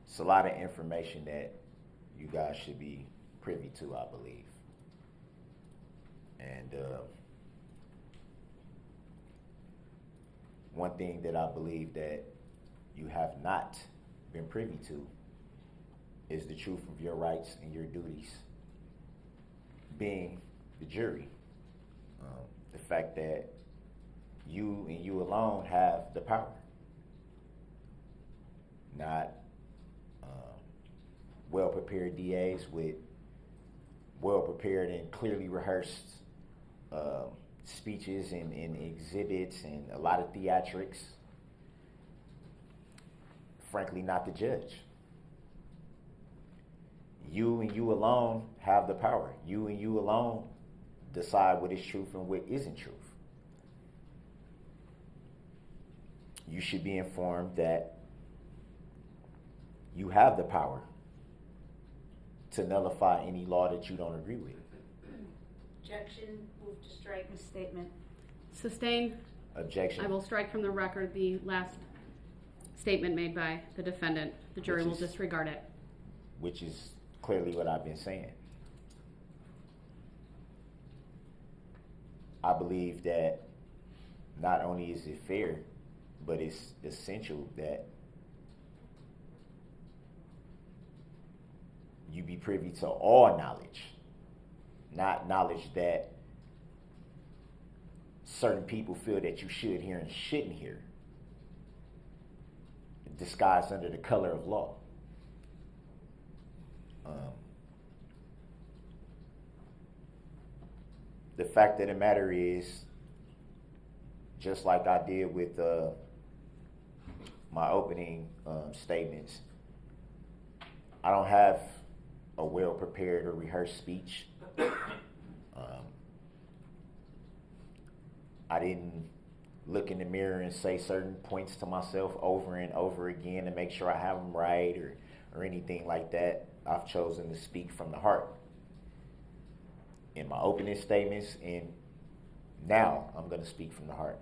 it's a lot of information that you guys should be privy to, I believe. And one thing that I believe that you have not been privy to is the truth of your rights and your duties, being the jury. The fact that you and you alone have the power, not well-prepared DAs with well-prepared and clearly rehearsed speeches and exhibits and a lot of theatrics. Frankly, not the judge. You and you alone have the power. You and you alone decide what is truth and what isn't truth. You should be informed that you have the power to nullify any law that you don't agree with. Objection. Move to strike the statement. Sustained. Objection. I will strike from the record the last statement made by the defendant. The jury will disregard it. Which is clearly what I've been saying. I believe that not only is it fair but it's essential that you be privy to all knowledge, not knowledge that certain people feel that you should hear and shouldn't hear, disguised under the color of law. The fact of the matter is, just like I did with my opening statements, I don't have a well-prepared or rehearsed speech. I didn't look in the mirror and say certain points to myself over and over again to make sure I have them right or anything like that. I've chosen to speak from the heart in my opening statements, and now I'm going to speak from the heart.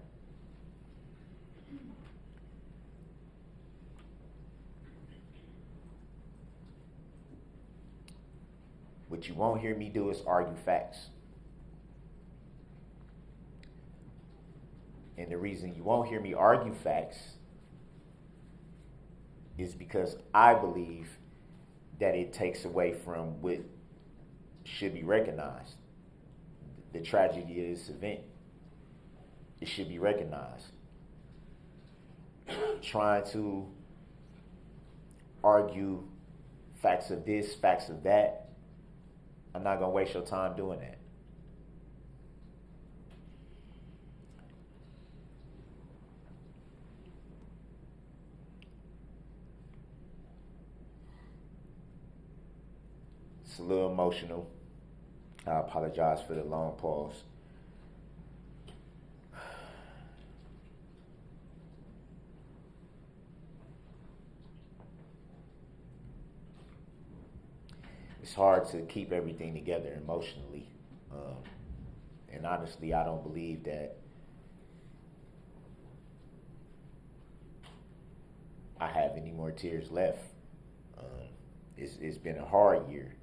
What you won't hear me do is argue facts. And the reason you won't hear me argue facts is because I believe that it takes away from what should be recognized. The tragedy of this event. It should be recognized. Trying to argue facts of this, facts of that, I'm not going to waste your time doing that. It's a little emotional. I apologize for the long pause. It's hard to keep everything together emotionally. And honestly, I don't believe that I have any more tears left. It's been a hard year.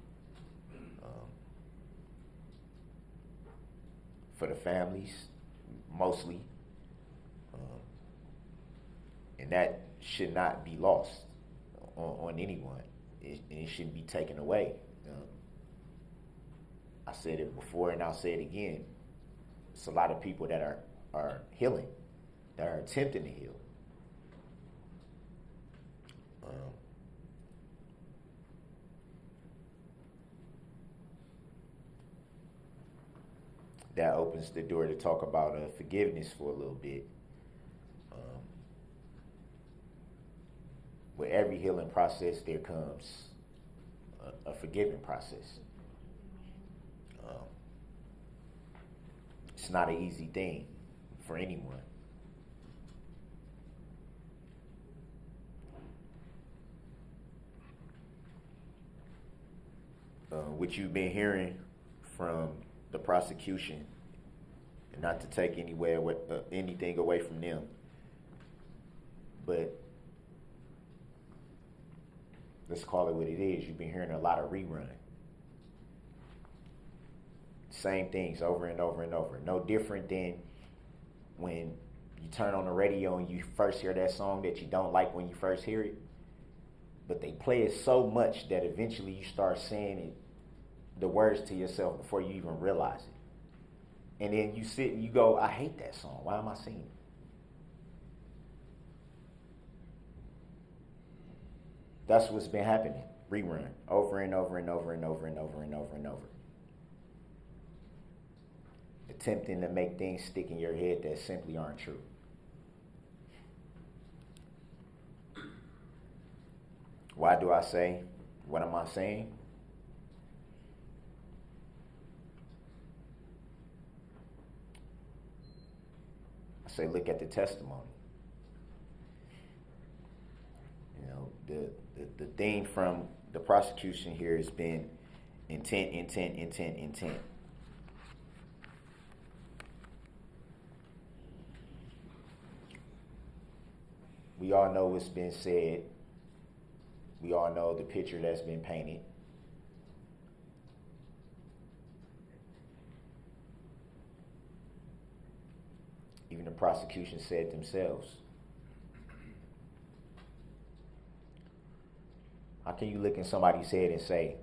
For the families, mostly. And that should not be lost on anyone. It shouldn't be taken away. I said it before and I'll say it again. It's a lot of people that are healing, that are attempting to heal. That opens the door to talk about forgiveness for a little bit. With every healing process, there comes a forgiving process. It's not an easy thing for anyone. What you've been hearing from the prosecution, and not to take anything away from them, but let's call it what it is. You've been hearing a lot of rerun. Same things over and over and over. No different than when you turn on the radio and you first hear that song that you don't like when you first hear it, but they play it so much that eventually you start saying the words to yourself before you even realize it. And then you sit and you go, I hate that song. Why am I singing it? That's what's been happening. Rerun. Over and over and over and over and over and over and over. Attempting to make things stick in your head that simply aren't true. Why do I say, what am I saying? I say, look at the testimony. You know, the theme from the prosecution here has been intent, intent, intent, intent. We all know what's been said. We all know the picture that's been painted. Even the prosecution said themselves, How can you look in somebody's head and say,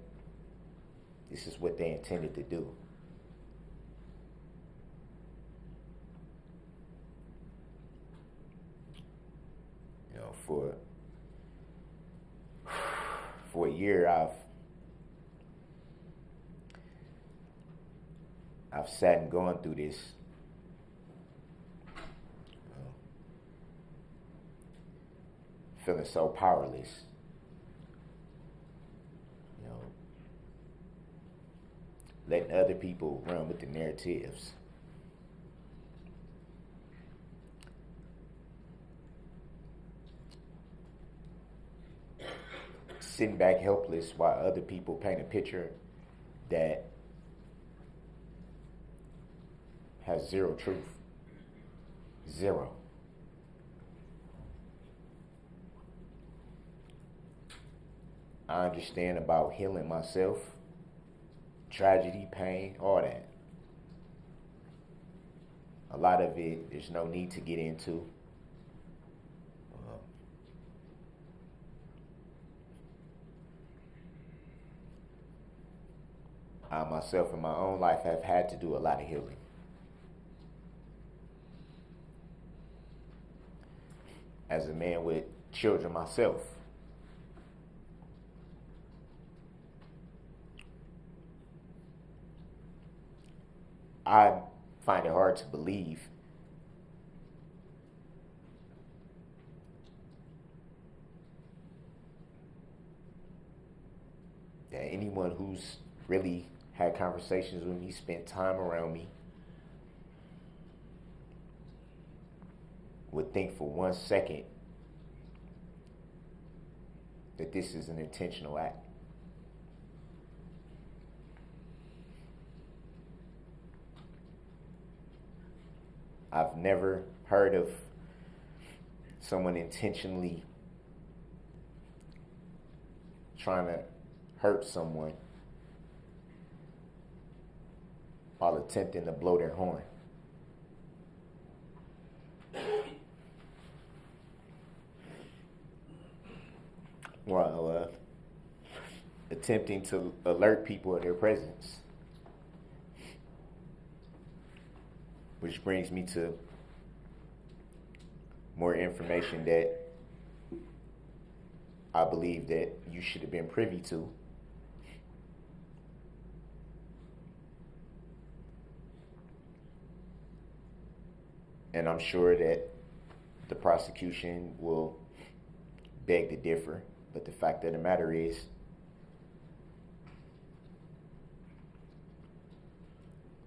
this is what they intended to do? You know, for a year, I've sat and gone through this. Feeling so powerless. You know, letting other people run with the narratives. Sitting back helpless while other people paint a picture that has zero truth. Zero. I understand about healing myself, tragedy, pain, all that. A lot of it, there's no need to get into. I myself in my own life have had to do a lot of healing. As a man with children myself. I find it hard to believe that anyone who's really had conversations with me, spent time around me, would think for 1 second that this is an intentional act. I've never heard of someone intentionally trying to hurt someone while attempting to blow their horn. While attempting to alert people of their presence. Which brings me to more information that I believe that you should have been privy to. And I'm sure that the prosecution will beg to differ. But the fact of the matter is,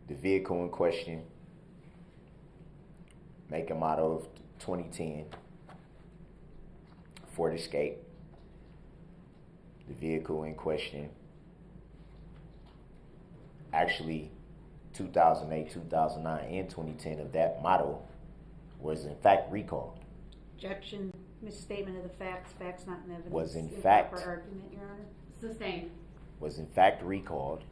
the vehicle in question, make and model of 2010, Ford Escape. The vehicle in question, actually 2008, 2009, and 2010 of that model was in fact recalled. Objection, misstatement of the facts, facts not in evidence. Was in fact- Improper argument, Your Honor. Sustained. Was in fact recalled.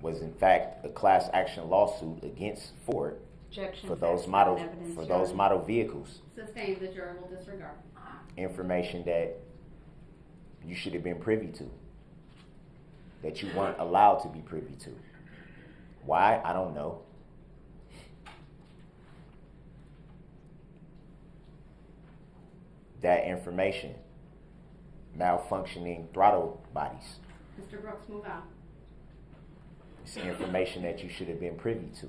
Was in fact a class action lawsuit against Ford Objection, for those facts not in model evidence, for Your those Honor. model vehicles. Sustained. The juror will disregard. Information that you should have been privy to, that you weren't allowed to be privy to. Why? I don't know. That information, malfunctioning throttle bodies, Mr. Brooks, move on. it's information that you should have been privy to.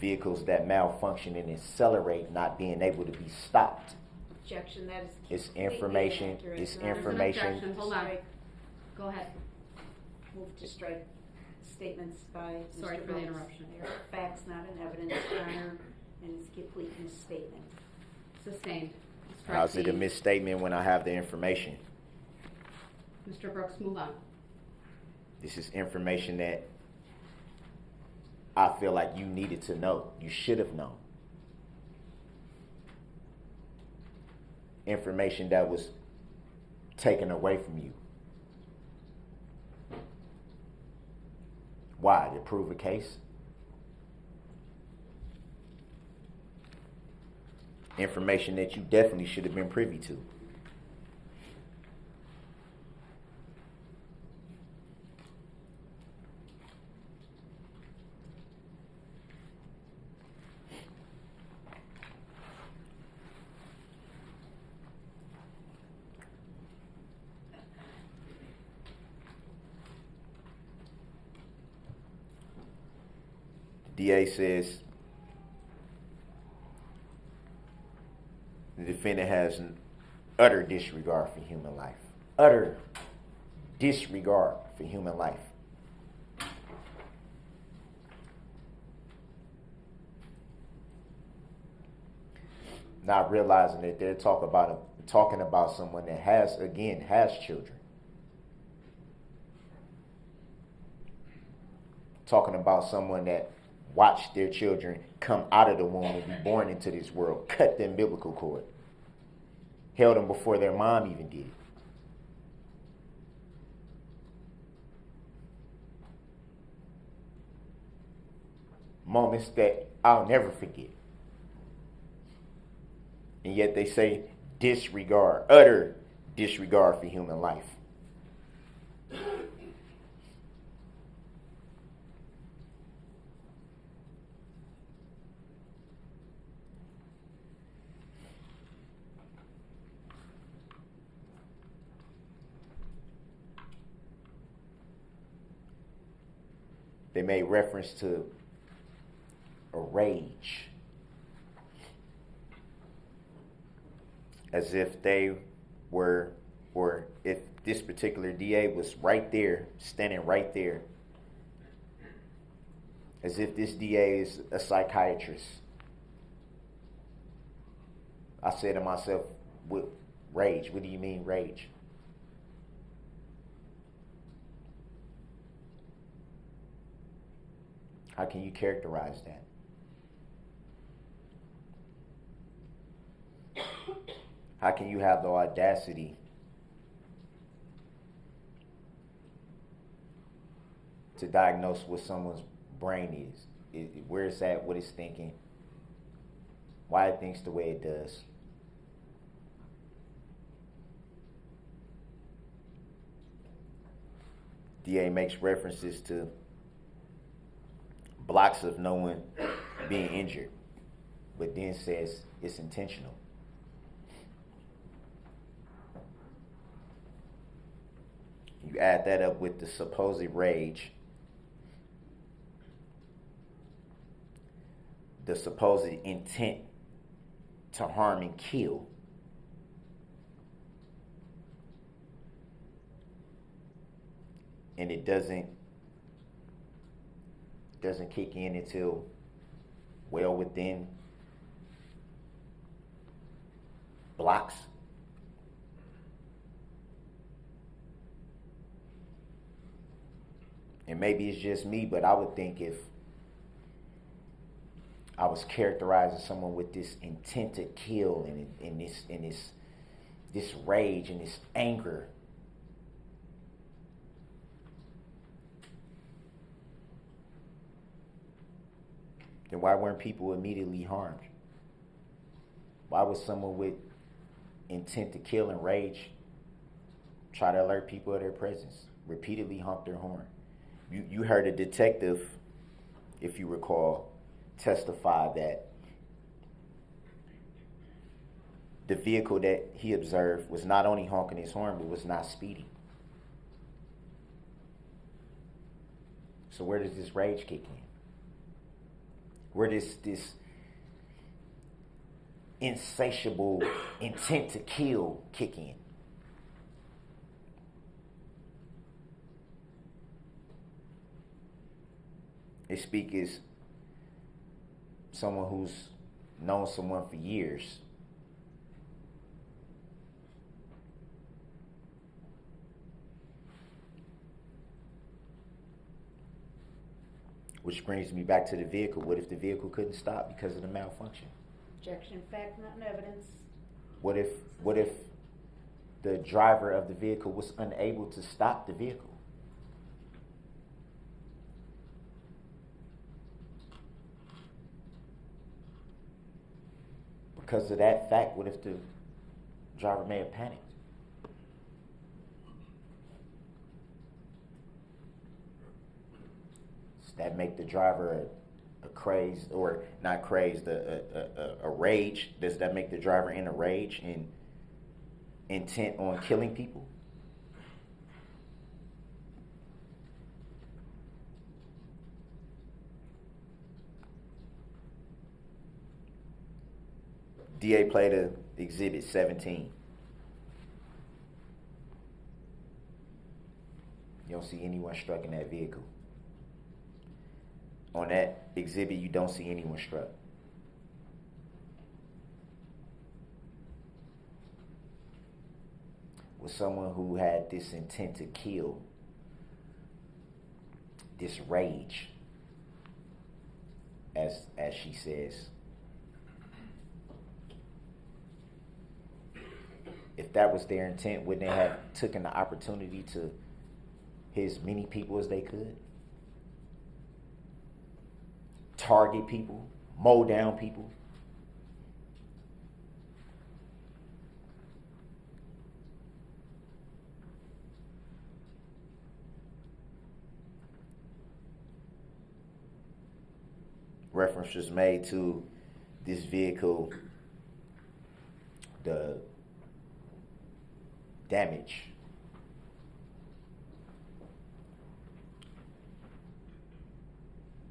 Vehicles that malfunction and accelerate not being able to be stopped. Objection, that is It's completely information, inaccurate, it's Your Honor. information. Objection. Hold on. Strike. Go ahead. Move to strike statements by Mr. Sorry for the Brooks. interruption. They are facts not in evidence, Your Honor, and it's a complete misstatement. Sustained. Strike How's it a the- misstatement when I have the information? Mr. Brooks, move on. This is information that I feel like you needed to know. You should have known. Information that was taken away from you. Why? To prove a case? information that you definitely should have been privy to. DA says the defendant has an utter disregard for human life. Utter disregard for human life. Not realizing that they're talking about someone that has children. Talking about someone that watched their children come out of the womb and be born into this world, cut the umbilical cord, held them before their mom even did. Moments that I'll never forget. And yet they say disregard, utter disregard for human life. They made reference to a rage, as if they were, or if this particular DA was right there, standing right there, as if this DA is a psychiatrist. I said to myself, what rage? What do you mean rage? How can you characterize that? How can you have the audacity to diagnose what someone's brain is? Where it's at, what it's thinking, why it thinks the way it does? DA makes references to blocks of no one being injured, but then says it's intentional. You add that up with the supposed rage, the supposed intent to harm and kill, and it doesn't kick in until well within blocks. And maybe it's just me, but I would think if I was characterizing someone with this intent to kill and this rage and this anger, then why weren't people immediately harmed? Why would someone with intent to kill and rage try to alert people of their presence, repeatedly honk their horn? You heard a detective, if you recall, testify that the vehicle that he observed was not only honking his horn, but was not speeding. So where does this rage kick in? Where does this insatiable intent to kill kick in? They speak as someone who's known someone for years. Which brings me back to the vehicle. What if the vehicle couldn't stop because of the malfunction? Objection, fact, not in evidence. What if the driver of the vehicle was unable to stop the vehicle? Because of that fact, what if the driver may have panicked? Does that make the driver a crazed, or not crazed, a rage? Does that make the driver in a rage and intent on killing people? DA played exhibit 17. You don't see anyone struck in that vehicle. On that exhibit, you don't see anyone struck. Was someone who had this intent to kill, this rage, as she says. If that was their intent, wouldn't they have taken the opportunity to hit as many people as they could? Target people, mow down people. Reference was made to this vehicle, the damage.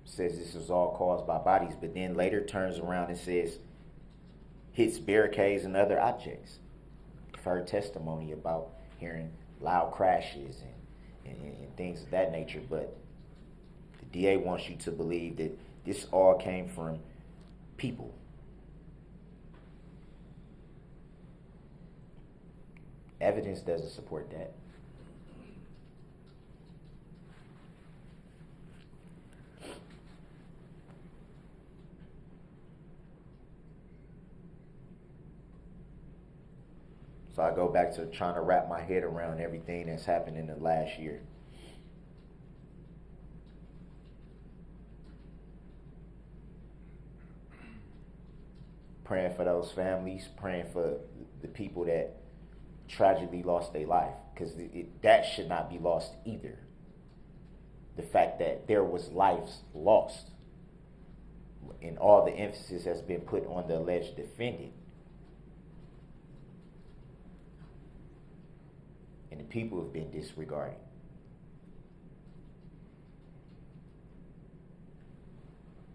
Says this was all caused by bodies, but then later turns around and says hits barricades and other objects. I've heard testimony about hearing loud crashes and things of that nature, but the DA wants you to believe that this all came from people. Evidence doesn't support that. So I go back to trying to wrap my head around everything that's happened in the last year. Praying for those families, praying for the people that tragically lost their life, because that should not be lost either. The fact that there was lives lost, and all the emphasis has been put on the alleged defendant, and the people have been disregarded.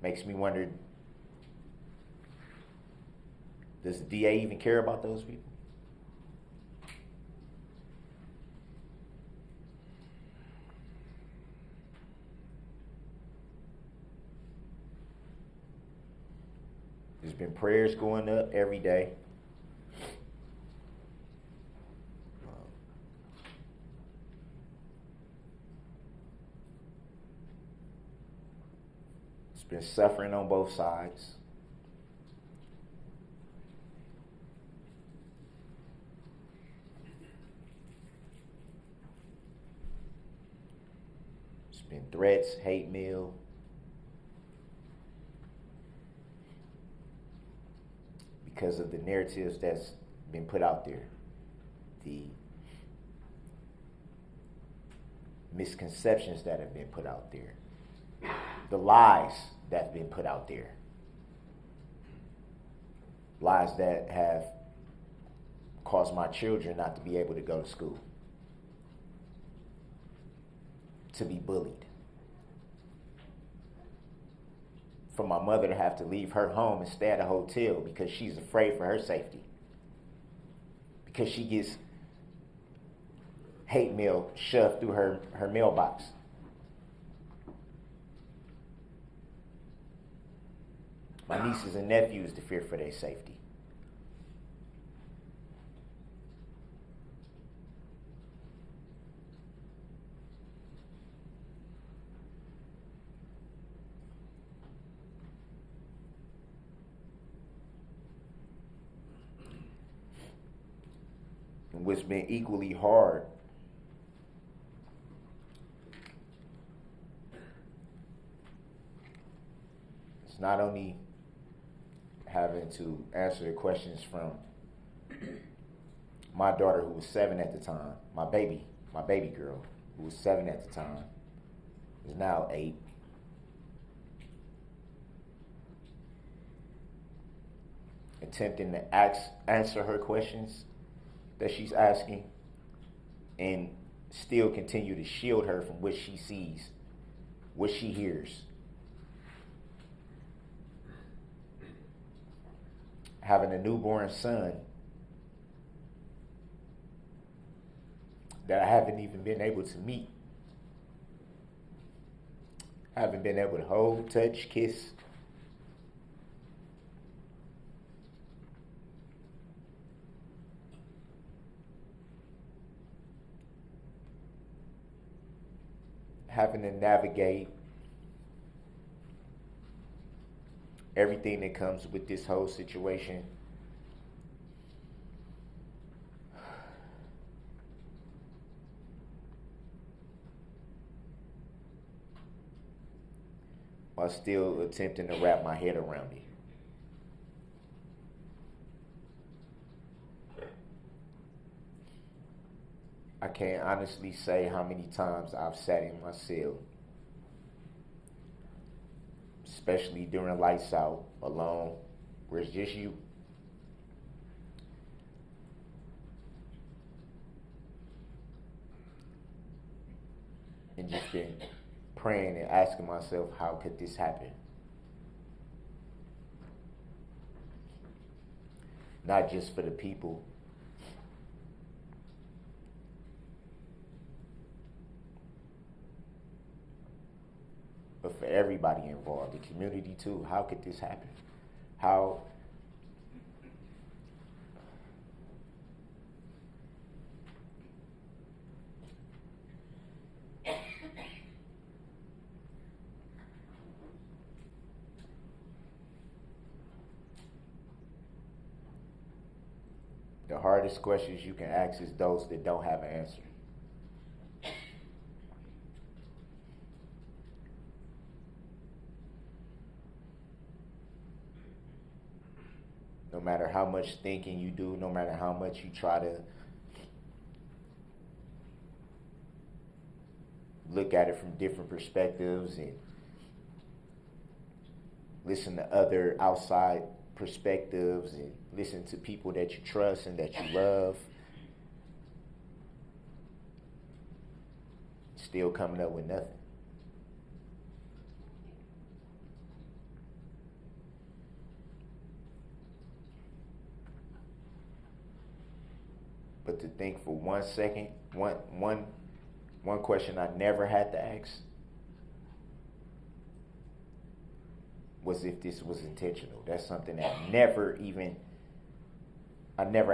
Makes me wonder, does the DA even care about those people? There's been prayers going up every day. It's been suffering on both sides. It's been threats, hate mail. Because of the narratives that's been put out there, the misconceptions that have been put out there, the lies that have been put out there, lies that have caused my children not to be able to go to school, to be bullied, for my mother to have to leave her home and stay at a hotel because she's afraid for her safety, because she gets hate mail shoved through her mailbox. My nieces and nephews to fear for their safety. And what's been equally hard it's not only having to answer the questions from my daughter, who was 7 at the time, my baby girl, who was 7 at the time, is now 8. Attempting to answer her questions that she's asking, and still continue to shield her from what she sees, what she hears. Having a newborn son that I haven't even been able to meet. Haven't been able to hold, touch, kiss. Having to navigate everything that comes with this whole situation. While still attempting to wrap my head around it. I can't honestly say how many times I've sat in my cell, especially during lights out, alone, where it's just you. And just been praying and asking myself, how could this happen? Not just for the people, but for everybody involved, the community too. How could this happen? How? The hardest questions you can ask is those that don't have an answer. No matter how much thinking you do, no matter how much you try to look at it from different perspectives and listen to other outside perspectives and listen to people that you trust and that you love, still coming up with nothing. But to think for 1 second, one question I never had to ask was if this was intentional. That's something that I never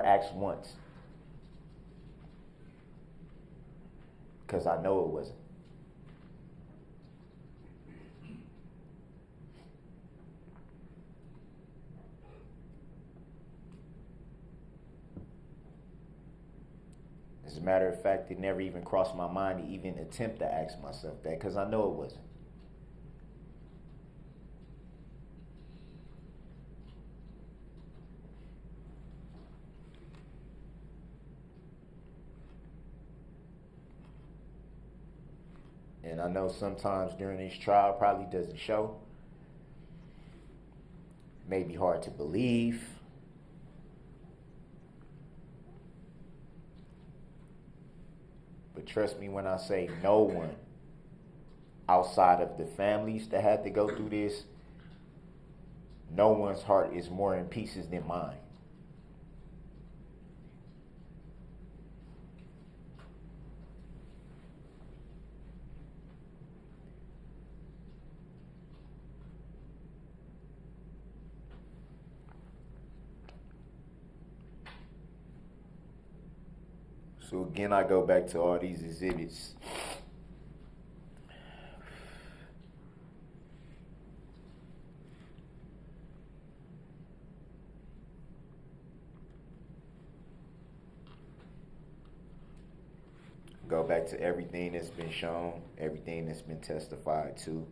asked once. Because I know it wasn't. As a matter of fact, it never even crossed my mind to even attempt to ask myself that, because I know it wasn't. And I know sometimes during this trial probably doesn't show. May be hard to believe. But trust me when I say no one outside of the families that had to go through this, no one's heart is more in pieces than mine. So again, I go back to all these exhibits. Go back to everything that's been shown, everything that's been testified to.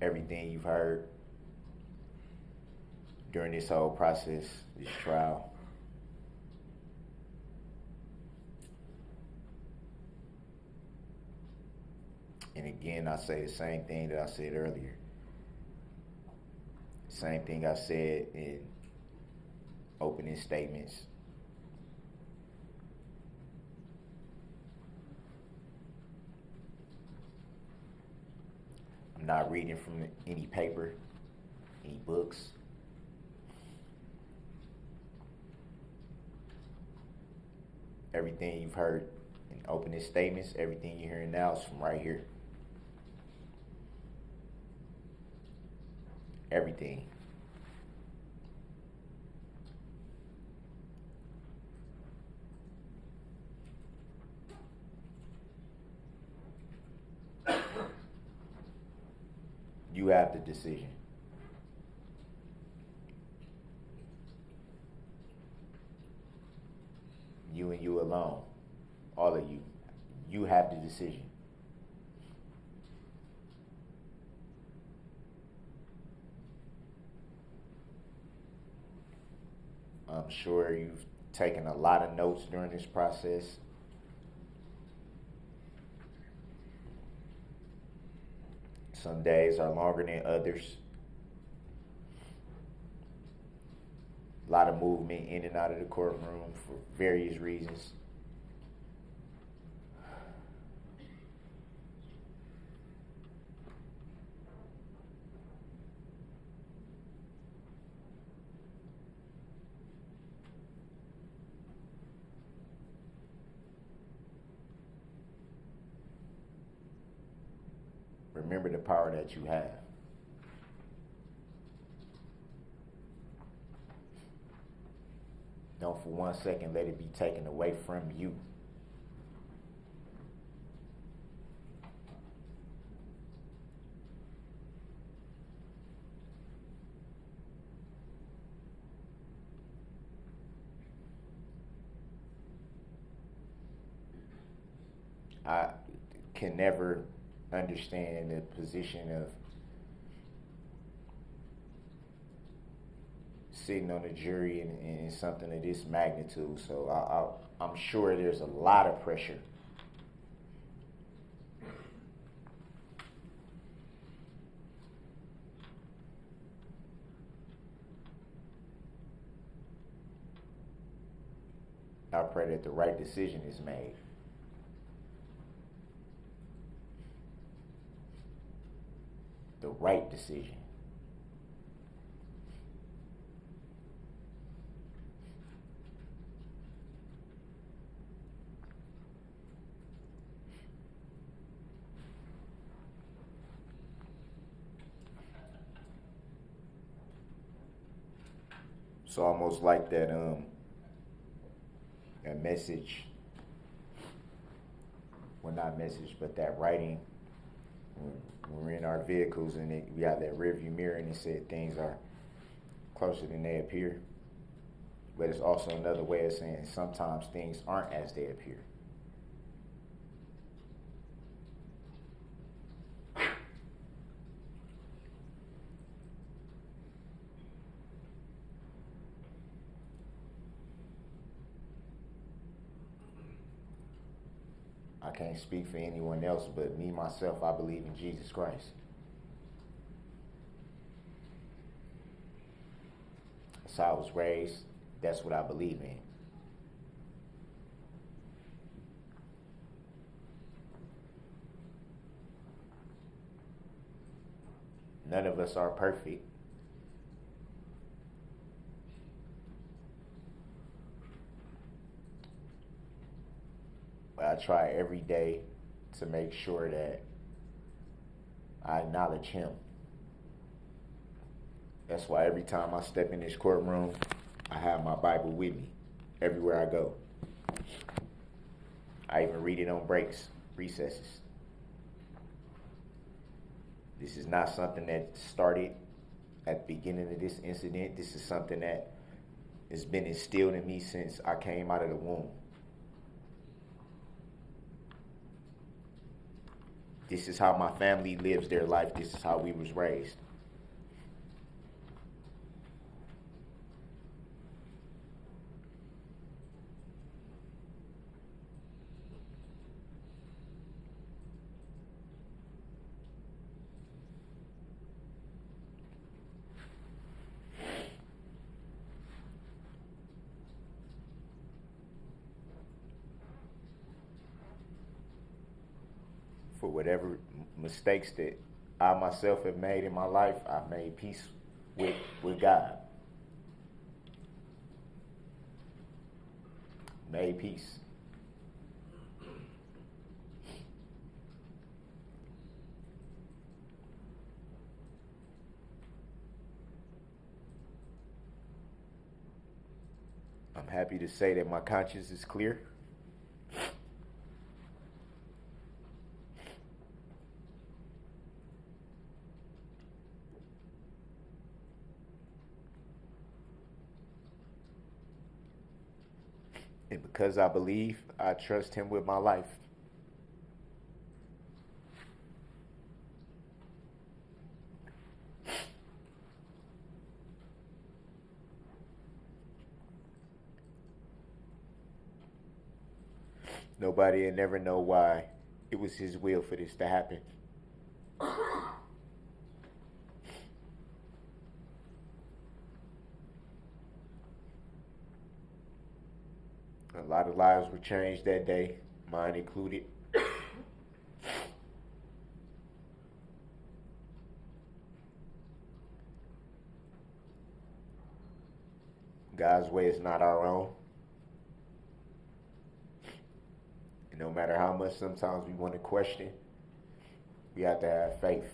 everything you've heard during this whole process, this trial. And again, I say the same thing that I said earlier. Same thing I said in opening statements. I'm not reading from any paper, any books. Everything you've heard in opening statements, everything you're hearing now is from right here. Everything. You have the decision. You and you alone. All of you. You have the decision. I'm sure you've taken a lot of notes during this process. Some days are longer than others. A lot of movement in and out of the courtroom for various reasons. Remember the power that you have. Don't for 1 second let it be taken away from you. I can never understand the position of sitting on a jury in something of this magnitude. So I'm sure there's a lot of pressure. I pray that the right decision is made. The right decision. It's almost like that message, well, not message, but that writing when we're in our vehicles and we got that rearview mirror and it said things are closer than they appear. But it's also another way of saying sometimes things aren't as they appear. I can't speak for anyone else, but me, myself, I believe in Jesus Christ. That's how I was raised. That's what I believe in. None of us are perfect. But I try every day to make sure that I acknowledge Him. That's why every time I step in this courtroom, I have my Bible with me everywhere I go. I even read it on breaks, recesses. This is not something that started at the beginning of this incident. This is something that has been instilled in me since I came out of the womb. This is how my family lives their life. This is how we was raised. For whatever mistakes that I myself have made in my life, I've made peace with God. Made peace. I'm happy to say that my conscience is clear. And because I believe, I trust him with my life. Nobody will never know why it was his will for this to happen. A lot of lives were changed that day, mine included. God's way is not our own. And no matter how much sometimes we want to question, we have to have faith.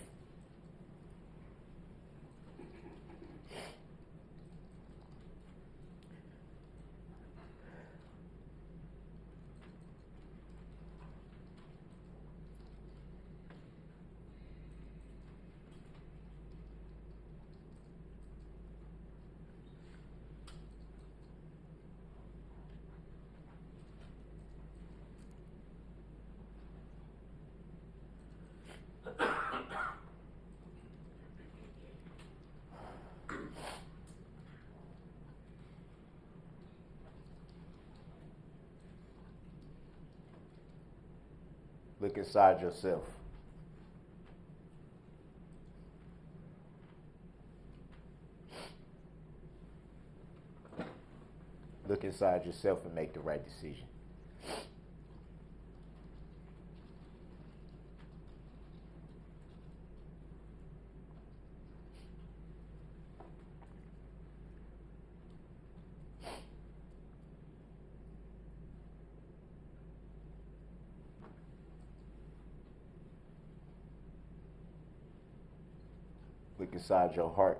Look inside yourself. Look inside yourself and make the right decision. Look inside your heart.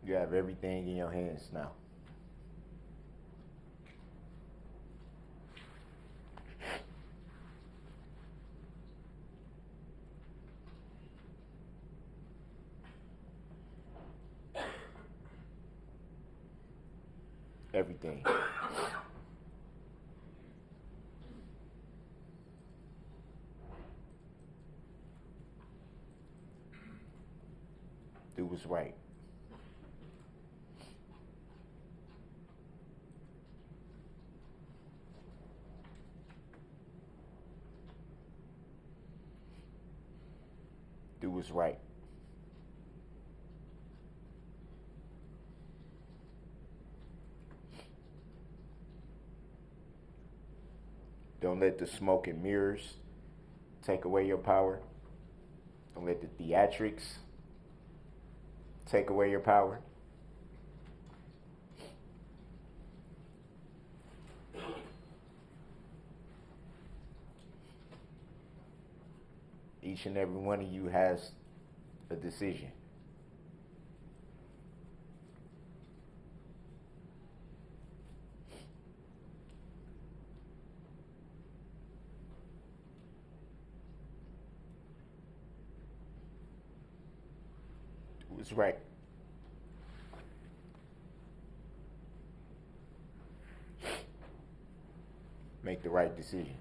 You have everything in your hands now. Everything. Do what's right. Do what's right. Don't let the smoke and mirrors take away your power. Don't let the theatrics take away your power. Each and every one of you has a decision. was right. Make the right decision.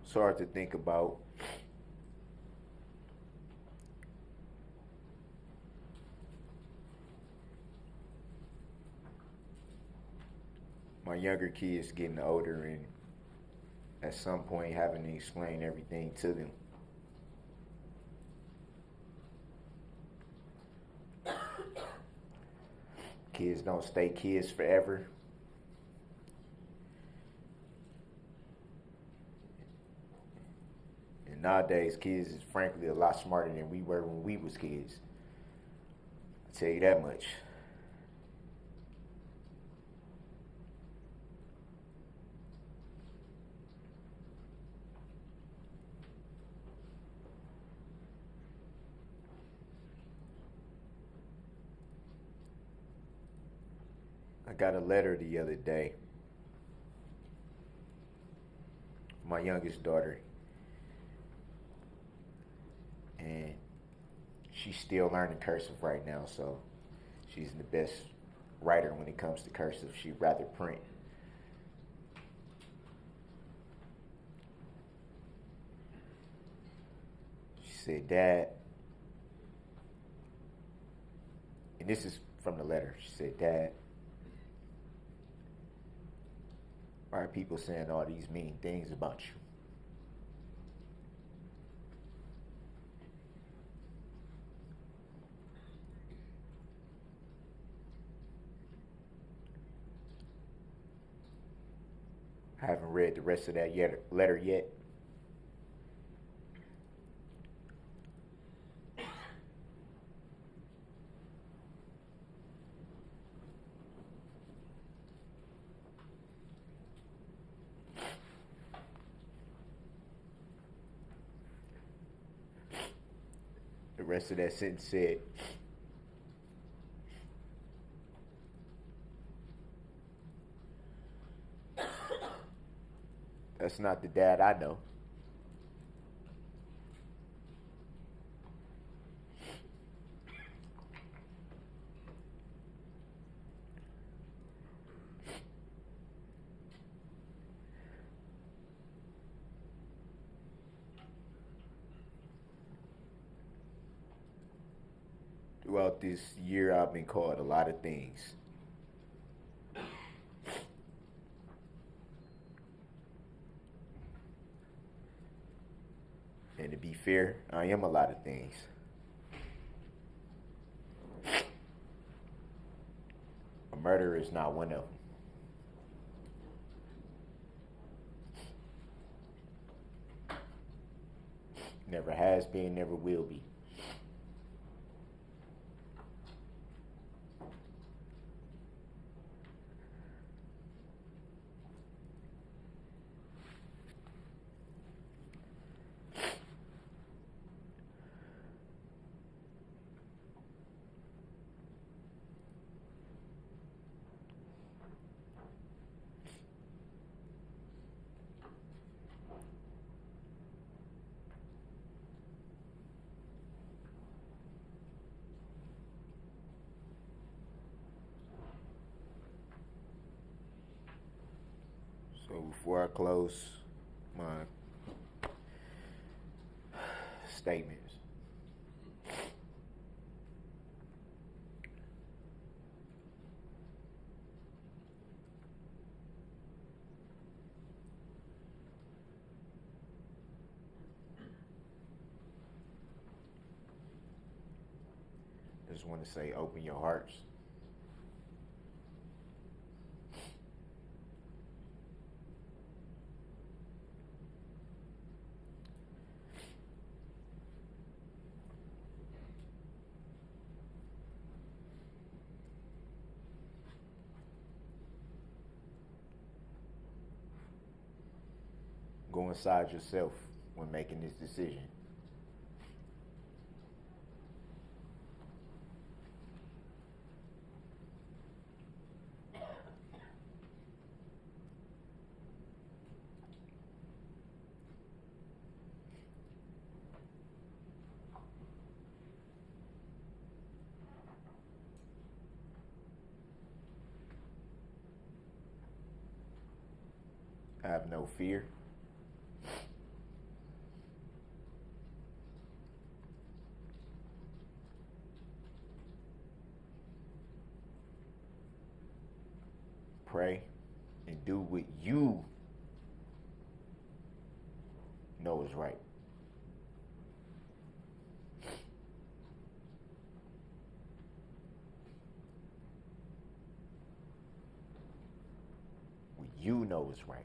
It's hard to think about. My younger kids getting older and at some point having to explain everything to them. Kids don't stay kids forever. And nowadays, kids is frankly a lot smarter than we were when we was kids. I'll tell you that much. I got a letter the other day. My youngest daughter. And she's still learning cursive right now, so she's the best writer when it comes to cursive. She'd rather print. She said, Dad, and this is from the letter. She said, Dad, why are people saying all these mean things about you? I haven't read the rest of that letter yet. The rest of that sentence said, that's not the dad I know. Throughout this year, I've been called a lot of things. And to be fair, I am a lot of things. A murderer is not one of them. Never has been, never will be. So before I close my statements, I just want to say, open your hearts. Go inside yourself when making this decision. Have no fear. Pray and do what you know is right. What you know is right.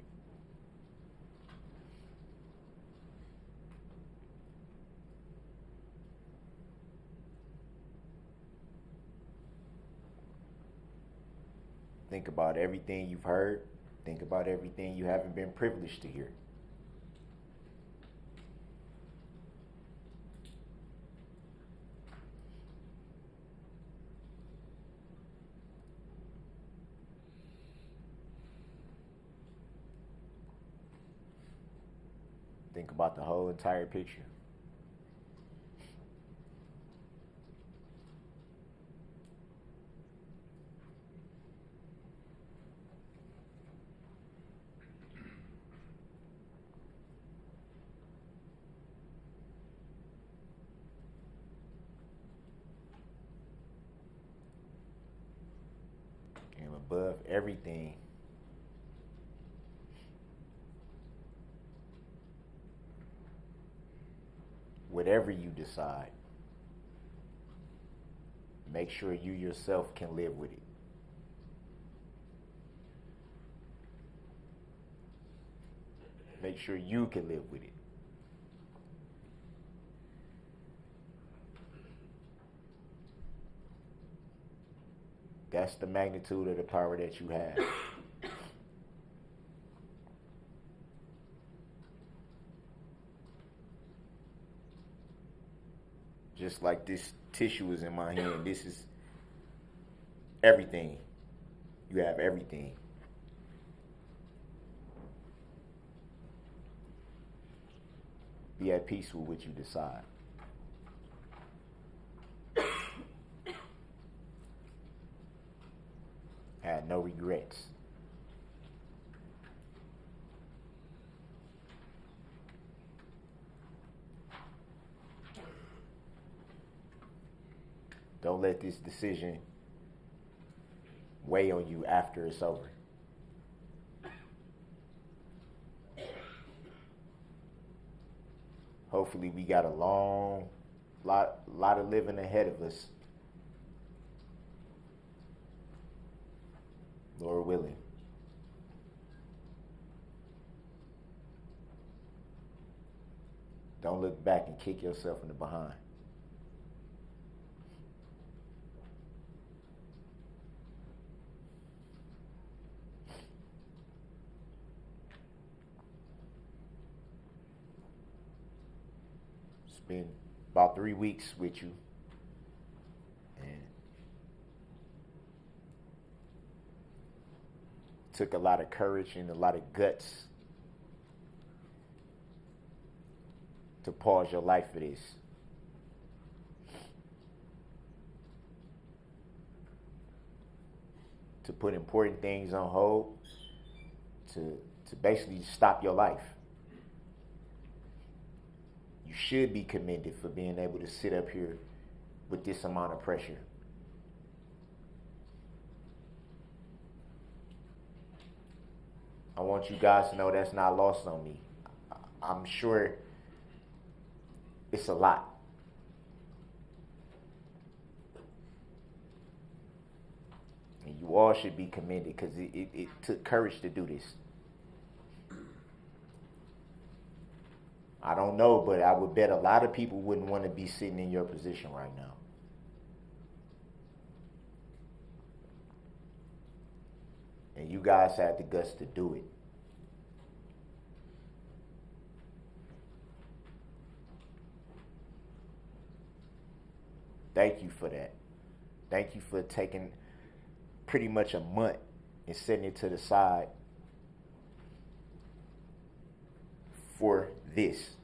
Think about everything you've heard. Think about everything you haven't been privileged to hear. Think about the whole entire picture. And above everything, whatever you decide, make sure you yourself can live with it. Make sure you can live with it. That's the magnitude of the power that you have. Just like this tissue is in my hand, this is everything. You have everything. Be at peace with what you decide. Had no regrets. Don't let this decision weigh on you after it's over. Hopefully we got a lot of living ahead of us. Lord willing. Don't look back and kick yourself in the behind. Spend about 3 weeks with you. And took a lot of courage and a lot of guts to pause your life for this. To put important things on hold, to basically stop your life. You should be commended for being able to sit up here with this amount of pressure. I want you guys to know that's not lost on me. I'm sure it's a lot. And you all should be commended because it took courage to do this. I don't know, but I would bet a lot of people wouldn't want to be sitting in your position right now. And you guys had the guts to do it. Thank you for that. Thank you for taking pretty much a month and setting it to the side for this.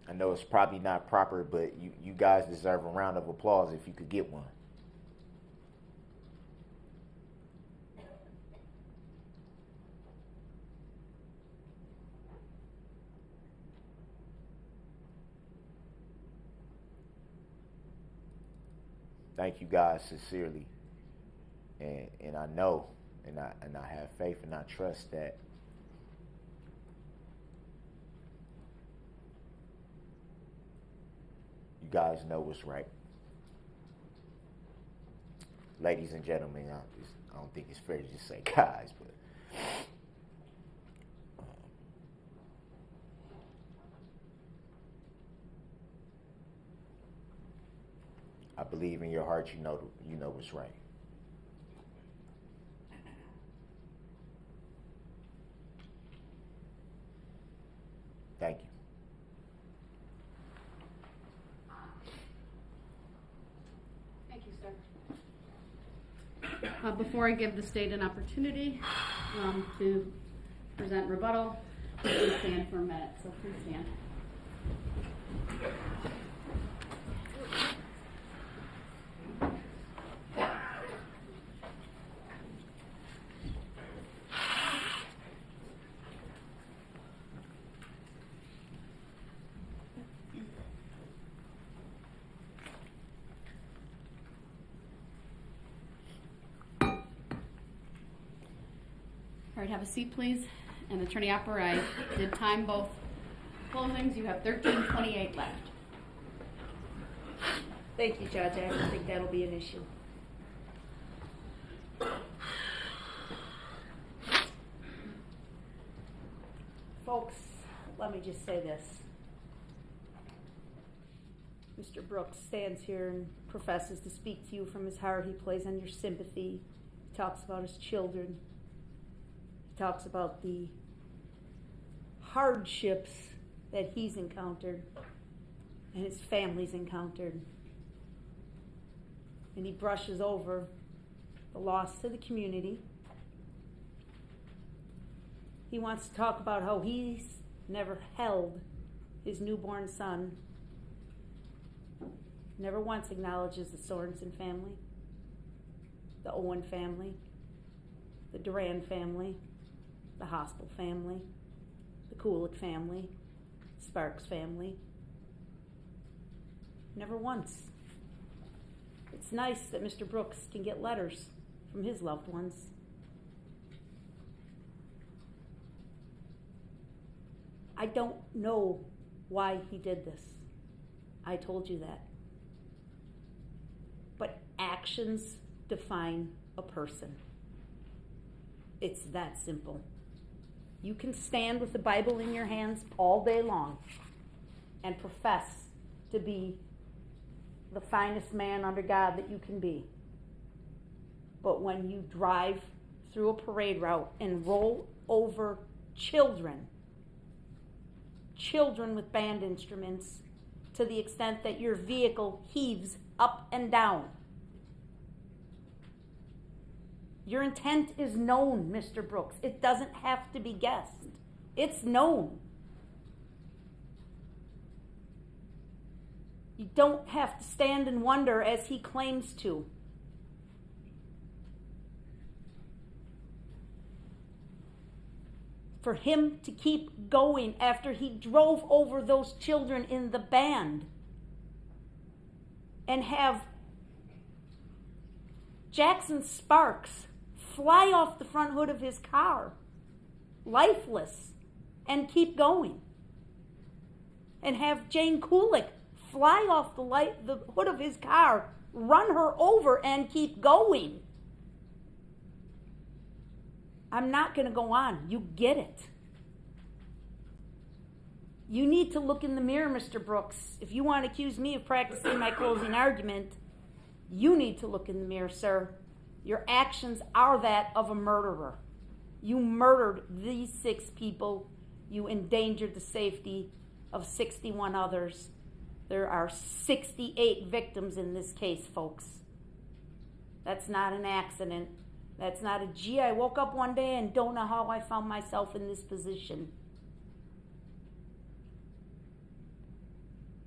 I know it's probably not proper, but you guys deserve a round of applause if you could get one. Thank you guys sincerely, and I know, and I have faith, and I trust that you guys know what's right. Ladies and gentlemen, I don't think it's fair to just say guys, but I believe in your heart you know what's right. Thank you. Thank you, sir. Before I give the state an opportunity to present rebuttal, please stand for a minute. So please stand. All right, have a seat, please. And Attorney Opper, I did time both closings. You have 13:28 left. Thank you, Judge. I don't think that'll be an issue. Folks, let me just say this. Mr. Brooks stands here and professes to speak to you from his heart. He plays on your sympathy. He talks about his children. He talks about the hardships that he's encountered and his family's encountered. And he brushes over the loss to the community. He wants to talk about how he's never held his newborn son. Never once acknowledges the Sorensen family, the Owen family, the Duran family, the Hospital family, the Kulik family, Sparks family. Never once. It's nice that Mr. Brooks can get letters from his loved ones. I don't know why he did this. I told you that. But actions define a person. It's that simple. You can stand with the Bible in your hands all day long and profess to be the finest man under God that you can be. But when you drive through a parade route and roll over children with band instruments to the extent that your vehicle heaves up and down, your intent is known, Mr. Brooks. It doesn't have to be guessed. It's known. You don't have to stand and wonder as he claims to. For him to keep going after he drove over those children in the band and have Jackson Sparks fly off the front hood of his car, lifeless, and keep going. And have Jane Kulik fly off the hood of his car, run her over, and keep going. I'm not going to go on. You get it. You need to look in the mirror, Mr. Brooks. If you want to accuse me of practicing my closing argument, you need to look in the mirror, sir. Your actions are that of a murderer. You murdered these 6 people. You endangered the safety of 61 others. There are 68 victims in this case, folks. That's not an accident. That's not a, gee, I woke up one day and don't know how I found myself in this position.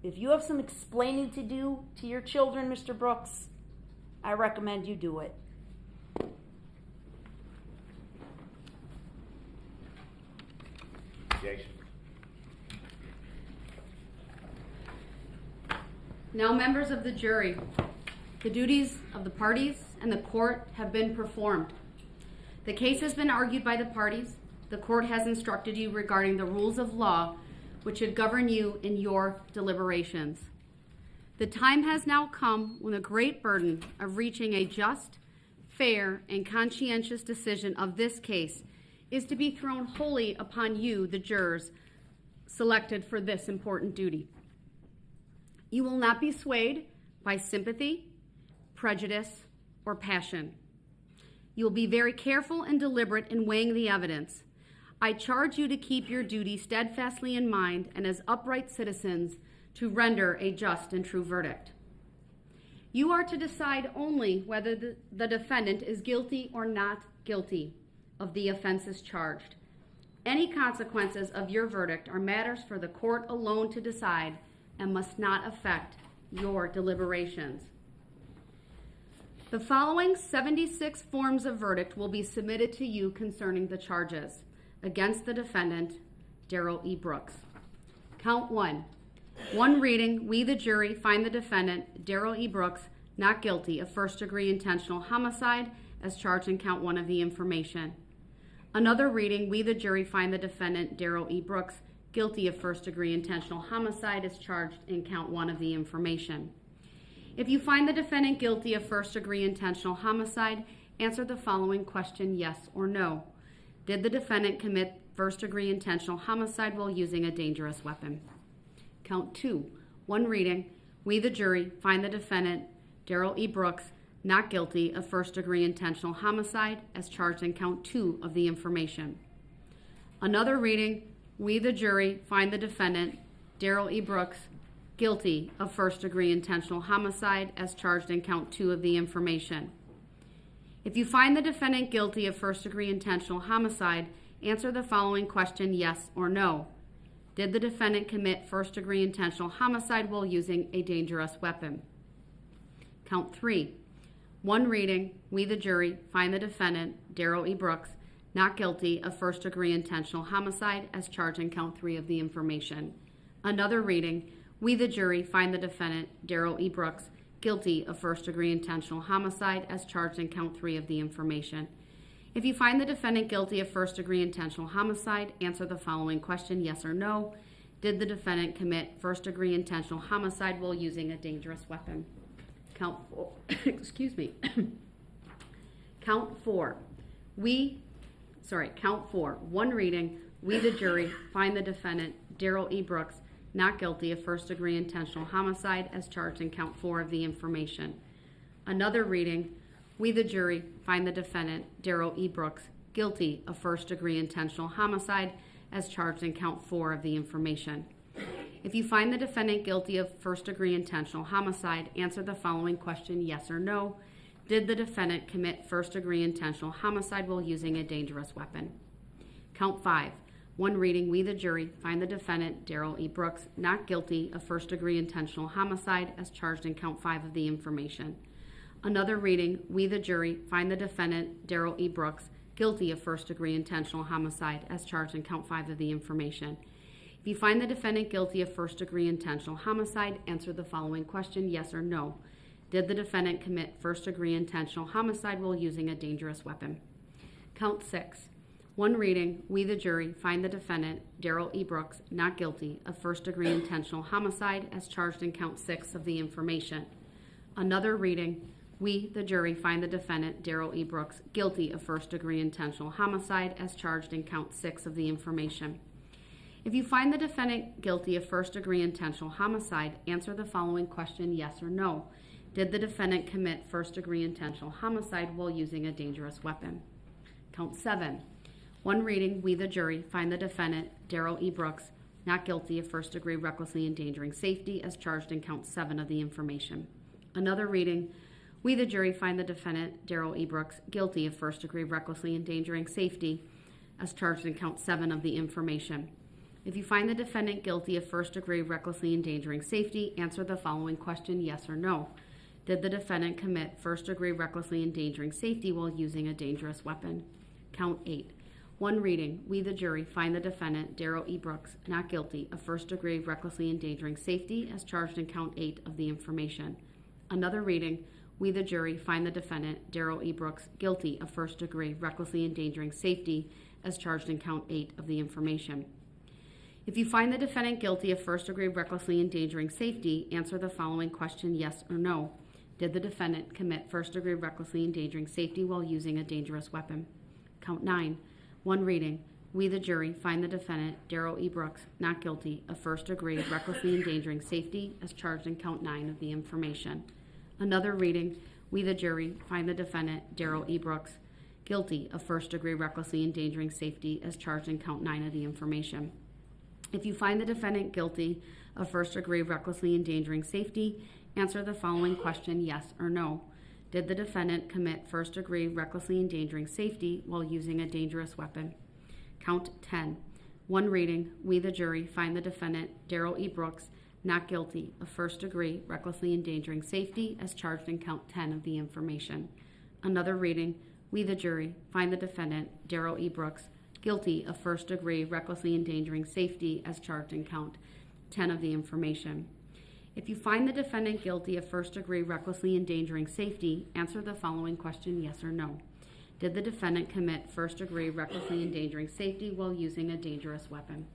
If you have some explaining to do to your children, Mr. Brooks, I recommend you do it. Objection. Now, members of the jury, the duties of the parties and the court have been performed. The case has been argued by the parties. The court has instructed you regarding the rules of law which should govern you in your deliberations. The time has now come when the great burden of reaching a just, fair, and conscientious decision of this case is to be thrown wholly upon you, the jurors, selected for this important duty. You will not be swayed by sympathy, prejudice, or passion. You will be very careful and deliberate in weighing the evidence. I charge you to keep your duty steadfastly in mind and as upright citizens to render a just and true verdict. You are to decide only whether the defendant is guilty or not guilty of the offenses charged. Any consequences of your verdict are matters for the court alone to decide and must not affect your deliberations. The following 76 forms of verdict will be submitted to you concerning the charges against the defendant, Darrell E. Brooks. Count 1. One reading, we the jury find the defendant, Darrell E. Brooks, not guilty of first-degree intentional homicide as charged in count 1 of the information. Another reading, we the jury find the defendant, Darrell E. Brooks, guilty of first-degree intentional homicide as charged in count 1 of the information. If you find the defendant guilty of first-degree intentional homicide, answer the following question, yes or no. Did the defendant commit first-degree intentional homicide while using a dangerous weapon? Count 2. One reading, we the jury find the defendant, Darrell E. Brooks, not guilty of first-degree intentional homicide as charged in count 2 of the information. Another reading, we the jury find the defendant, Darrell E. Brooks, guilty of first-degree intentional homicide as charged in count 2 of the information. If you find the defendant guilty of first-degree intentional homicide, answer the following question, yes or no. Did the defendant commit first-degree intentional homicide while using a dangerous weapon? Count 3. One reading, we the jury find the defendant, Darrell E. Brooks, not guilty of first-degree intentional homicide as charged in count 3 of the information. Another reading, we the jury find the defendant, Darrell E. Brooks, guilty of first-degree intentional homicide as charged in count 3 of the information. If you find the defendant guilty of first-degree intentional homicide, answer the following question, yes or no. Did the defendant commit first-degree intentional homicide while using a dangerous weapon? Count 4. Excuse me. Count 4. Count 4. One reading, we the jury find the defendant, Darrell E. Brooks, not guilty of first-degree intentional homicide as charged in count 4 of the information. Another reading, we the jury find the defendant, Darrell E. Brooks, guilty of first-degree intentional homicide as charged in count 4 of the information. If you find the defendant guilty of first-degree intentional homicide, answer the following question, yes or no. Did the defendant commit first-degree intentional homicide while using a dangerous weapon? Count 5. One reading, we the jury find the defendant, Darrell E. Brooks, not guilty of first-degree intentional homicide as charged in count 5 of the information. Another reading, we the jury find the defendant, Darrell E. Brooks, guilty of first-degree intentional homicide as charged in count 5 of the information. If you find the defendant guilty of first-degree intentional homicide, answer the following question, yes or no. Did the defendant commit first-degree intentional homicide while using a dangerous weapon? Count 6. One reading, we the jury find the defendant, Darrell E. Brooks, not guilty of first-degree intentional homicide as charged in count 6 of the information. Another reading, we the jury find the defendant, Darrell E. Brooks, guilty of first-degree intentional homicide as charged in count 6 of the information. If you find the defendant guilty of first-degree intentional homicide, answer the following question, yes or no. Did the defendant commit first-degree intentional homicide while using a dangerous weapon? Count 7. One reading, we the jury find the defendant, Darrell E. Brooks, not guilty of first-degree recklessly endangering safety as charged in count 7 of the information. Another reading, we the jury find the defendant, Darrell E. Brooks, guilty of first-degree recklessly endangering safety as charged in count 7 of the information. If you find the defendant guilty of first-degree recklessly endangering safety, answer the following question, yes or no. Did the defendant commit first-degree recklessly endangering safety while using a dangerous weapon? Count 8. One reading, we the jury find the defendant, Darrell E. Brooks, not guilty of first-degree recklessly endangering safety as charged in count 8 of the information. Another reading, we the jury find the defendant, Darrell E. Brooks, guilty of first-degree recklessly endangering safety as charged in count 8 of the information. If you find the defendant guilty of first-degree recklessly endangering safety, answer the following question, yes or no. Did the defendant commit first-degree recklessly endangering safety while using a dangerous weapon? Count 9. One reading, we the jury find the defendant, Darrell E. Brooks, not guilty of first-degree recklessly endangering safety as charged in count 9 of the information. Another reading, we the jury find the defendant, Darrell E. Brooks, guilty of first-degree recklessly endangering safety as charged in count 9 of the information. If you find the defendant guilty of first-degree recklessly endangering safety, answer the following question, yes or no. Did the defendant commit first-degree recklessly endangering safety while using a dangerous weapon? Count 10. One reading, we the jury find the defendant, Darrell E. Brooks, not guilty of first-degree recklessly endangering safety as charged in count 10 of the information. Another reading, we the jury find the defendant, Darrell E. Brooks, guilty of first-degree recklessly endangering safety as charged in count 10 of the information. If you find the defendant guilty of first-degree recklessly endangering safety, answer the following question, yes or no. Did the defendant commit first-degree recklessly endangering safety while using a dangerous weapon?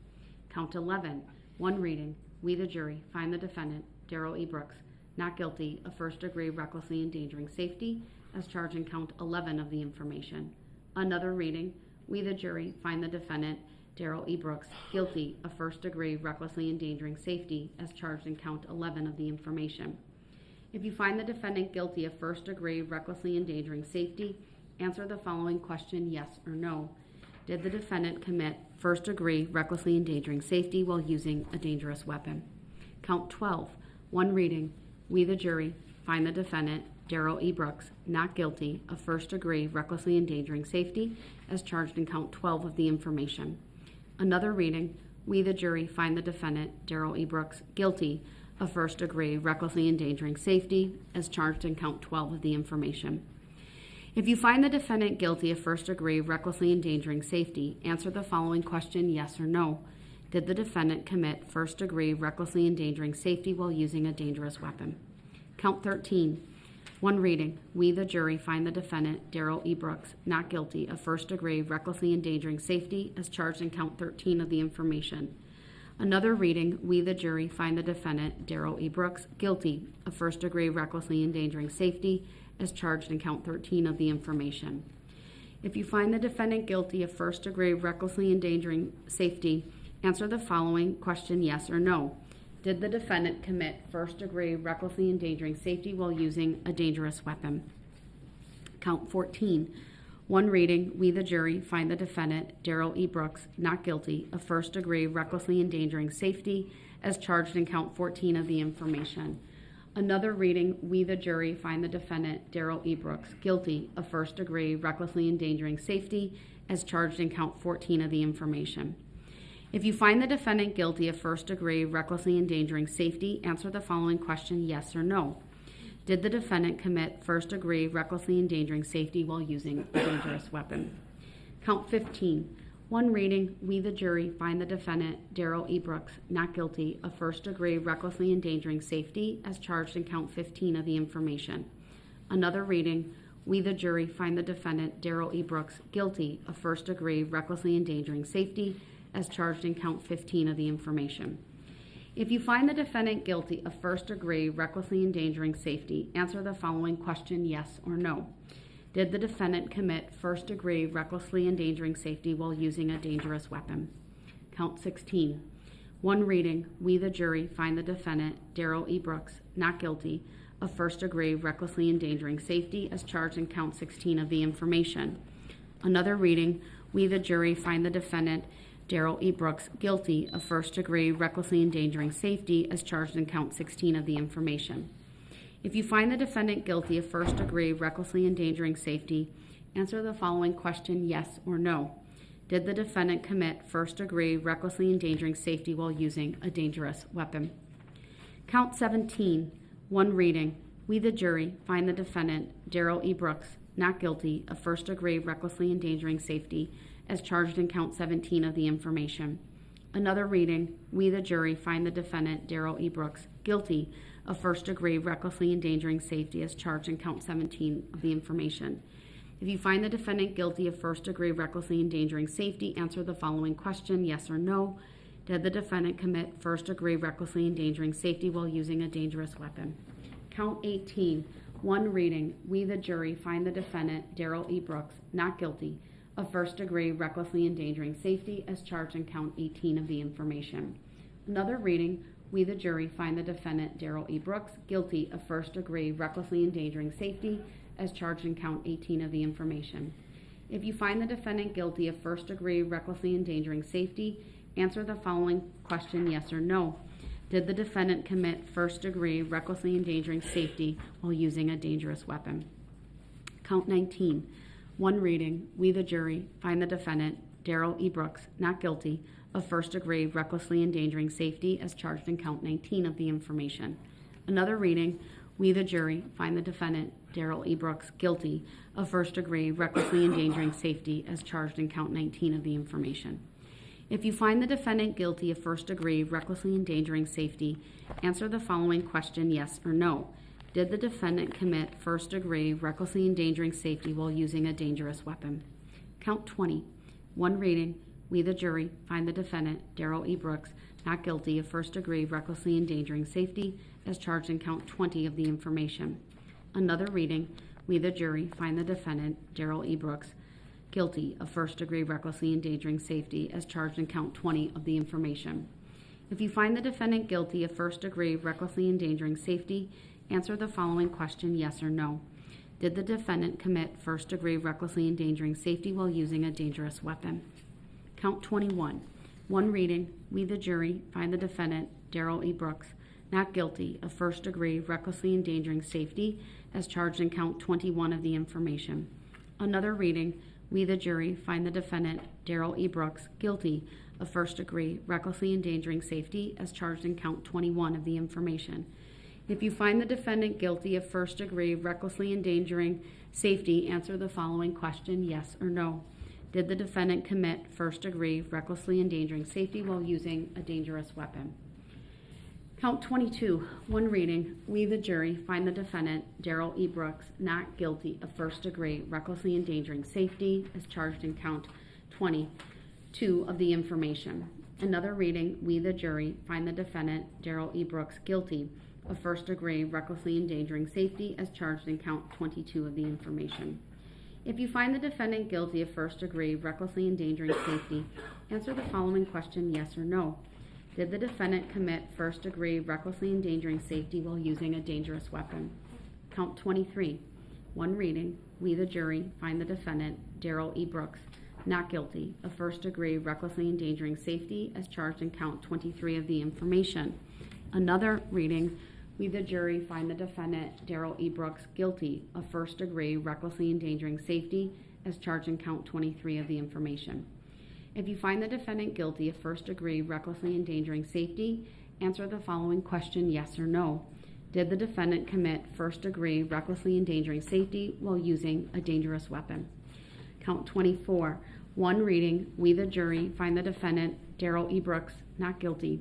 Count 11. One reading, we the jury find the defendant, Darrell E. Brooks, not guilty of first-degree recklessly endangering safety as charged in count 11 of the information. Another reading, we the jury find the defendant, Darrell E. Brooks, guilty of first-degree recklessly endangering safety as charged in count 11 of the information. If you find the defendant guilty of first-degree recklessly endangering safety, answer the following question, yes or no. Did the defendant commit first-degree recklessly endangering safety while using a dangerous weapon? Count 12. One reading, we the jury find the defendant, Darrell E. Brooks, not guilty of first-degree recklessly endangering safety as charged in count 12 of the information. Another reading, we the jury find the defendant, Darrell E. Brooks, guilty of first-degree recklessly endangering safety as charged in count 12 of the information. If you find the defendant guilty of first-degree recklessly endangering safety, answer the following question, yes or no. Did the defendant commit first-degree recklessly endangering safety while using a dangerous weapon? Count 13. One reading, we the jury find the defendant, Darrell E. Brooks, not guilty of first-degree recklessly endangering safety as charged in count 13 of the information. Another reading, we the jury find the defendant, Darrell E. Brooks, guilty of first-degree recklessly endangering safety as charged in count 13 of the information. If you find the defendant guilty of first-degree recklessly endangering safety, answer the following question, yes or no. Did the defendant commit first-degree recklessly endangering safety while using a dangerous weapon? Count 14. One reading, we the jury find the defendant, Darrell E. Brooks, not guilty of first-degree recklessly endangering safety as charged in count 14 of the information. Another reading, we the jury find the defendant, Darrell E. Brooks, guilty of first-degree recklessly endangering safety as charged in count 14 of the information. If you find the defendant guilty of first-degree recklessly endangering safety, answer the following question, yes or no. Did the defendant commit first-degree recklessly endangering safety while using a dangerous weapon? Count 15. One reading, we the jury find the defendant, Darrell E. Brooks, not guilty of first-degree recklessly endangering safety as charged in count 15 of the information. Another reading, we the jury find the defendant, Darrell E. Brooks, guilty of first-degree recklessly endangering safety as charged in count 15 of the information. If you find the defendant guilty of first-degree recklessly endangering safety, answer the following question, yes or no. Did the defendant commit first-degree recklessly endangering safety while using a dangerous weapon? Count 16. One reading, we the jury find the defendant, Darrell E. Brooks, not guilty of first-degree recklessly endangering safety as charged in count 16 of the information. Another reading, we the jury find the defendant, Darrell E. Brooks, guilty of first-degree recklessly endangering safety as charged in count 16 of the information. If you find the defendant guilty of first-degree recklessly endangering safety, answer the following question, yes or no. Did the defendant commit first-degree recklessly endangering safety while using a dangerous weapon? Count 17, one reading. We, the jury, find the defendant, Darrell E. Brooks, not guilty of first-degree recklessly endangering safety as charged in count 17 of the information. Another reading. We, the jury, find the defendant, Darrell E. Brooks, guilty of first-degree recklessly endangering safety as charged in count 17 of the information. If you find the defendant guilty of first-degree recklessly endangering safety, answer the following question, yes or no. Did the defendant commit first-degree recklessly endangering safety while using a dangerous weapon? Count 18, one reading. We, the jury, find the defendant, Darrell E. Brooks, not guilty of first-degree recklessly endangering safety as charged in count 18 of the information. Another reading. We, the jury, find the defendant, Darrell E. Brooks, guilty of first-degree recklessly endangering safety as charged in count 18 of the information. If you find the defendant guilty of first-degree recklessly endangering safety, answer the following question, yes or no. Did the defendant commit first-degree recklessly endangering safety while using a dangerous weapon? Count 19, one reading. We, the jury, find the defendant, Darrell E. Brooks, not guilty of first-degree recklessly endangering safety as charged in count 19 of the information. Another reading. We, the jury, find the defendant, Darrell E. Brooks, guilty of first-degree recklessly endangering safety as charged in count 19 of the information. If you find the defendant guilty of first-degree recklessly endangering safety, answer the following question, yes or no. Did the defendant commit first-degree recklessly endangering safety while using a dangerous weapon? Count 20, one reading. We, the jury, find the defendant, Darrell E. Brooks, not guilty of first-degree recklessly endangering safety as charged in count 20 of the information. Another reading. We, the jury, find the defendant, Darrell E. Brooks, guilty of first-degree recklessly endangering safety as charged in count 20 of the information. If you find the defendant guilty of first-degree recklessly endangering safety, answer the following question, yes or no. Did the defendant commit first-degree recklessly endangering safety while using a dangerous weapon? Count 21, one reading. We, the jury, find the defendant, Darrell E. Brooks, not guilty of first-degree recklessly endangering safety as charged in count 21 of the information. Another reading. We, the jury, find the defendant, Darrell E. Brooks, guilty of first-degree recklessly endangering safety as charged in count 21 of the information. If you find the defendant guilty of first-degree recklessly endangering safety, answer the following question, yes or no. Did the defendant commit first-degree recklessly endangering safety while using a dangerous weapon? Count 22, one reading. We, the jury, find the defendant, Darrell E. Brooks, not guilty of first-degree recklessly endangering safety as charged in count 22 of the information. Another reading. We, the jury, find the defendant, Darrell E. Brooks, guilty of first-degree recklessly endangering safety as charged in count 22 of the information. If you find the defendant guilty of first-degree recklessly endangering safety, answer the following question, yes or no. Did the defendant commit first-degree recklessly endangering safety while using a dangerous weapon? Count 23, one reading. We, the jury, find the defendant, Darrell E. Brooks, not guilty of first-degree recklessly endangering safety as charged in count 23 of the information. Another reading. We, the jury, find the defendant, Darrell E. Brooks, guilty of first-degree recklessly endangering safety as charged in count 23 of the information. If you find the defendant guilty of first-degree recklessly endangering safety, answer the following question, yes or no. Did the defendant commit first-degree recklessly endangering safety while using a dangerous weapon? Count 24, one reading. We, the jury, find the defendant, Darrell E. Brooks, not guilty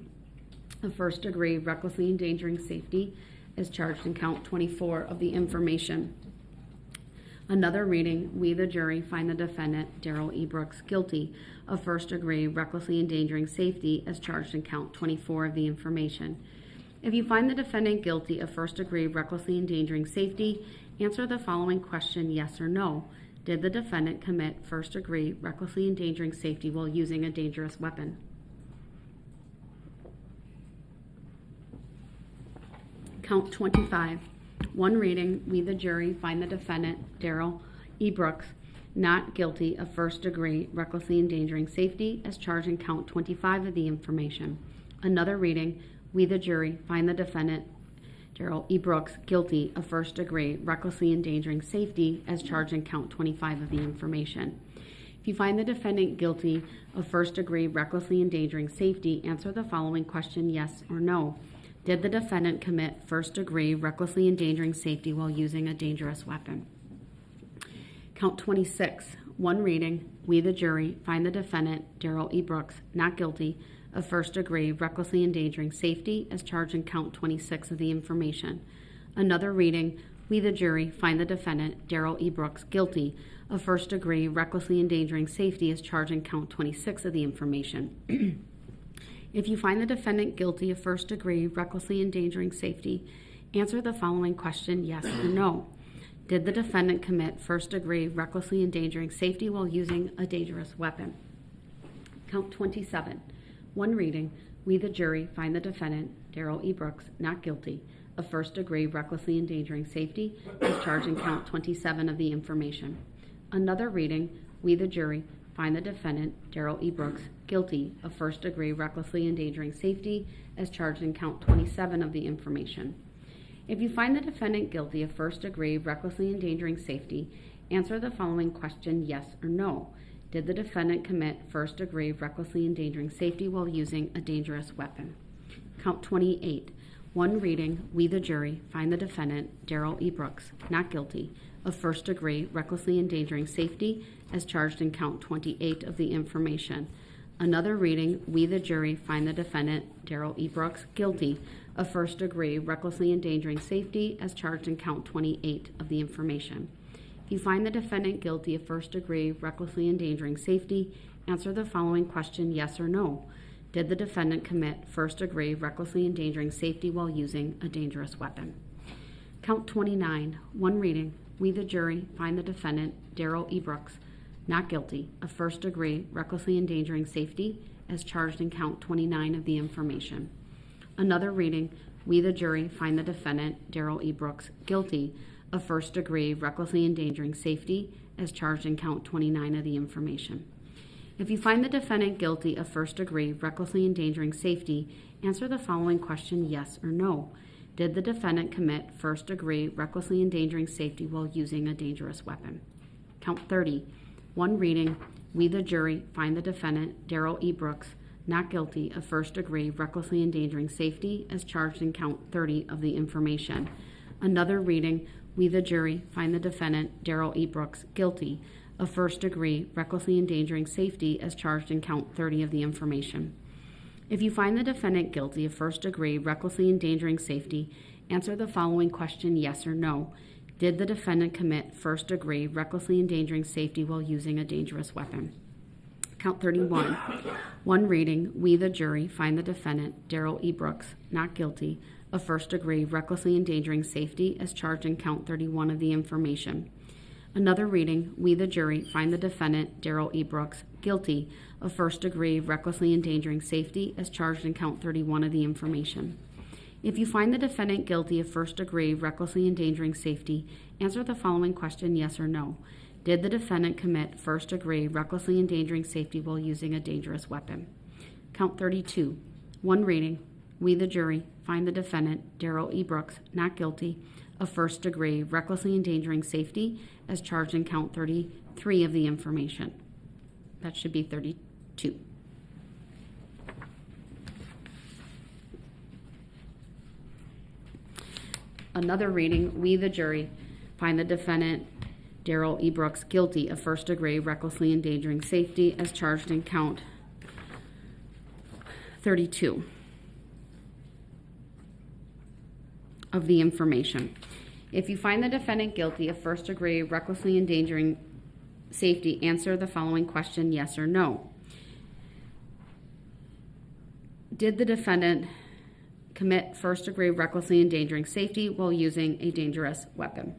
of first-degree recklessly endangering safety as charged in count 24 of the information. Another reading. We, the jury, find the defendant, Darrell E. Brooks, guilty of first-degree recklessly endangering safety as charged in count 24 of the information. If you find the defendant guilty of first-degree recklessly endangering safety, answer the following question, yes or no. Did the defendant commit first-degree recklessly endangering safety while using a dangerous weapon? Count 25, one reading. We, the jury, find the defendant, Darrell E. Brooks, not guilty of first-degree recklessly endangering safety as charged in count 25 of the information. Another reading, we the jury find the defendant, Darrell E. Brooks, guilty of first-degree recklessly endangering safety as charged in count 25 of the information. If you find the defendant guilty of first-degree recklessly endangering safety, answer the following question, yes or no. Did the defendant commit first-degree recklessly endangering safety while using a dangerous weapon? Count 26, one reading, we the jury find the defendant, Darrell E. Brooks, not guilty of first-degree recklessly endangering safety as charged in count 26 of the information. Another reading, we the jury find the defendant, Darrell E. Brooks, guilty of first-degree recklessly endangering safety as charged in count 26 of the information. If you find the defendant guilty of first-degree recklessly endangering safety, answer the following question, yes or no. Did the defendant commit first-degree recklessly endangering safety while using a dangerous weapon? Count 27. One reading, we the jury find the defendant, Darrell E. Brooks, not guilty of first-degree recklessly endangering safety as charged in count 27 of the information. Another reading, we the jury find the defendant, Darrell E. Brooks, guilty of first-degree recklessly endangering safety as charged in count 27 of the information. If you find the defendant guilty of first-degree recklessly endangering safety, answer the following question, yes or no. Did the defendant commit first-degree recklessly endangering safety while using a dangerous weapon? Count 28. One reading, we the jury find the defendant, Darrell E. Brooks, not guilty of first-degree recklessly endangering safety as charged in count 28 of the information. Another reading, we the jury find the defendant, Darrell E. Brooks, guilty of first-degree recklessly endangering safety as charged in count 28 of the information. If you find the defendant guilty of first-degree recklessly endangering safety, answer the following question, yes or no. Did the defendant commit first-degree recklessly endangering safety while using a dangerous weapon? Count 29, one reading, we the jury find the defendant, Darrell E. Brooks, not guilty of first-degree recklessly endangering safety as charged in count 29 of the information. Another reading, we the jury find the defendant, Darrell E. Brooks, guilty of first-degree recklessly endangering safety as charged in count 29 of the information. If you find the defendant guilty of first-degree recklessly endangering safety, answer the following question, yes or no. Did the defendant commit first-degree recklessly endangering safety while using a dangerous weapon? Count 30. One reading, we the jury find the defendant, Darrell E. Brooks, not guilty of first-degree recklessly endangering safety as charged in count 30 of the information. Another reading, we the jury find the defendant, Darrell E. Brooks, guilty of first-degree recklessly endangering safety as charged in count 30 of the information. If you find the defendant guilty of first-degree recklessly endangering safety, answer the following question, yes or no. Did the defendant commit first-degree recklessly endangering safety while using a dangerous weapon? Count 31. One reading, we the jury find the defendant, Darrell E. Brooks, not guilty of first-degree recklessly endangering safety as charged in count 31 of the information. Another reading, we the jury find the defendant, Darrell E. Brooks, guilty of first-degree recklessly endangering safety as charged in count 31 of the information. If you find the defendant guilty of first-degree recklessly endangering safety, answer the following question, yes or no. Did the defendant commit first-degree recklessly endangering safety while using a dangerous weapon? Count 32. One reading, we the jury find the defendant, Darrell E. Brooks, not guilty of first-degree recklessly endangering safety as charged in count 33 of the information. That should be 32. Another reading, we the jury find the defendant, Darrell E. Brooks, guilty of first-degree recklessly endangering safety as charged in count 32 of the information. If you find the defendant guilty of first-degree recklessly endangering safety, answer the following question, yes or no. Did the defendant commit first-degree recklessly endangering safety while using a dangerous weapon?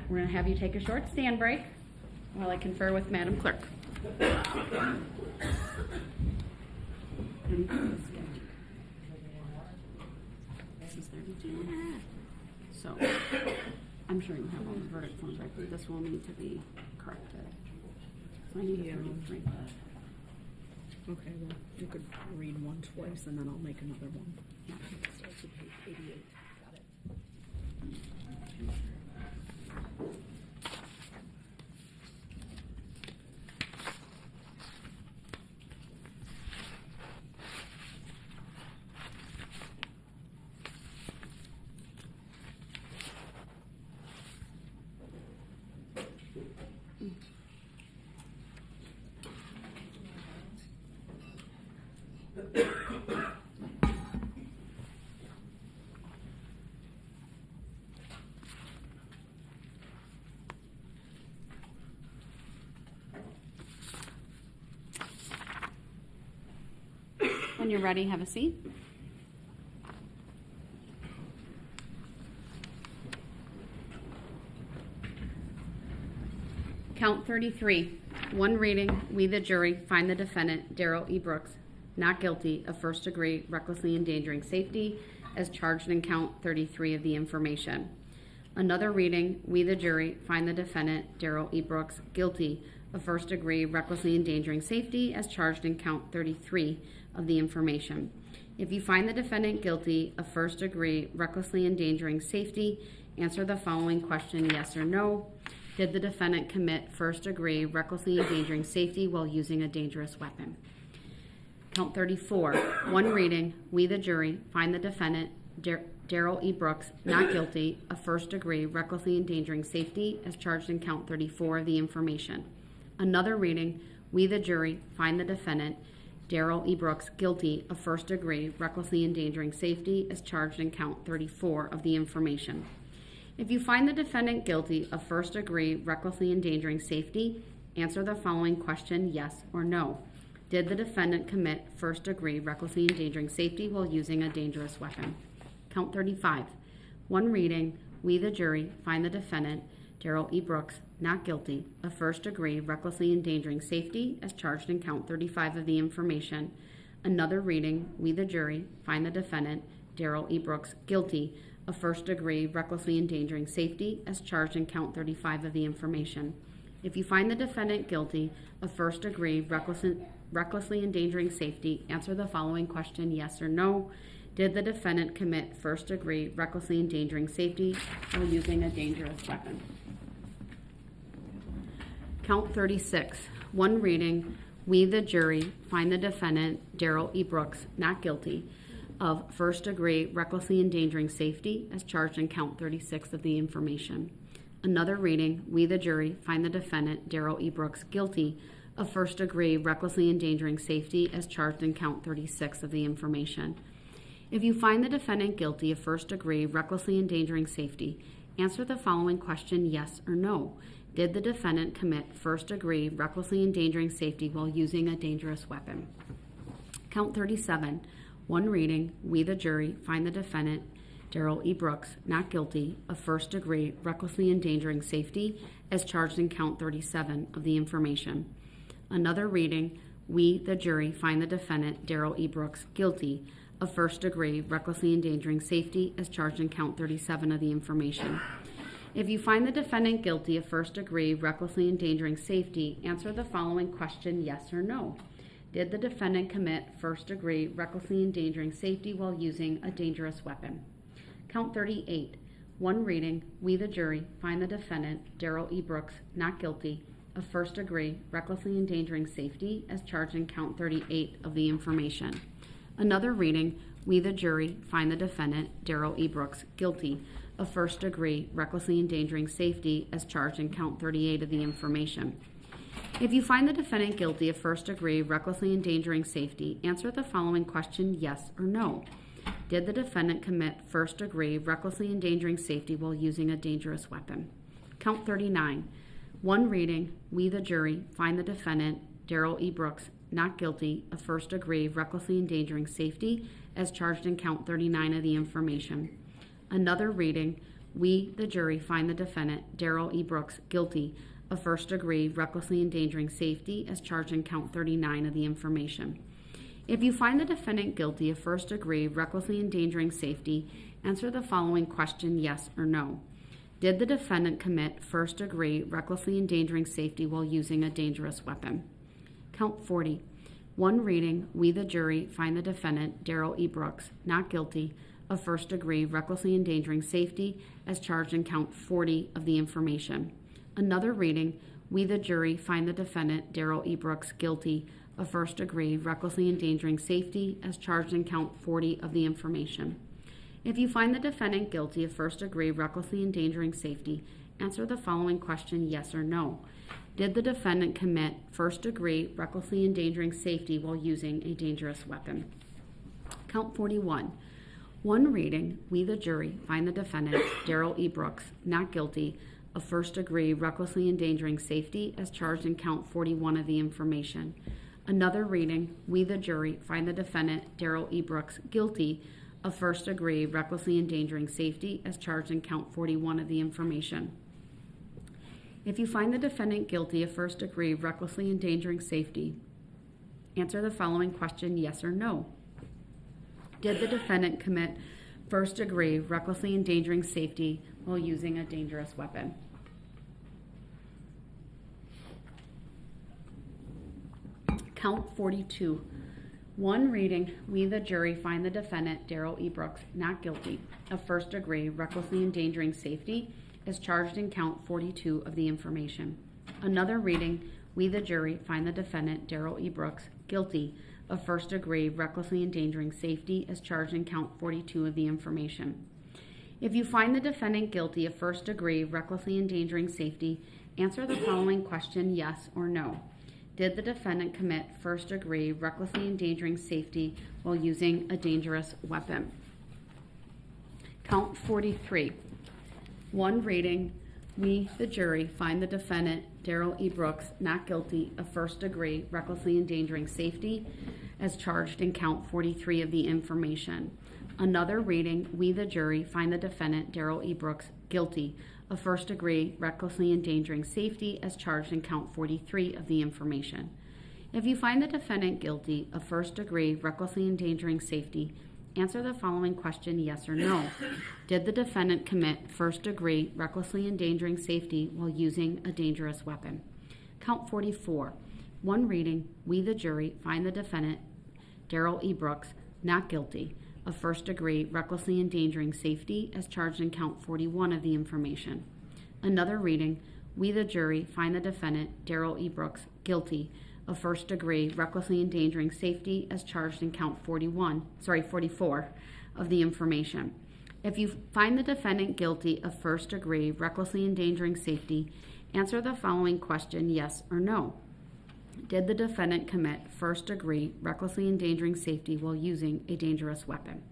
We're going to have you take a short stand break while I confer with Madam Clerk. This is 32. So it sounds like this will need to be corrected. So I need a 33. Okay, well, you could read one twice and then I'll make another one. Yeah. Starts with page 88. Got it. When you're ready, have a seat. Count 33. One reading, we the jury find the defendant, Darrell E. Brooks, not guilty of first degree recklessly endangering safety as charged in count 33 of the information. Another reading, we the jury find the defendant, Darrell E. Brooks, guilty of first degree recklessly endangering safety as charged in count 33 of the information. If you find the defendant guilty of first degree recklessly endangering safety, answer the following question, yes or no. Did the defendant commit first degree recklessly endangering safety while using a dangerous weapon? Count 34. One reading, we the jury find the defendant, Darrell E. Brooks, not guilty of first degree recklessly endangering safety as charged in count 34 of the information. Another reading, we the jury find the defendant, Darrell E. Brooks, guilty of first degree recklessly endangering safety as charged in count 34 of the information. If you find the defendant guilty of first degree recklessly endangering safety, answer the following question, yes or no. Did the defendant commit first degree recklessly endangering safety while using a dangerous weapon? Count 35. One reading, we the jury find the defendant, Darrell E. Brooks, not guilty of first degree recklessly endangering safety as charged in count 35 of the information. Another reading, we the jury find the defendant, Darrell E. Brooks, guilty of first degree recklessly endangering safety as charged in count 35 of the information. If you find the defendant guilty of first degree recklessly endangering safety, answer the following question, yes or no. Did the defendant commit first degree recklessly endangering safety while using a dangerous weapon? Count 36. One reading, we the jury find the defendant, Darrell E. Brooks, not guilty of first degree recklessly endangering safety as charged in count 36 of the information. Another reading, we the jury find the defendant, Darrell E. Brooks, guilty of first degree recklessly endangering safety as charged in count 36 of the information. If you find the defendant guilty of first degree recklessly endangering safety, answer the following question, yes or no. Did the defendant commit first degree recklessly endangering safety while using a dangerous weapon? Count 37. One reading, we the jury find the defendant, Darrell E. Brooks, not guilty of first degree recklessly endangering safety as charged in count 37 of the information. Another reading, we the jury find the defendant, Darrell E. Brooks, guilty of first degree recklessly endangering safety as charged in count 37 of the information. If you find the defendant guilty of first degree recklessly endangering safety, answer the following question, yes or no. Did the defendant commit first degree recklessly endangering safety while using a dangerous weapon? Count 38. One reading, we the jury find the defendant, Darrell E. Brooks, not guilty of first degree recklessly endangering safety as charged in count 38 of the information. Another reading, we the jury find the defendant, Darrell E. Brooks, guilty of first degree recklessly endangering safety as charged in count 38 of the information. If you find the defendant guilty of first degree recklessly endangering safety, answer the following question, yes or no. Did the defendant commit first degree recklessly endangering safety while using a dangerous weapon? Count 39. One reading, we the jury find the defendant, Darrell E. Brooks, not guilty of first degree recklessly endangering safety as charged in count 39 of the information. Another reading, we the jury find the defendant, Darrell E. Brooks, guilty of first degree recklessly endangering safety as charged in count 39 of the information. If you find the defendant guilty of first degree recklessly endangering safety, answer the following question, yes or no. Did the defendant commit first degree recklessly endangering safety while using a dangerous weapon? Count 40. One reading, we the jury find the defendant, Darrell E. Brooks, not guilty of first degree recklessly endangering safety as charged in count 40 of the information. Another reading, we the jury find the defendant, Darrell E. Brooks, guilty of first degree recklessly endangering safety as charged in count 40 of the information. If you find the defendant guilty of first degree recklessly endangering safety, answer the following question, yes or no. Did the defendant commit first degree recklessly endangering safety while using a dangerous weapon? Count 41. One reading, we the jury find the defendant, Darrell E. Brooks, not guilty of first degree recklessly endangering safety as charged in count 41 of the information. Another reading, we the jury find the defendant, Darrell E. Brooks, guilty of first degree recklessly endangering safety as charged in count 41 of the information. If you find the defendant guilty of first degree recklessly endangering safety, answer the following question, yes or no. Did the defendant commit first degree recklessly endangering safety while using a dangerous weapon? Count 42. One reading, we the jury find the defendant, Darrell E. Brooks, not guilty of first degree recklessly endangering safety as charged in count 42 of the information. Another reading, we the jury find the defendant, Darrell E. Brooks, guilty of first degree recklessly endangering safety as charged in count 42 of the information. If you find the defendant guilty of first degree recklessly endangering safety, answer the following question, yes or no. Did the defendant commit first degree recklessly endangering safety while using a dangerous weapon? Count 43. One reading, we, the jury, find the defendant, Darrell E. Brooks, not guilty of first degree recklessly endangering safety as charged in count 43 of the information. Another reading, we, the jury, find the defendant, Darrell E. Brooks, guilty of first degree recklessly endangering safety as charged in count 43 of the information. If you find the defendant guilty of first degree recklessly endangering safety, answer the following question, yes or no. Did the defendant commit first degree recklessly endangering safety while using a dangerous weapon? Count 44. One reading, we the jury find the defendant, Darrell E. Brooks, not guilty of first degree recklessly endangering safety as charged in count 41 of the information. Another reading, we the jury find the defendant, Darrell E. Brooks, guilty of first degree recklessly endangering safety as charged in count 44 of the information. If you find the defendant guilty of first degree recklessly endangering safety, answer the following question, yes or no. Did the defendant commit first degree recklessly endangering safety while using a dangerous weapon?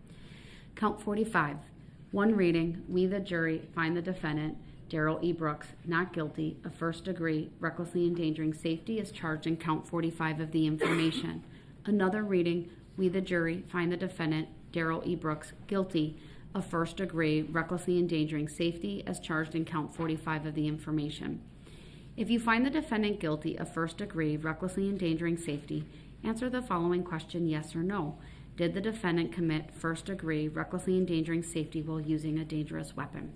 Count 45. One reading, we the jury find the defendant, Darrell E. Brooks, not guilty of first degree recklessly endangering safety as charged in count 45 of the information. Another reading, we the jury find the defendant, Darrell E. Brooks, guilty of first degree recklessly endangering safety as charged in count 45 of the information. If you find the defendant guilty of first degree recklessly endangering safety, answer the following question, yes or no. Did the defendant commit first degree recklessly endangering safety while using a dangerous weapon?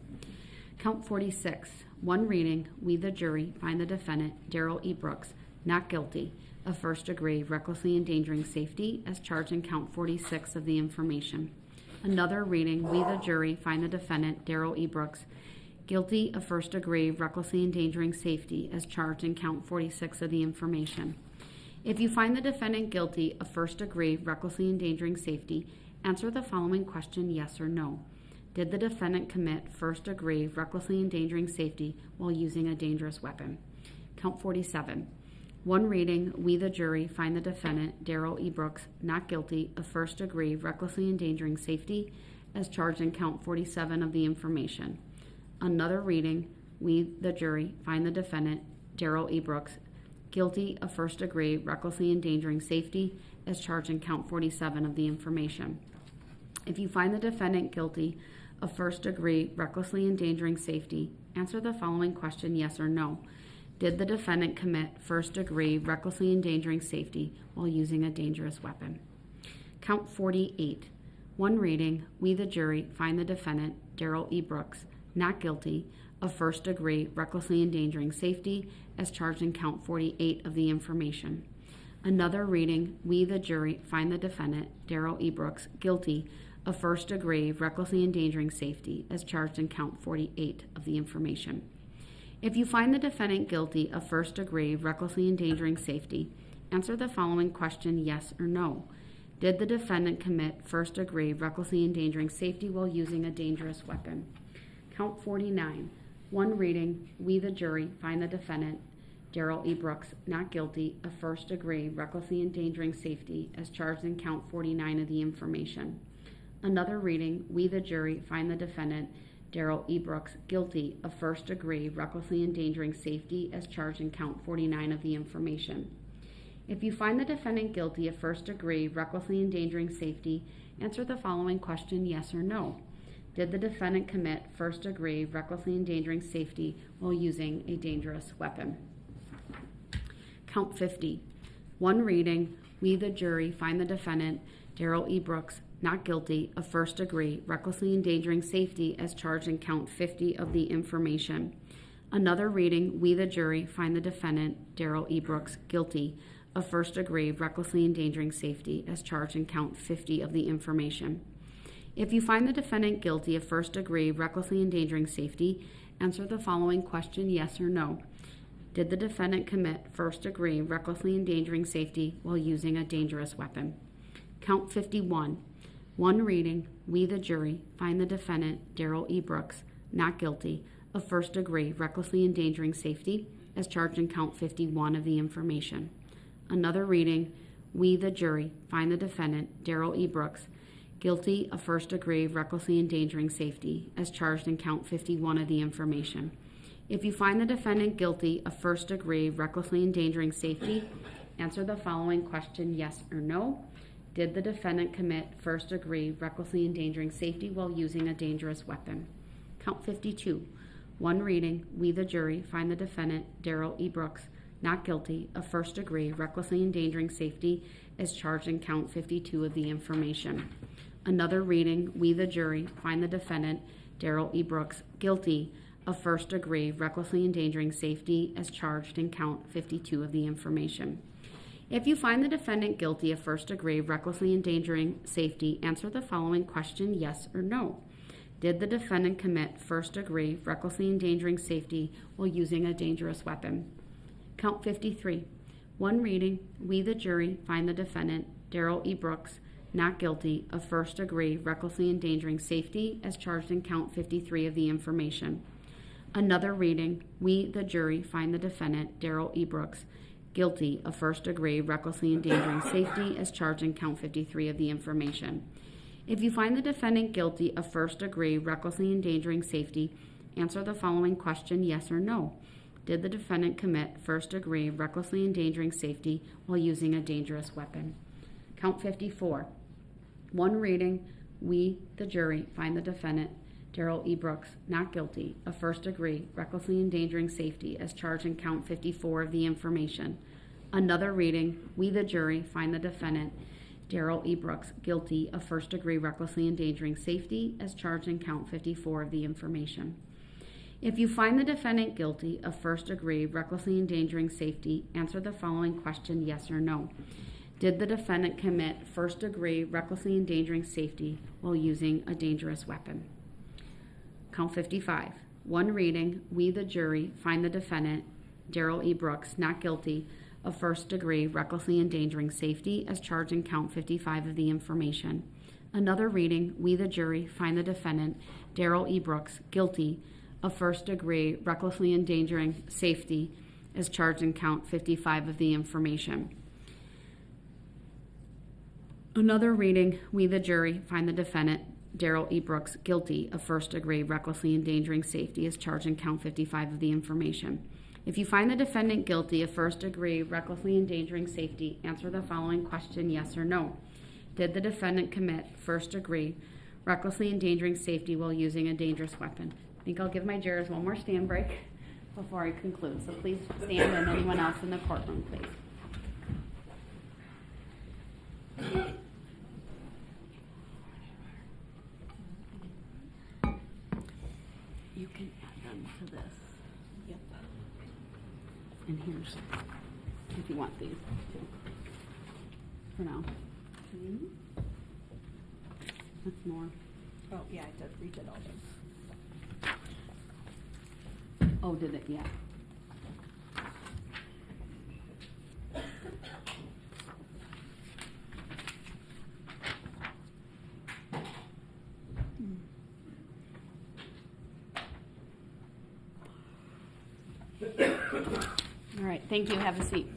Count 46. One reading, we the jury find the defendant, Darrell E. Brooks, not guilty of first degree recklessly endangering safety as charged in count 46 of the information. Another reading, we the jury find the defendant, Darrell E. Brooks, guilty of first degree recklessly endangering safety as charged in count 46 of the information. If you find the defendant guilty of first degree recklessly endangering safety, answer the following question, yes or no. Did the defendant commit first degree recklessly endangering safety while using a dangerous weapon? Count 47. One reading, we the jury find the defendant, Darrell E. Brooks, not guilty of first degree recklessly endangering safety as charged in count 47 of the information. Another reading, we the jury find the defendant, Darrell E. Brooks, guilty of first degree recklessly endangering safety as charged in count 47 of the information. If you find the defendant guilty of first degree recklessly endangering safety, answer the following question, yes or no. Did the defendant commit first degree recklessly endangering safety while using a dangerous weapon? Count 48. One reading, we the jury find the defendant, Darrell E. Brooks, not guilty, of first-degree recklessly endangering safety as charged in count 48 of the information. Another reading, we, the jury, find the defendant, Darrell E. Brooks, guilty of first-degree recklessly endangering safety as charged in count 48 of the information. If you find the defendant guilty of first-degree recklessly endangering safety, answer the following question, yes or no. Did the defendant commit first-degree recklessly endangering safety while using a dangerous weapon? Count 49. One reading, we, the jury, find the defendant, Darrell E. Brooks, not guilty of first-degree recklessly endangering safety as charged in count 49 of the information. Another reading, we, the jury, find the defendant, Darrell E. Brooks, guilty of first-degree recklessly endangering safety as charged in count 49 of the information. If you find the defendant guilty of first-degree recklessly endangering safety, answer the following question, yes or no. Did the defendant commit first-degree recklessly endangering safety while using a dangerous weapon? Count 50. One reading, we, the jury, find the defendant, Darrell E. Brooks, not guilty of first-degree recklessly endangering safety as charged in count 50 of the information. Another reading, we, the jury, find the defendant, Darrell E. Brooks, guilty of first-degree recklessly endangering safety as charged in count 50 of the information. If you find the defendant guilty of first-degree recklessly endangering safety, answer the following question, yes or no. Did the defendant commit first-degree recklessly endangering safety while using a dangerous weapon? Count 51. One reading, we, the jury, find the defendant, Darrell E. Brooks, not guilty of first-degree recklessly endangering safety as charged in count 51 of the information. Another reading, we, the jury, find the defendant, Darrell E. Brooks, guilty of first-degree recklessly endangering safety as charged in count 51 of the information. If you find the defendant guilty of first-degree recklessly endangering safety, answer the following question, yes or no. Did the defendant commit first-degree recklessly endangering safety while using a dangerous weapon? Count 52. One reading, we, the jury, find the defendant, Darrell E. Brooks, not guilty of first-degree recklessly endangering safety as charged in count 52 of the information. Another reading, we, the jury, find the defendant, Darrell E. Brooks, guilty of first-degree recklessly endangering safety as charged in count 52 of the information. If you find the defendant guilty of first-degree recklessly endangering safety, answer the following question, yes or no. Did the defendant commit first-degree recklessly endangering safety while using a dangerous weapon? Count 53. One reading, we, the jury, find the defendant, Darrell E. Brooks, not guilty of first-degree recklessly endangering safety as charged in count 53 of the information. Another reading, we, the jury, find the defendant, Darrell E. Brooks, guilty of first-degree recklessly endangering safety as charged in count 53 of the information. If you find the defendant guilty of first-degree recklessly endangering safety, answer the following question, yes or no. Did the defendant commit first-degree recklessly endangering safety while using a dangerous weapon? Count 54. One reading, we, the jury, find the defendant, Darrell E. Brooks, not guilty of first-degree recklessly endangering safety as charged in count 54 of the information. Another reading, we, the jury, find the defendant, Darrell E. Brooks, guilty of first-degree recklessly endangering safety as charged in count 54 of the information. If you find the defendant guilty of first-degree recklessly endangering safety, answer the following question, yes or no. Did the defendant commit first-degree recklessly endangering safety while using a dangerous weapon? Count 55. One reading, we, the jury, find the defendant, Darrell E. Brooks, not guilty of first-degree recklessly endangering safety as charged in count 55 of the information. Another reading, we, the jury, find the defendant, Darrell E. Brooks, guilty of first-degree recklessly endangering safety as charged in count 55 of the information. Another reading, we, the jury, find the defendant, Darrell E. Brooks, guilty of first-degree recklessly endangering safety as charged in count 55 of the information. If you find the defendant guilty of first-degree recklessly endangering safety, answer the following question, yes or no. Did the defendant commit first-degree recklessly endangering safety while using a dangerous weapon? I think I'll give my jurors one more stand break before I conclude. So please stand, and anyone else in the courtroom, please. You can add them to this. Yep. And here's, if you want these too. For now. That's more. Oh, yeah, I did, redid all those. Oh, did it? Yeah. All right, thank you. Have a seat.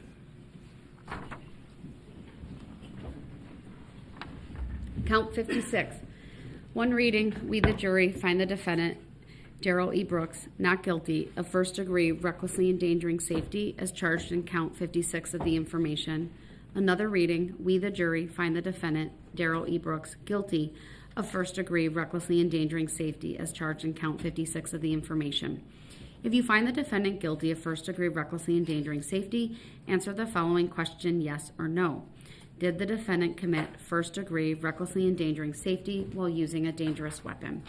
Count 56. One reading, we the jury find the defendant, Darrell E. Brooks, not guilty of first degree recklessly endangering safety as charged in count 56 of the information. Another reading, we the jury find the defendant, Darrell E. Brooks, guilty of first degree recklessly endangering safety as charged in count 56 of the information. If you find the defendant guilty of first degree recklessly endangering safety, answer the following question, yes or no. Did the defendant commit first degree recklessly endangering safety while using a dangerous weapon?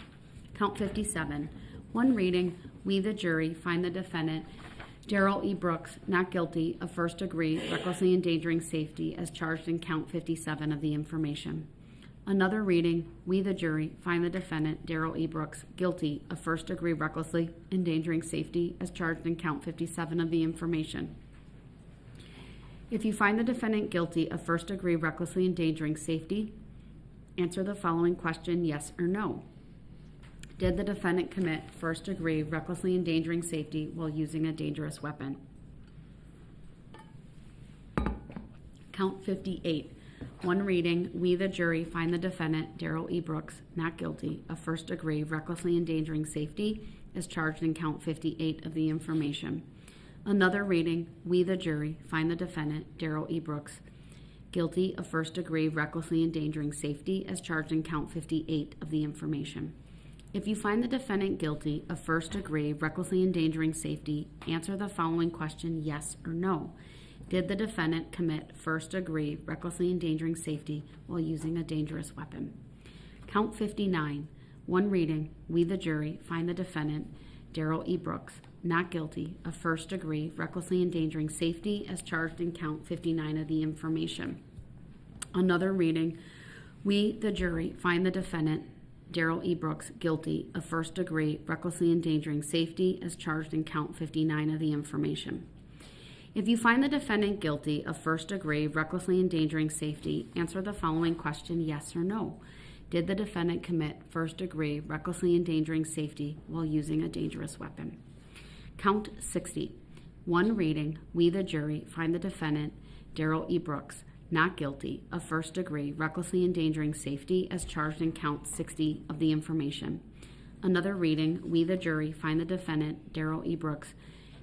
Count 57. One reading, we the jury find the defendant, Darrell E. Brooks, not guilty of first degree recklessly endangering safety as charged in count 57 of the information. Another reading, we the jury find the defendant, Darrell E. Brooks, guilty of first degree recklessly endangering safety as charged in count 57 of the information. If you find the defendant guilty of first degree recklessly endangering safety, answer the following question, yes or no. Did the defendant commit first degree recklessly endangering safety while using a dangerous weapon? Count 58. One reading, we the jury find the defendant, Darrell E. Brooks, not guilty of first degree recklessly endangering safety as charged in count 58 of the information. Another reading, we the jury find the defendant, Darrell E. Brooks, guilty of first degree recklessly endangering safety as charged in count 58 of the information. If you find the defendant guilty of first degree recklessly endangering safety, answer the following question, yes or no. Did the defendant commit first degree recklessly endangering safety while using a dangerous weapon? Count 59. One reading, we the jury find the defendant, Darrell E. Brooks, not guilty of first degree recklessly endangering safety as charged in count 59 of the information. Another reading, we the jury find the defendant, Darrell E. Brooks, guilty of first degree recklessly endangering safety as charged in count 59 of the information. If you find the defendant guilty of first degree recklessly endangering safety, answer the following question, yes or no. Did the defendant commit first degree recklessly endangering safety while using a dangerous weapon? Count 60. One reading, we the jury find the defendant, Darrell E. Brooks, not guilty of first degree recklessly endangering safety as charged in count 60 of the information. Another reading, we the jury find the defendant, Darrell E. Brooks,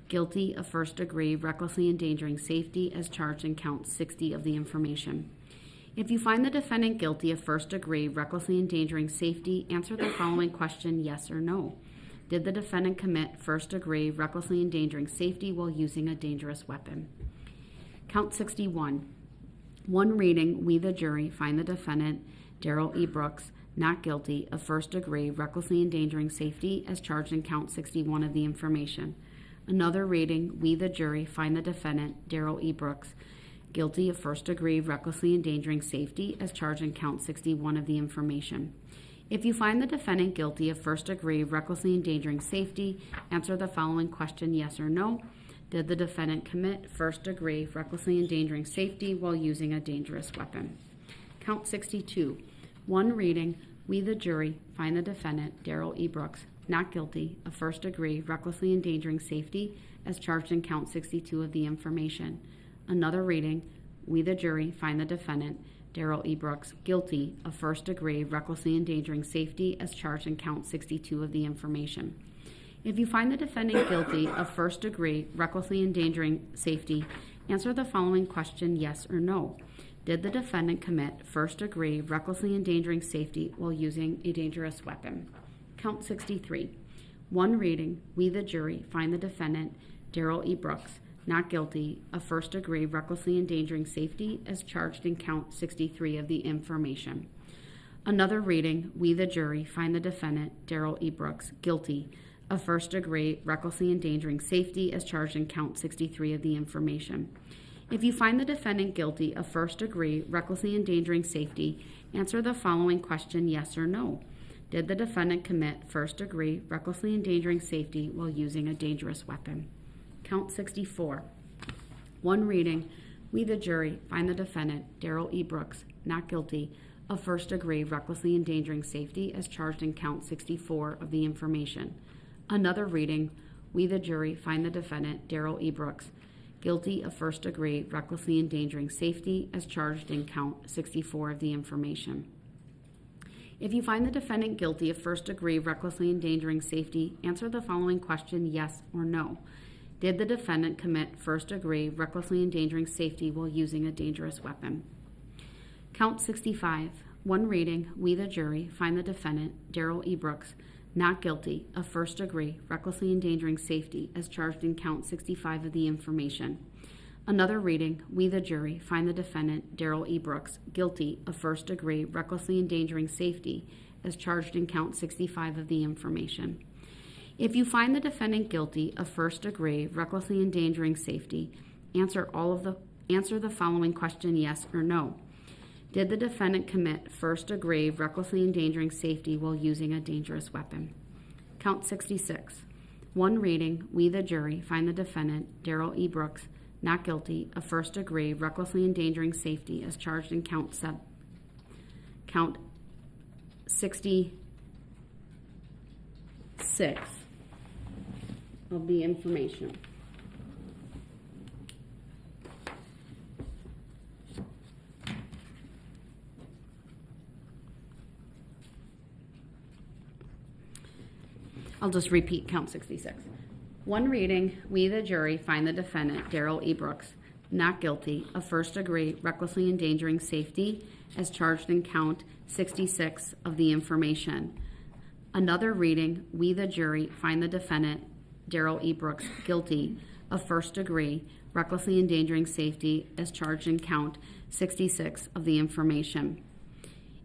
guilty of first degree recklessly endangering safety as charged in count 60 of the information. If you find the defendant guilty of first degree recklessly endangering safety, answer the following question, yes or no. Did the defendant commit first degree recklessly endangering safety while using a dangerous weapon? Count 61. One reading, we the jury find the defendant, Darrell E. Brooks, not guilty of first degree recklessly endangering safety as charged in count 61 of the information. Another reading, we the jury find the defendant, Darrell E. Brooks, guilty of first degree recklessly endangering safety as charged in count 61 of the information. If you find the defendant guilty of first degree recklessly endangering safety, answer the following question, yes or no. Did the defendant commit first degree recklessly endangering safety while using a dangerous weapon? Count 62. One reading, we the jury find the defendant, Darrell E. Brooks, not guilty of first degree recklessly endangering safety as charged in count 62 of the information. Another reading, we the jury find the defendant, Darrell E. Brooks, guilty of first degree recklessly endangering safety as charged in count 62 of the information. If you find the defendant guilty of first degree recklessly endangering safety, answer the following question, yes or no. Did the defendant commit first degree recklessly endangering safety while using a dangerous weapon? Count 63. One reading, we the jury find the defendant, Darrell E. Brooks, not guilty of first degree recklessly endangering safety as charged in count 63 of the information. Another reading, we the jury find the defendant, Darrell E. Brooks, guilty of first-degree recklessly endangering safety as charged in count 63 of the information. If you find the defendant guilty of first-degree recklessly endangering safety, answer the following question, yes or no. Did the defendant commit first-degree recklessly endangering safety while using a dangerous weapon? Count 64. One reading, we the jury find the defendant, Darrell E. Brooks, not guilty of first-degree recklessly endangering safety as charged in count 64 of the information. Another reading, we the jury find the defendant, Darrell E. Brooks, guilty of first-degree recklessly endangering safety as charged in count 64 of the information. If you find the defendant guilty of first-degree recklessly endangering safety, answer the following question, yes or no. Did the defendant commit first-degree recklessly endangering safety while using a dangerous weapon? Count 65. One reading, we the jury find the defendant, Darrell E. Brooks, not guilty of first-degree recklessly endangering safety as charged in count 65 of the information. Another reading, we the jury find the defendant, Darrell E. Brooks, guilty of first-degree recklessly endangering safety as charged in count 65 of the information. If you find the defendant guilty of first-degree recklessly endangering safety, answer the following question, yes or no. Did the defendant commit first-degree recklessly endangering safety while using a dangerous weapon? Count 66. One reading, we the jury find the defendant, Darrell E. Brooks, not guilty of first-degree recklessly endangering safety as charged in count 66 of the information. I'll just repeat count 66. One reading, we the jury find the defendant, Darrell E. Brooks, not guilty of first-degree recklessly endangering safety as charged in count 66 of the information. Another reading, we the jury find the defendant, Darrell E. Brooks, guilty of first-degree recklessly endangering safety as charged in count 66 of the information.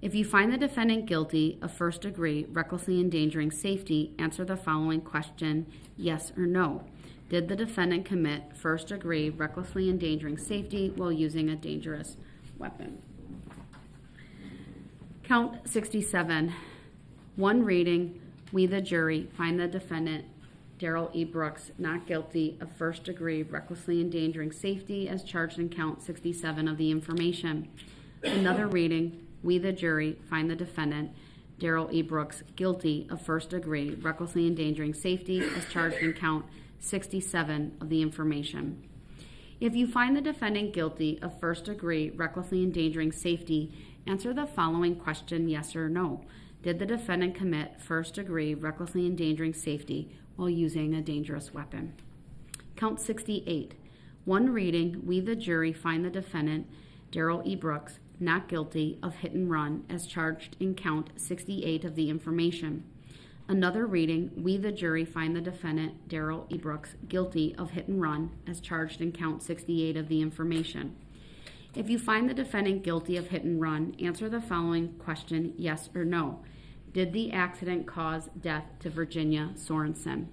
If you find the defendant guilty of first-degree recklessly endangering safety, answer the following question, yes or no. Did the defendant commit first-degree recklessly endangering safety while using a dangerous weapon? Count 67. One reading, we the jury find the defendant, Darrell E. Brooks, not guilty of first-degree recklessly endangering safety as charged in count 67 of the information. Another reading, we the jury find the defendant, Darrell E. Brooks, guilty of first-degree recklessly endangering safety as charged in count 67 of the information. If you find the defendant guilty of first-degree recklessly endangering safety, answer the following question, yes or no. Did the defendant commit first-degree recklessly endangering safety while using a dangerous weapon? Count 68. One reading, we the jury find the defendant, Darrell E. Brooks, not guilty of hit and run as charged in count 68 of the information. Another reading, we the jury find the defendant, Darrell E. Brooks, guilty of hit and run as charged in count 68 of the information. If you find the defendant guilty of hit and run, answer the following question, yes or no. Did the accident cause death to Virginia Sorensen?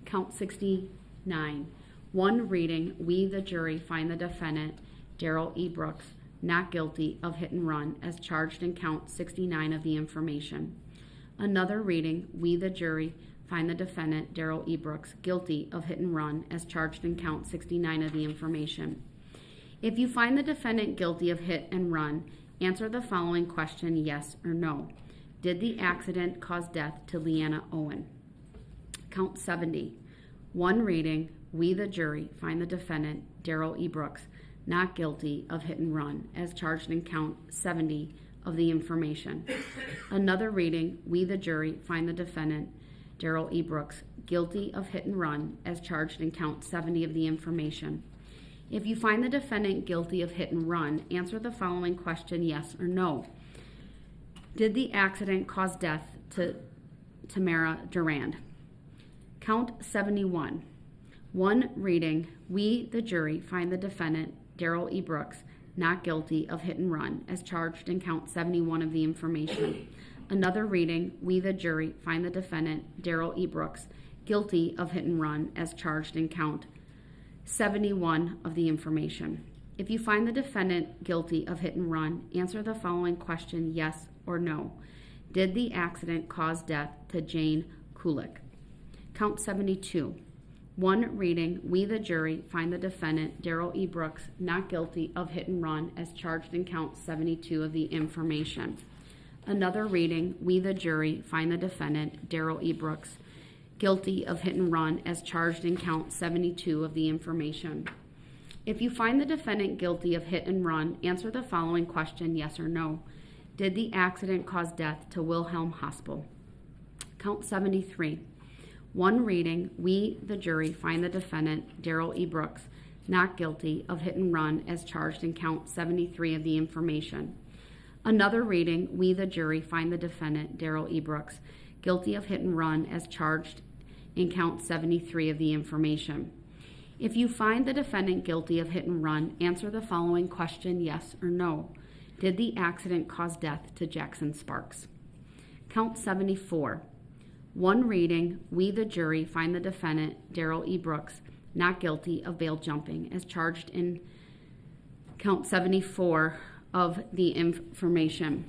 Count 69. One reading, we the jury find the defendant, Darrell E. Brooks, not guilty of hit and run as charged in count 69 of the information. Another reading, we the jury find the defendant, Darrell E. Brooks, guilty of hit and run as charged in count 69 of the information. If you find the defendant guilty of hit and run, answer the following question, yes or no. Did the accident cause death to Leanna Owen? Count 70. One reading, we the jury find the defendant, Darrell E. Brooks, not guilty of hit and run as charged in count 70 of the information. Another reading, we the jury find the defendant, Darrell E. Brooks, guilty of hit and run as charged in count 70 of the information. If you find the defendant guilty of hit and run, answer the following question, yes or no. Did the accident cause death to Tamara Durand? Count 71. One reading, we the jury find the defendant, Darrell E. Brooks, not guilty of hit and run as charged in count 71 of the information. Another reading, we the jury find the defendant, Darrell E. Brooks, guilty of hit and run as charged in count 71 of the information. If you find the defendant guilty of hit and run, answer the following question, yes or no. Did the accident cause death to Jane Kulik? Count 72. One reading, we the jury find the defendant, Darrell E. Brooks, not guilty of hit and run as charged in count 72 of the information. Another reading, we the jury find the defendant, Darrell E. Brooks, guilty of hit and run as charged in count 72 of the information. If you find the defendant guilty of hit and run, answer the following question, yes or no. Did the accident cause death to Wilhelm Hospital? Count 73. One reading, we, the jury, find the defendant, Darrell E. Brooks, not guilty of hit and run as charged in count 73 of the information. Another reading, we, the jury, find the defendant, Darrell E. Brooks, guilty of hit and run as charged in count 73 of the information. If you find the defendant guilty of hit and run, answer the following question, yes or no. Did the accident cause death to Jackson Sparks? Count 74. One reading, we the jury find the defendant, Darrell E. Brooks, not guilty of bail jumping as charged in count 74 of the information.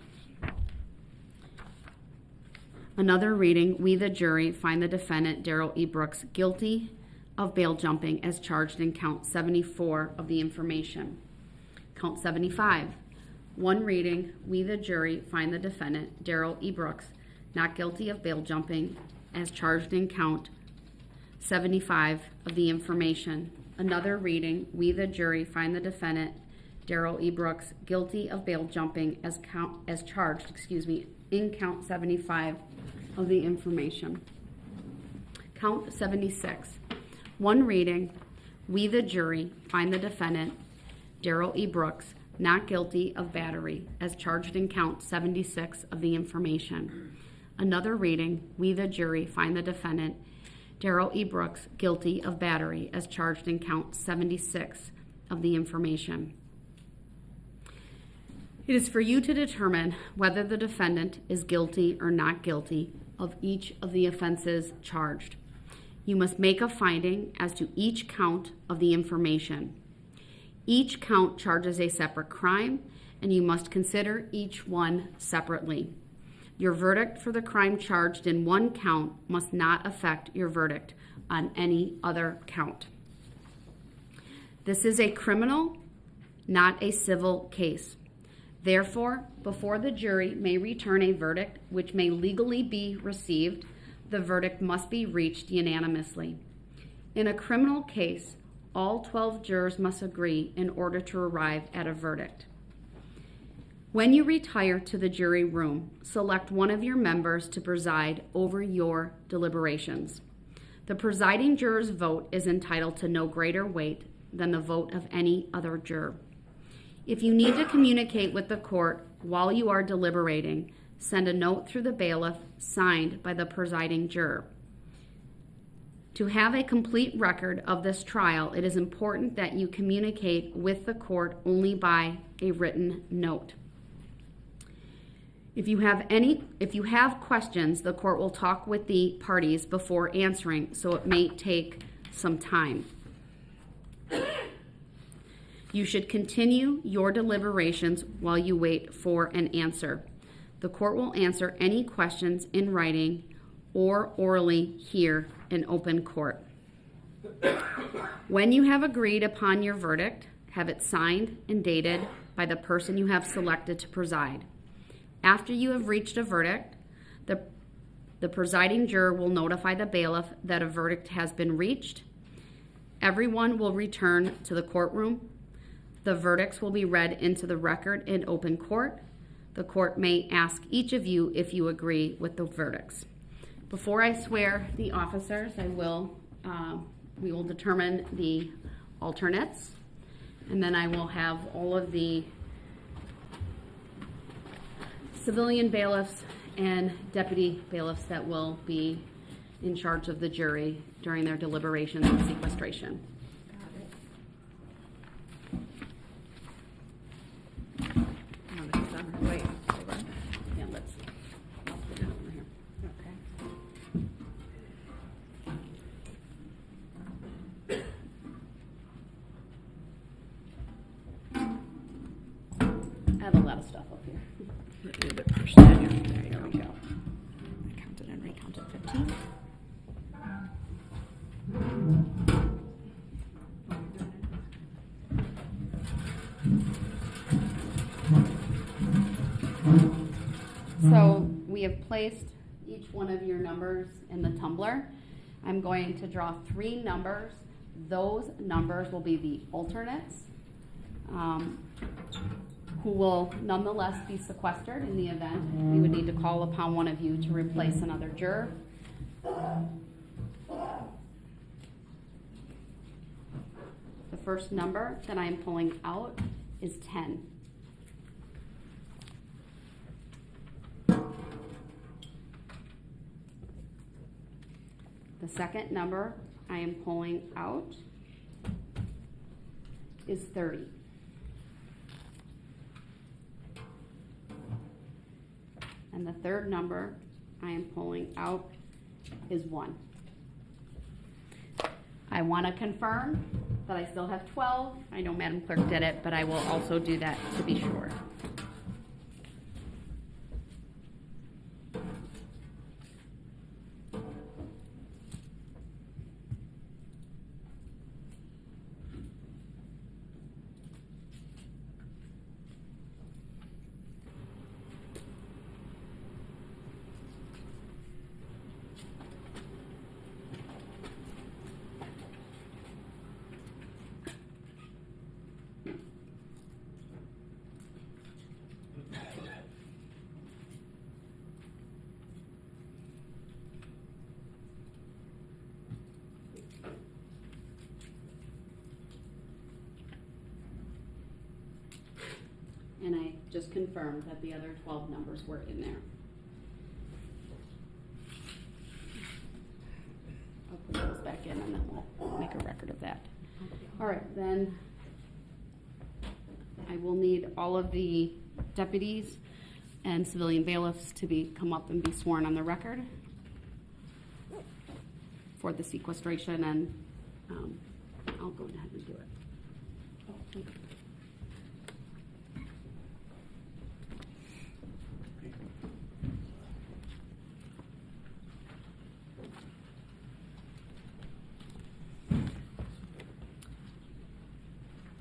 Another reading, we the jury find the defendant, Darrell E. Brooks, guilty of bail jumping as charged in count 74 of the information. Count 75. One reading, we the jury find the defendant, Darrell E. Brooks, not guilty of bail jumping as charged in count 75 of the information. Another reading, we the jury find the defendant, Darrell E. Brooks, guilty of bail jumping as charged in count 75 of the information. Count 76. One reading, we the jury find the defendant, Darrell E. Brooks, not guilty of battery as charged in count 76 of the information. Another reading, we the jury find the defendant, Darrell E. Brooks, guilty of battery as charged in count 76 of the information. It is for you to determine whether the defendant is guilty or not guilty of each of the offenses charged. You must make a finding as to each count of the information. Each count charges a separate crime, and you must consider each one separately. Your verdict for the crime charged in one count must not affect your verdict on any other count. This is a criminal, not a civil case. Therefore, before the jury may return a verdict which may legally be received, the verdict must be reached unanimously. In a criminal case, all 12 jurors must agree in order to arrive at a verdict. When you retire to the jury room, select one of your members to preside over your deliberations. The presiding juror's vote is entitled to no greater weight than the vote of any other juror. If you need to communicate with the court while you are deliberating, send a note through the bailiff signed by the presiding juror. To have a complete record of this trial, it is important that you communicate with the court only by a written note. If you have questions, the court will talk with the parties before answering, so it may take some time. You should continue your deliberations while you wait for an answer. The court will answer any questions in writing or orally here in open court. When you have agreed upon your verdict, have it signed and dated by the person you have selected to preside. After you have reached a verdict, the presiding juror will notify the bailiff that a verdict has been reached. Everyone will return to the courtroom. The verdicts will be read into the record in open court. The court may ask each of you if you agree with the verdicts. Before I swear the officers, we will determine the alternates, and then I will have all of the civilian bailiffs and deputy bailiffs that will be in charge of the jury during their deliberations and sequestration. Wait, hold on. Yeah, let's. here. The percentage. There we go. I counted and recounted 15. So we have placed each one of your numbers in the tumbler. I'm going to draw 3 numbers. Those numbers will be the alternates, who will nonetheless be sequestered in the event we would need to call upon one of you to replace another juror. The first number that I am pulling out is 10. The second number I am pulling out is 30. And the third number I am pulling out is 1. I want to confirm that I still have 12. I know Madam Clerk did it, but I will also do that to be sure. And I just confirmed that the other 12 numbers were in there. I'll put those back in and then we'll make a record of that. All right, then I will need all of the deputies and civilian bailiffs to come up and be sworn on the record for the sequestration, and I'll go ahead and do it. Oh, thank you.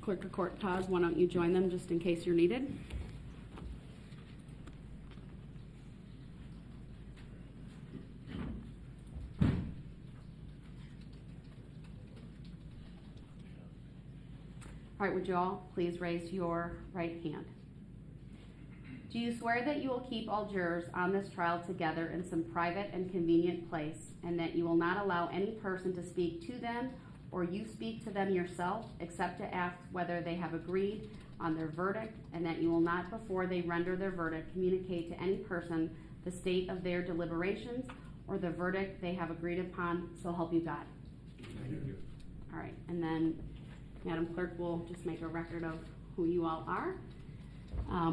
Clerk of Court Taz, why don't you join them just in case you're needed? All right, would you all please raise your right hand? Do you swear that you will keep all jurors on this trial together in some private and convenient place, and that you will not allow any person to speak to them or you speak to them yourself, except to ask whether they have agreed on their verdict, and that you will not, before they render their verdict, communicate to any person the state of their deliberations or the verdict they have agreed upon, so help you God? All right, and then Madam Clerk will just make a record of who you all are.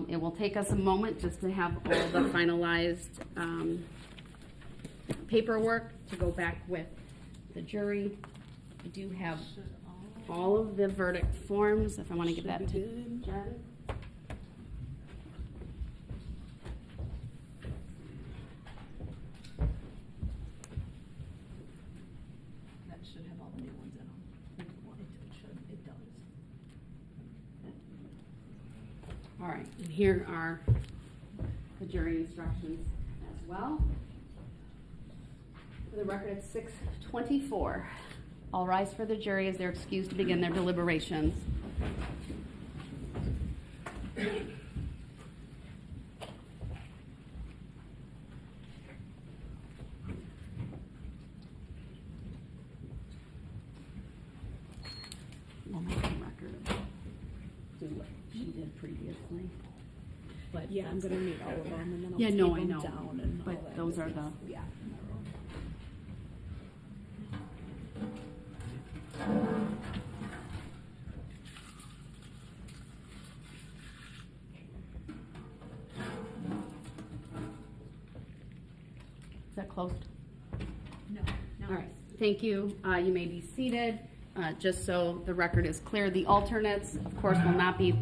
It will take us a moment just to have all the finalized paperwork to go back with the jury. I do have all of the verdict forms, if I want to give that to Jen. That should have all the new ones in them. If you want it to, it should. It does. All right, and here are the jury instructions as well. For the record, it's 6:24. All rise for the jury as they're excused to begin their deliberations. We'll make a record of what she did previously. But yeah, I'm gonna need all of them, and then I'll Yeah, tape no, I them know. down and all But that those are business. the- Yeah. Is that closed? No. All right, thank you. You may be seated. just so the record is clear, the alternates, of course, will not be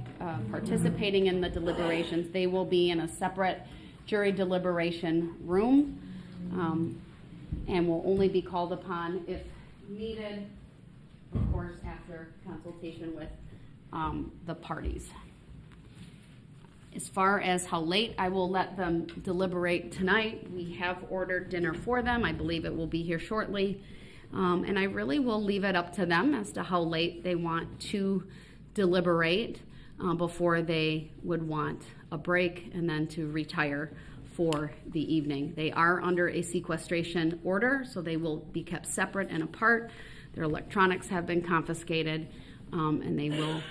participating in the deliberations. They will be in a separate jury deliberation room, and will only be called upon if needed, of course, after consultation with the parties. As far as how late I will let them deliberate tonight, we have ordered dinner for them. I believe it will be here shortly. And I really will leave it up to them as to how late they want to deliberate before they would want a break and then to retire for the evening. They are under a sequestration order, so they will be kept separate and apart. Their electronics have been confiscated, and they will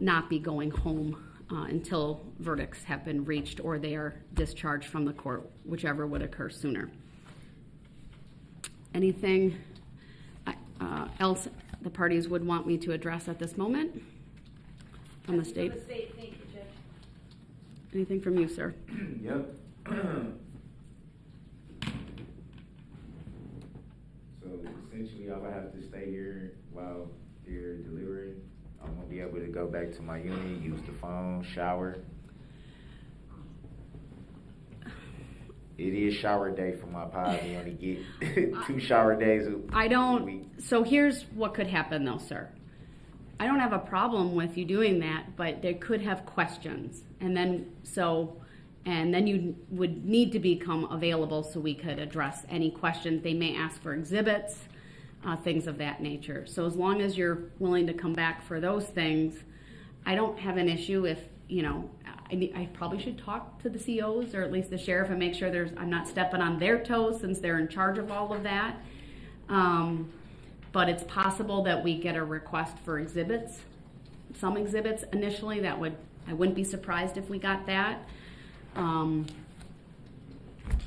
not be going home until verdicts have been reached or they are discharged from the court, whichever would occur sooner. Anything else the parties would want me to address at this moment from the state? Thank you, Judge. Anything from you, sir? Yep. So essentially, I would have to stay here while they're delivering. I'm gonna be able to go back to my unit, use the phone, shower. It is shower day for my pod. We only get 2 shower days a week. So here's what could happen though, sir. I don't have a problem with you doing that, but they could have questions. And then you would need to become available so we could address any questions. They may ask for exhibits, things of that nature. So as long as you're willing to come back for those things, I don't have an issue if, I probably should talk to the COs or at least the sheriff and make sure I'm not stepping on their toes since they're in charge of all of that. But it's possible that we get a request for exhibits, some exhibits initially. I wouldn't be surprised if we got that.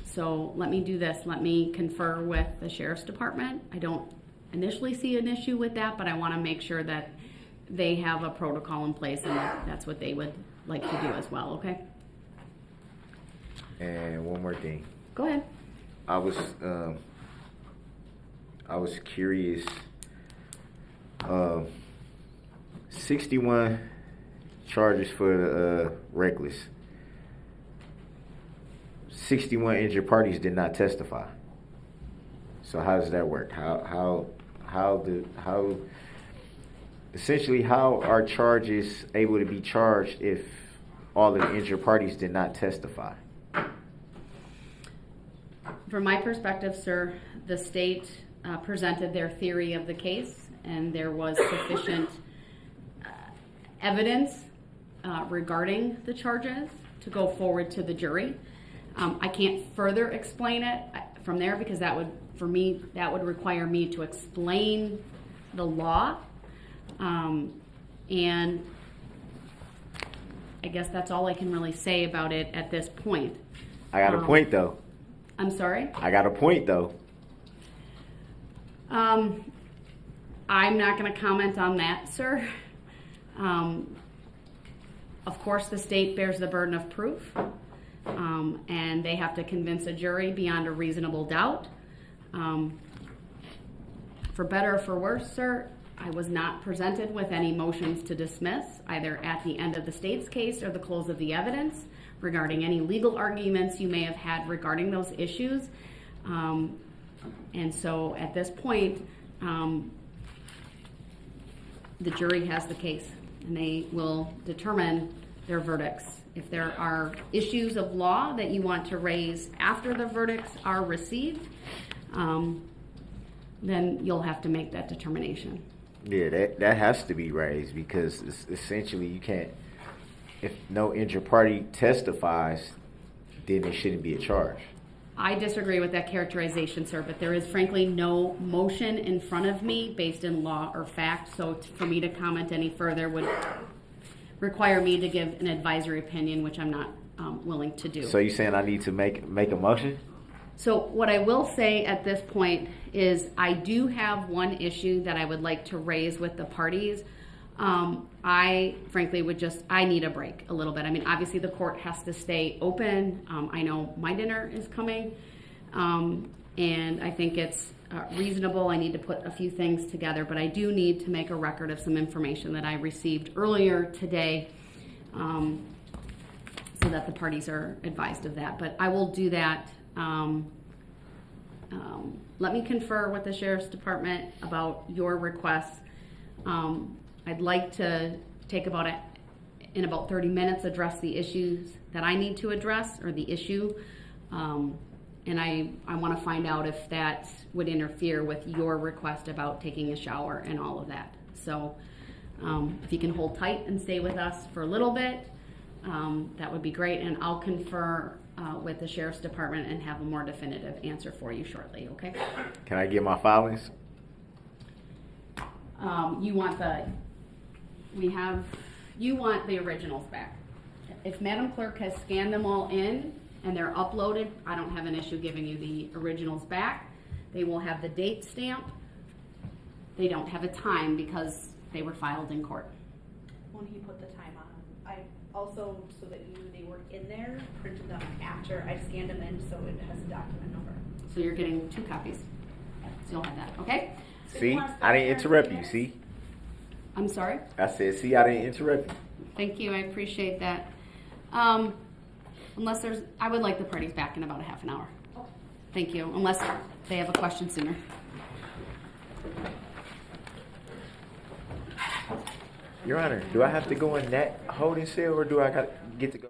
So let me do this. Let me confer with the sheriff's department. I don't initially see an issue with that, but I want to make sure that they have a protocol in place and that's what they would like to do as well, okay? And one more thing. Go ahead. I was curious. 61 charges for reckless. 61 injured parties did not testify. So how does that work? How essentially how are charges able to be charged if all of the injured parties did not testify? From my perspective, sir, the state presented their theory of the case, and there was sufficient evidence regarding the charges to go forward to the jury. I can't further explain it from there because that would require me to explain the law. And I guess that's all I can really say about it at this point. I got a point though. I'm sorry? I got a point though. I'm not going to comment on that, sir. Of course, the state bears the burden of proof, and they have to convince a jury beyond a reasonable doubt. For better or for worse, sir, I was not presented with any motions to dismiss, either at the end of the state's case or the close of the evidence, regarding any legal arguments you may have had regarding those issues. And so at this point, the jury has the case, and they will determine their verdicts. If there are issues of law that you want to raise after the verdicts are received, then you'll have to make that determination. Yeah, that has to be raised because essentially you can't, if no injured party testifies, then it shouldn't be a charge. I disagree with that characterization, sir, but there is frankly no motion in front of me based in law or fact, so for me to comment any further would require me to give an advisory opinion, which I'm not willing to do. So you're saying I need to make a motion? So what I will say at this point is I do have one issue that I would like to raise with the parties. I frankly I need a break a little bit. I mean, obviously the court has to stay open. I know my dinner is coming. and I think it's reasonable. I need to put a few things together, but I do need to make a record of some information that I received earlier today, so that the parties are advised of that. But I will do that. Let me confer with the Sheriff's Department about your requests. I'd like to take in about 30 minutes, address the issues that I need to address, or the issue. And I want to find out if that would interfere with your request about taking a shower and all of that. So if you can hold tight and stay with us for a little bit, that would be great. And I'll confer with the Sheriff's Department and have a more definitive answer for you shortly, okay? Can I get my filings? You want the originals back. If Madam Clerk has scanned them all in and they're uploaded, I don't have an issue giving you the originals back. They will have the date stamp. They don't have a time because they were filed in court. When he put the time on, I also, so that you knew they were in there, printed them after I scanned them in, so it has a document number. So you're getting 2 copies. So you'll have that, okay? See, I didn't interrupt you, see? I'm sorry? I said, see, I didn't interrupt you. Thank you, I appreciate that. I would like the parties back in about a half an hour. Thank you, unless they have a question sooner. Your Honor, do I have to go in that holding cell or do I get to go?